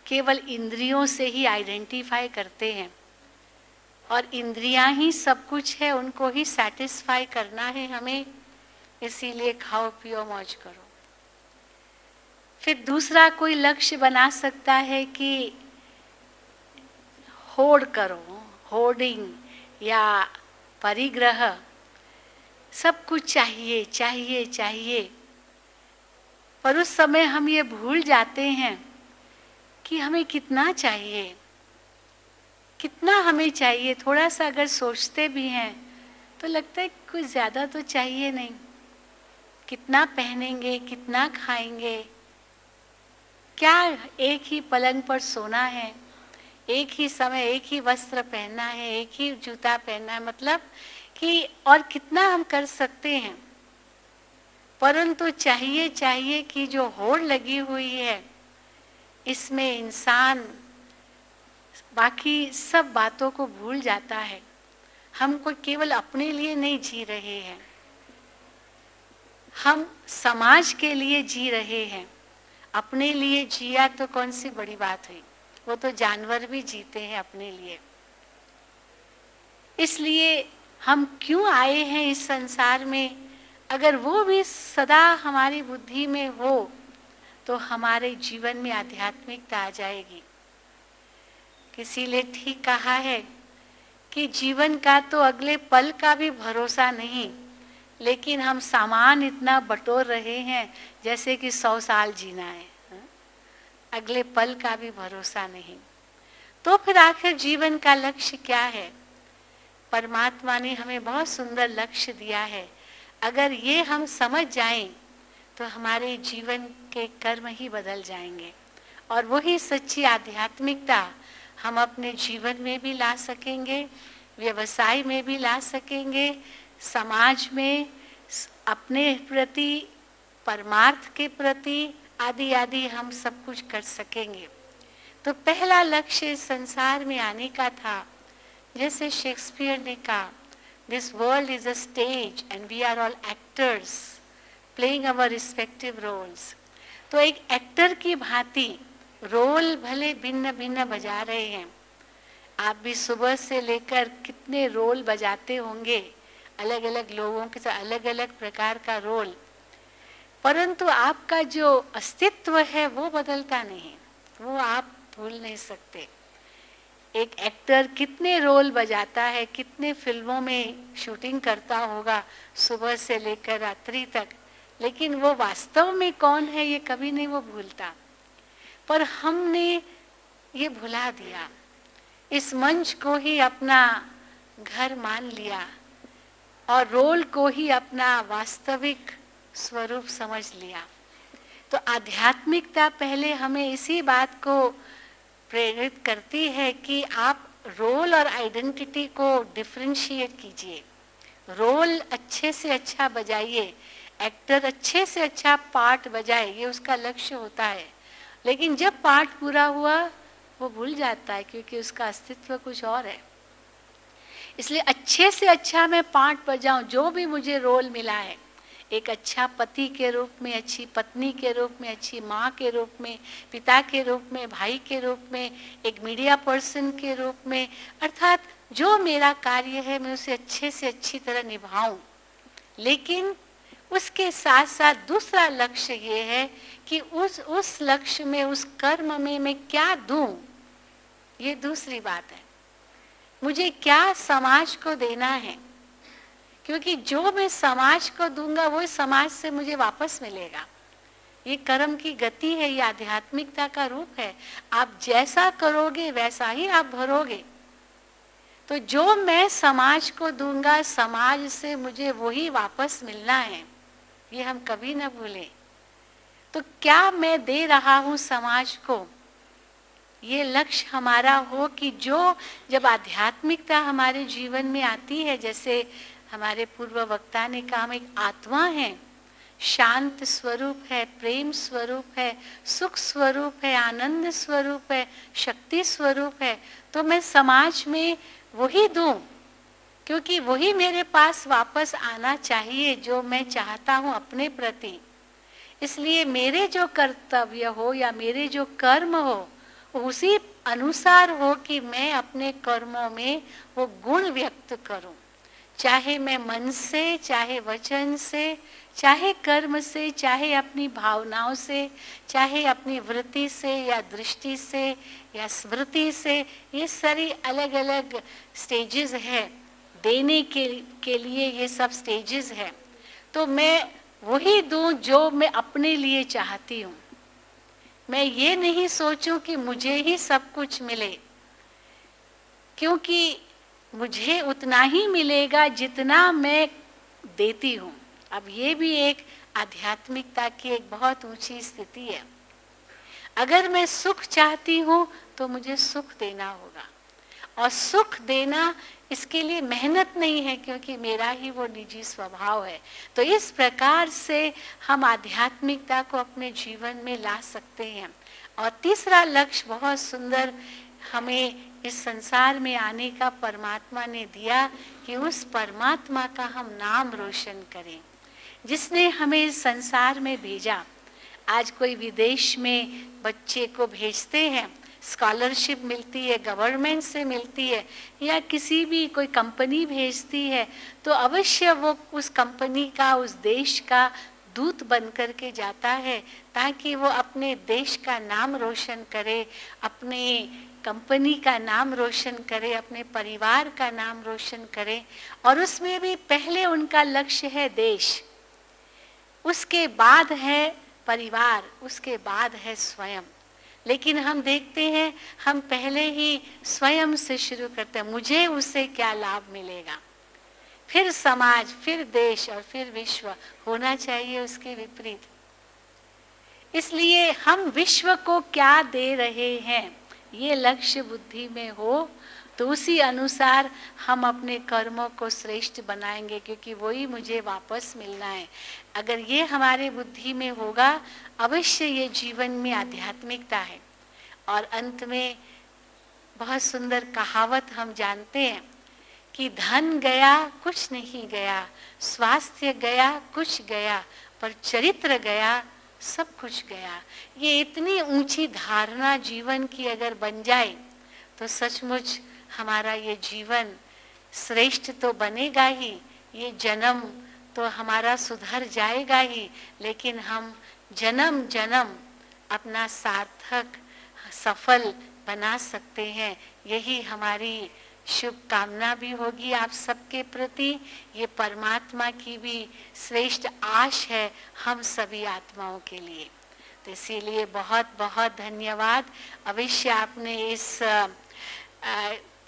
केवल इंद्रियों से ही आइडेंटिफाई करते हैं और इंद्रियां ही सब कुछ है, उनको ही सैटिस्फाई करना है हमें, इसीलिए खाओ पियो मौज करो। फिर दूसरा कोई लक्ष्य बना सकता है कि होड़ करो, होर्डिंग या परिग्रह, सब कुछ चाहिए चाहिए चाहिए। पर उस समय हम ये भूल जाते हैं कि हमें कितना चाहिए, कितना हमें चाहिए। थोड़ा सा अगर सोचते भी हैं तो लगता है कुछ ज़्यादा तो चाहिए नहीं। कितना पहनेंगे, कितना खाएंगे, क्या एक ही पलंग पर सोना है, एक ही समय एक ही वस्त्र पहनना है, एक ही जूता पहनना है, मतलब कि और कितना हम कर सकते हैं। परंतु चाहिए चाहिए कि जो होड़ लगी हुई है, इसमें इंसान बाकी सब बातों को भूल जाता है। हमको केवल अपने लिए नहीं जी रहे हैं, हम समाज के लिए जी रहे हैं। अपने लिए जिया तो कौन सी बड़ी बात हुई, वो तो जानवर भी जीते हैं अपने लिए। इसलिए हम क्यों आए हैं इस संसार में, अगर वो भी सदा हमारी बुद्धि में हो तो हमारे जीवन में आध्यात्मिकता आ जाएगी। किसी ने ठीक कहा है कि जीवन का तो अगले पल का भी भरोसा नहीं, लेकिन हम सामान इतना बटोर रहे हैं जैसे कि 100 साल जीना है, अगले पल का भी भरोसा नहीं। तो फिर आखिर जीवन का लक्ष्य क्या है? परमात्मा ने हमें बहुत सुंदर लक्ष्य दिया है। अगर ये हम समझ जाएं तो हमारे जीवन के कर्म ही बदल जाएंगे और वही सच्ची आध्यात्मिकता हम अपने जीवन में भी ला सकेंगे, व्यवसाय में भी ला सकेंगे, समाज में, अपने प्रति, परमार्थ के प्रति आदि आदि हम सब कुछ कर सकेंगे। तो पहला लक्ष्य संसार में आने का था, जैसे शेक्सपियर ने कहा, this world is a stage and we are all actors playing our respective roles. तो एक एक्टर की भांति रोल भले भिन्न भिन्न बजा रहे हैं। आप भी सुबह से लेकर कितने रोल बजाते होंगे, अलग अलग लोगों के साथ अलग अलग प्रकार का रोल, परंतु आपका जो अस्तित्व है वो बदलता नहीं, वो आप भूल नहीं सकते। एक एक्टर कितने रोल बजाता है, कितने फिल्मों में शूटिंग करता होगा सुबह से लेकर रात्रि तक, लेकिन वो वास्तव में कौन है ये कभी नहीं वो भूलता। पर हमने ये भुला दिया, इस मंच को ही अपना घर मान लिया और रोल को ही अपना वास्तविक स्वरूप समझ लिया। तो आध्यात्मिकता पहले हमें इसी बात को प्रेरित करती है कि आप रोल और आइडेंटिटी को डिफरेंशिएट कीजिए। रोल अच्छे से अच्छा बजाइए, एक्टर अच्छे से अच्छा पार्ट बजाए, ये उसका लक्ष्य होता है। लेकिन जब पार्ट पूरा हुआ वो भूल जाता है, क्योंकि उसका अस्तित्व कुछ और है। इसलिए अच्छे से अच्छा मैं पार्ट बजाऊं, जो भी मुझे रोल मिला है, एक अच्छा पति के रूप में, अच्छी पत्नी के रूप में, अच्छी माँ के रूप में, पिता के रूप में, भाई के रूप में, एक मीडिया पर्सन के रूप में, अर्थात जो मेरा कार्य है मैं उसे अच्छे से अच्छी तरह निभाऊं। लेकिन उसके साथ साथ दूसरा लक्ष्य ये है कि उस लक्ष्य में, उस कर्म में मैं क्या दूं, ये दूसरी बात है। मुझे क्या समाज को देना है, क्योंकि जो मैं समाज को दूंगा वो समाज से मुझे वापस मिलेगा। ये कर्म की गति है, ये आध्यात्मिकता का रूप है। आप जैसा करोगे वैसा ही आप भरोगे। तो जो मैं समाज को दूंगा, समाज से मुझे वही वापस मिलना है, ये हम कभी ना भूलें। तो क्या मैं दे रहा हूं समाज को, ये लक्ष्य हमारा हो कि जो जब आध्यात्मिकता हमारे जीवन में आती है, जैसे हमारे पूर्व वक्ता ने कहा, हम एक आत्मा है, शांत स्वरूप है, प्रेम स्वरूप है, सुख स्वरूप है, आनंद स्वरूप है, शक्ति स्वरूप है, तो मैं समाज में वही दूं, क्योंकि वही मेरे पास वापस आना चाहिए जो मैं चाहता हूं अपने प्रति। इसलिए मेरे जो कर्तव्य हो या मेरे जो कर्म हो उसी अनुसार हो कि मैं अपने कर्मों में वो गुण व्यक्त करूं, चाहे मैं मन से, चाहे वचन से, चाहे कर्म से, चाहे अपनी भावनाओं से, चाहे अपनी वृत्ति से या दृष्टि से या स्मृति से। ये सारी अलग अलग स्टेजेस है, देने के लिए ये सब स्टेजेस है। तो मैं वही दूं जो मैं अपने लिए चाहती हूँ। मैं ये नहीं सोचूं कि मुझे ही सब कुछ मिले, क्योंकि मुझे उतना ही मिलेगा जितना मैं देती हूँ। अब ये भी एक आध्यात्मिकता की एक बहुत ऊंची स्थिति है। अगर मैं सुख चाहती हूँ तो मुझे सुख देना होगा, और सुख देना इसके लिए मेहनत नहीं है, क्योंकि मेरा ही वो निजी स्वभाव है। तो इस प्रकार से हम आध्यात्मिकता को अपने जीवन में ला सकते हैं। और तीसरा लक्ष्य बहुत सुंदर हमें इस संसार में आने का परमात्मा ने दिया कि उस परमात्मा का हम नाम रोशन करें, जिसने हमें इस संसार में भेजा। आज कोई विदेश में बच्चे को भेजते हैं स्कॉलरशिप मिलती है, गवर्नमेंट से मिलती है, या किसी भी कोई कंपनी भेजती है, तो अवश्य वो उस कंपनी का, उस देश का दूत बन कर के जाता है, ताकि वो अपने देश का नाम रोशन करे, अपने कंपनी का नाम रोशन करे, अपने परिवार का नाम रोशन करे। और उसमें भी पहले उनका लक्ष्य है देश, उसके बाद है परिवार, उसके बाद है स्वयं। लेकिन हम देखते हैं, हम पहले ही स्वयं से शुरू करते हैं, मुझे उससे क्या लाभ मिलेगा, फिर समाज, फिर देश और फिर विश्व होना चाहिए उसके विपरीत। इसलिए हम विश्व को क्या दे रहे हैं, ये लक्ष्य बुद्धि में हो तो उसी अनुसार हम अपने कर्मों को श्रेष्ठ बनाएंगे, क्योंकि वही मुझे वापस मिलना है। अगर ये हमारे बुद्धि में होगा, अवश्य ये जीवन में आध्यात्मिकता है। और अंत में बहुत सुंदर कहावत हम जानते हैं कि धन गया कुछ नहीं गया, स्वास्थ्य गया कुछ गया, पर चरित्र गया सब कुछ गया। ये इतनी ऊंची धारणा जीवन की अगर बन जाए तो सचमुच हमारा ये जीवन श्रेष्ठ तो बनेगा ही, ये जन्म तो हमारा सुधर जाएगा ही, लेकिन हम जन्म जन्म अपना सार्थक सफल बना सकते हैं। यही हमारी शुभकामना भी होगी आप सबके प्रति। ये परमात्मा की भी श्रेष्ठ आश है हम सभी आत्माओं के लिए। तो इसीलिए बहुत बहुत धन्यवाद। अवश्य आपने इस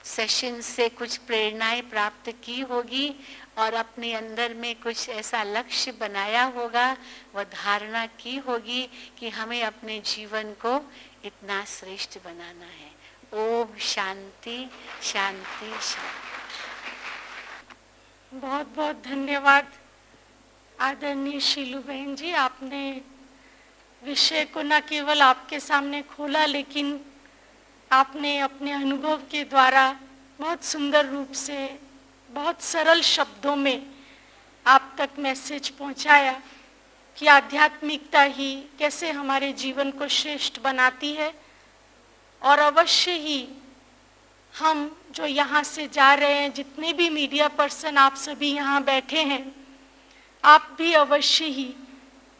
सेशन से कुछ प्रेरणाएं प्राप्त की होगी और अपने अंदर में कुछ ऐसा लक्ष्य बनाया होगा, वह धारणा की होगी कि हमें अपने जीवन को इतना श्रेष्ठ बनाना है। ओम शांति शांति शांति। बहुत बहुत धन्यवाद आदरणीय शीलू बहन जी। आपने विषय को न केवल आपके सामने खोला, लेकिन आपने अपने अनुभव के द्वारा बहुत सुंदर रूप से, बहुत सरल शब्दों में आप तक मैसेज पहुंचाया कि आध्यात्मिकता ही कैसे हमारे जीवन को श्रेष्ठ बनाती है। और अवश्य ही हम जो यहाँ से जा रहे हैं, जितने भी मीडिया पर्सन आप सभी यहाँ बैठे हैं, आप भी अवश्य ही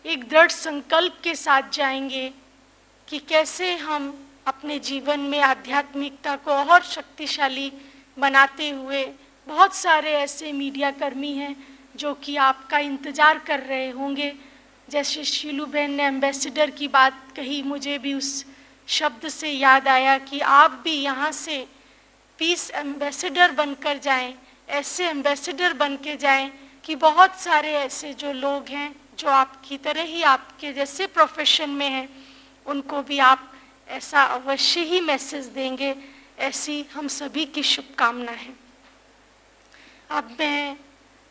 एक दृढ़ संकल्प के साथ जाएंगे कि कैसे हम अपने जीवन में आध्यात्मिकता को और शक्तिशाली बनाते हुए, बहुत सारे ऐसे मीडिया कर्मी हैं जो कि आपका इंतज़ार कर रहे होंगे। जैसे शीलू बहन ने एम्बेसडर की बात कही, मुझे भी उस शब्द से याद आया कि आप भी यहाँ से पीस एम्बेसडर बनकर जाएं, ऐसे एम्बेसडर बन के जाएं कि बहुत सारे ऐसे जो लोग हैं जो आपकी तरह ही आपके जैसे प्रोफेशन में हैं, उनको भी आप ऐसा अवश्य ही मैसेज देंगे। ऐसी हम सभी की शुभकामना है। अब मैं,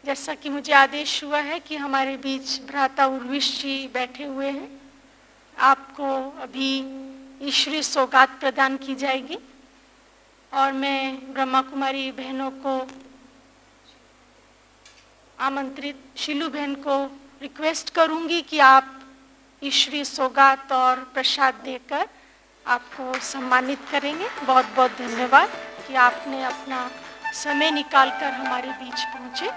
जैसा कि मुझे आदेश हुआ है कि हमारे बीच भ्राता उर्विश जी बैठे हुए हैं, आपको अभी ईश्वरीय सौगात प्रदान की जाएगी और मैं ब्रह्मा कुमारी बहनों को आमंत्रित, शीलू बहन को रिक्वेस्ट करूंगी कि आप ईश्वरीय सौगात और प्रसाद देकर आपको सम्मानित करेंगे। बहुत बहुत धन्यवाद कि आपने अपना समय निकालकर हमारे बीच पहुंचे।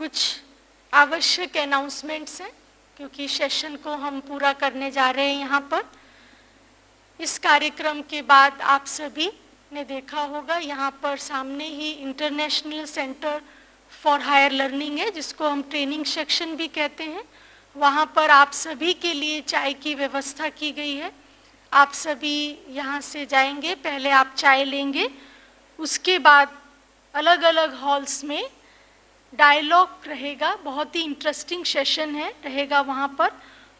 कुछ आवश्यक अनाउंसमेंट्स हैं क्योंकि सेशन को हम पूरा करने जा रहे हैं यहाँ पर। इस कार्यक्रम के बाद आप सभी ने देखा होगा यहाँ पर सामने ही International Centre for Higher Learning है, जिसको हम ट्रेनिंग सेक्शन भी कहते हैं। वहाँ पर आप सभी के लिए चाय की व्यवस्था की गई है। आप सभी यहाँ से जाएंगे, पहले आप चाय लेंगे, उसके बाद अलग अलग हॉल्स में डायलॉग रहेगा। बहुत ही इंटरेस्टिंग सेशन है रहेगा वहाँ पर।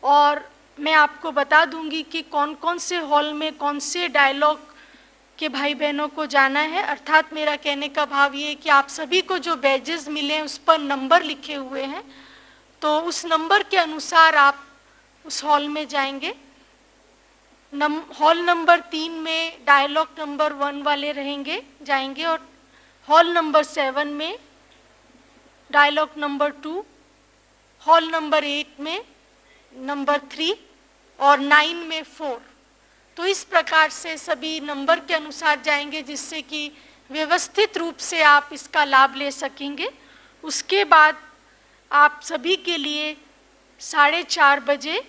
और मैं आपको बता दूंगी कि कौन कौन से हॉल में कौन से डायलॉग के भाई बहनों को जाना है। अर्थात मेरा कहने का भाव ये है कि आप सभी को जो बैजेस मिले हैं उस पर नंबर लिखे हुए हैं, तो उस नंबर के अनुसार आप उस हॉल में जाएंगे। हॉल नंबर 3 में डायलॉग नंबर 1 वाले जाएंगे और हॉल नंबर 7 में डायलॉग नंबर 2, हॉल नंबर 8 में नंबर 3 और 9 में 4। तो इस प्रकार से सभी नंबर के अनुसार जाएंगे, जिससे कि व्यवस्थित रूप से आप इसका लाभ ले सकेंगे। उसके बाद आप सभी के लिए 4:30 बजे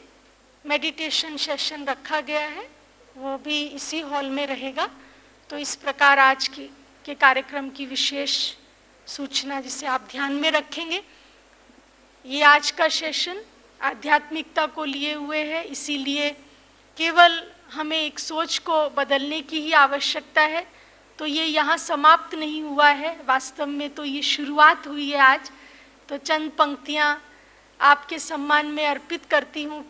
मेडिटेशन सेशन रखा गया है, वो भी इसी हॉल में रहेगा। तो इस प्रकार आज के कार्यक्रम की विशेष सूचना जिसे आप ध्यान में रखेंगे। ये आज का सेशन आध्यात्मिकता को लिए हुए है, इसीलिए केवल हमें एक सोच को बदलने की ही आवश्यकता है। तो ये यहाँ समाप्त नहीं हुआ है, वास्तव में तो ये शुरुआत हुई है आज। तो चंद पंक्तियाँ आपके सम्मान में अर्पित करती हूँ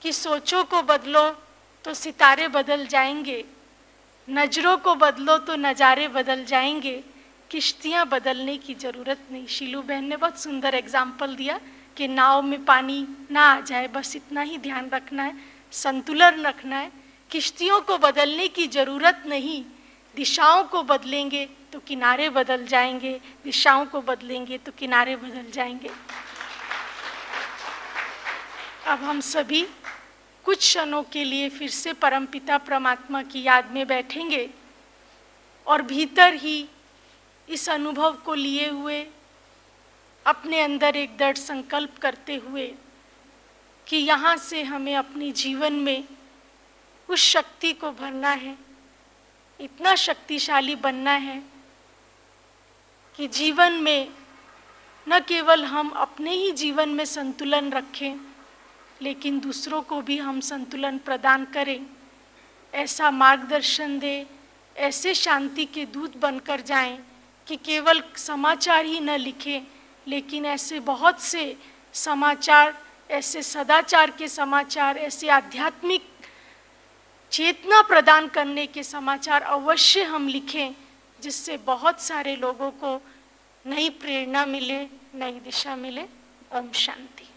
कि सोचों को बदलो तो सितारे बदल जाएंगे, नजरों को बदलो तो नज़ारे बदल जाएंगे, किश्तियाँ बदलने की ज़रूरत नहीं। शीलू बहन ने बहुत सुंदर एग्जाम्पल दिया कि नाव में पानी ना आ जाए, बस इतना ही ध्यान रखना है, संतुलन रखना है। किश्तियों को बदलने की ज़रूरत नहीं, दिशाओं को बदलेंगे तो किनारे बदल जाएंगे, दिशाओं को बदलेंगे तो किनारे बदल जाएंगे। अब हम सभी कुछ क्षणों के लिए फिर से परमपिता परमात्मा की याद में बैठेंगे और भीतर ही इस अनुभव को लिए हुए अपने अंदर एक दृढ़ संकल्प करते हुए कि यहाँ से हमें अपने जीवन में उस शक्ति को भरना है, इतना शक्तिशाली बनना है कि जीवन में न केवल हम अपने ही जीवन में संतुलन रखें, लेकिन दूसरों को भी हम संतुलन प्रदान करें, ऐसा मार्गदर्शन दे, ऐसे शांति के दूत बनकर जाएं कि केवल समाचार ही न लिखें, लेकिन ऐसे बहुत से समाचार, ऐसे सदाचार के समाचार, ऐसे आध्यात्मिक चेतना प्रदान करने के समाचार अवश्य हम लिखें, जिससे बहुत सारे लोगों को नई प्रेरणा मिले, नई दिशा मिले। ओम शांति।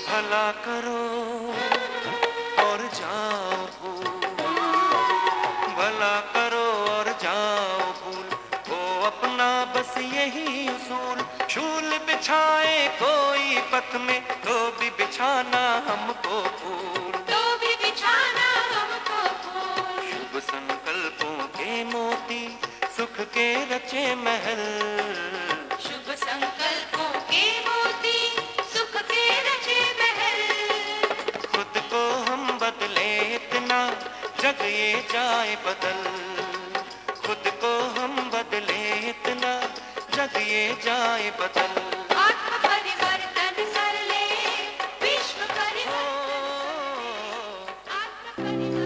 भला करो और जाओ भूल, भला करो और जाओ भूल, वो अपना बस यही उसूल। शूल बिछाए कोई पथ में तो भी बिछाना हमको फूल, तो भी बिछाना हमको फूल। शुभ संकल्पों के मोती सुख के रचे महल, शुभ संकल्पों के मोती सुख के रचे महल। खुद को हम बदले इतना जग ये जाए बदल, खुद को हम बदले इतना जग ये जाए बदल। आत्म परिवर्तन कर ले, विश्व परिवर्तन, आत्म परिवर्तन।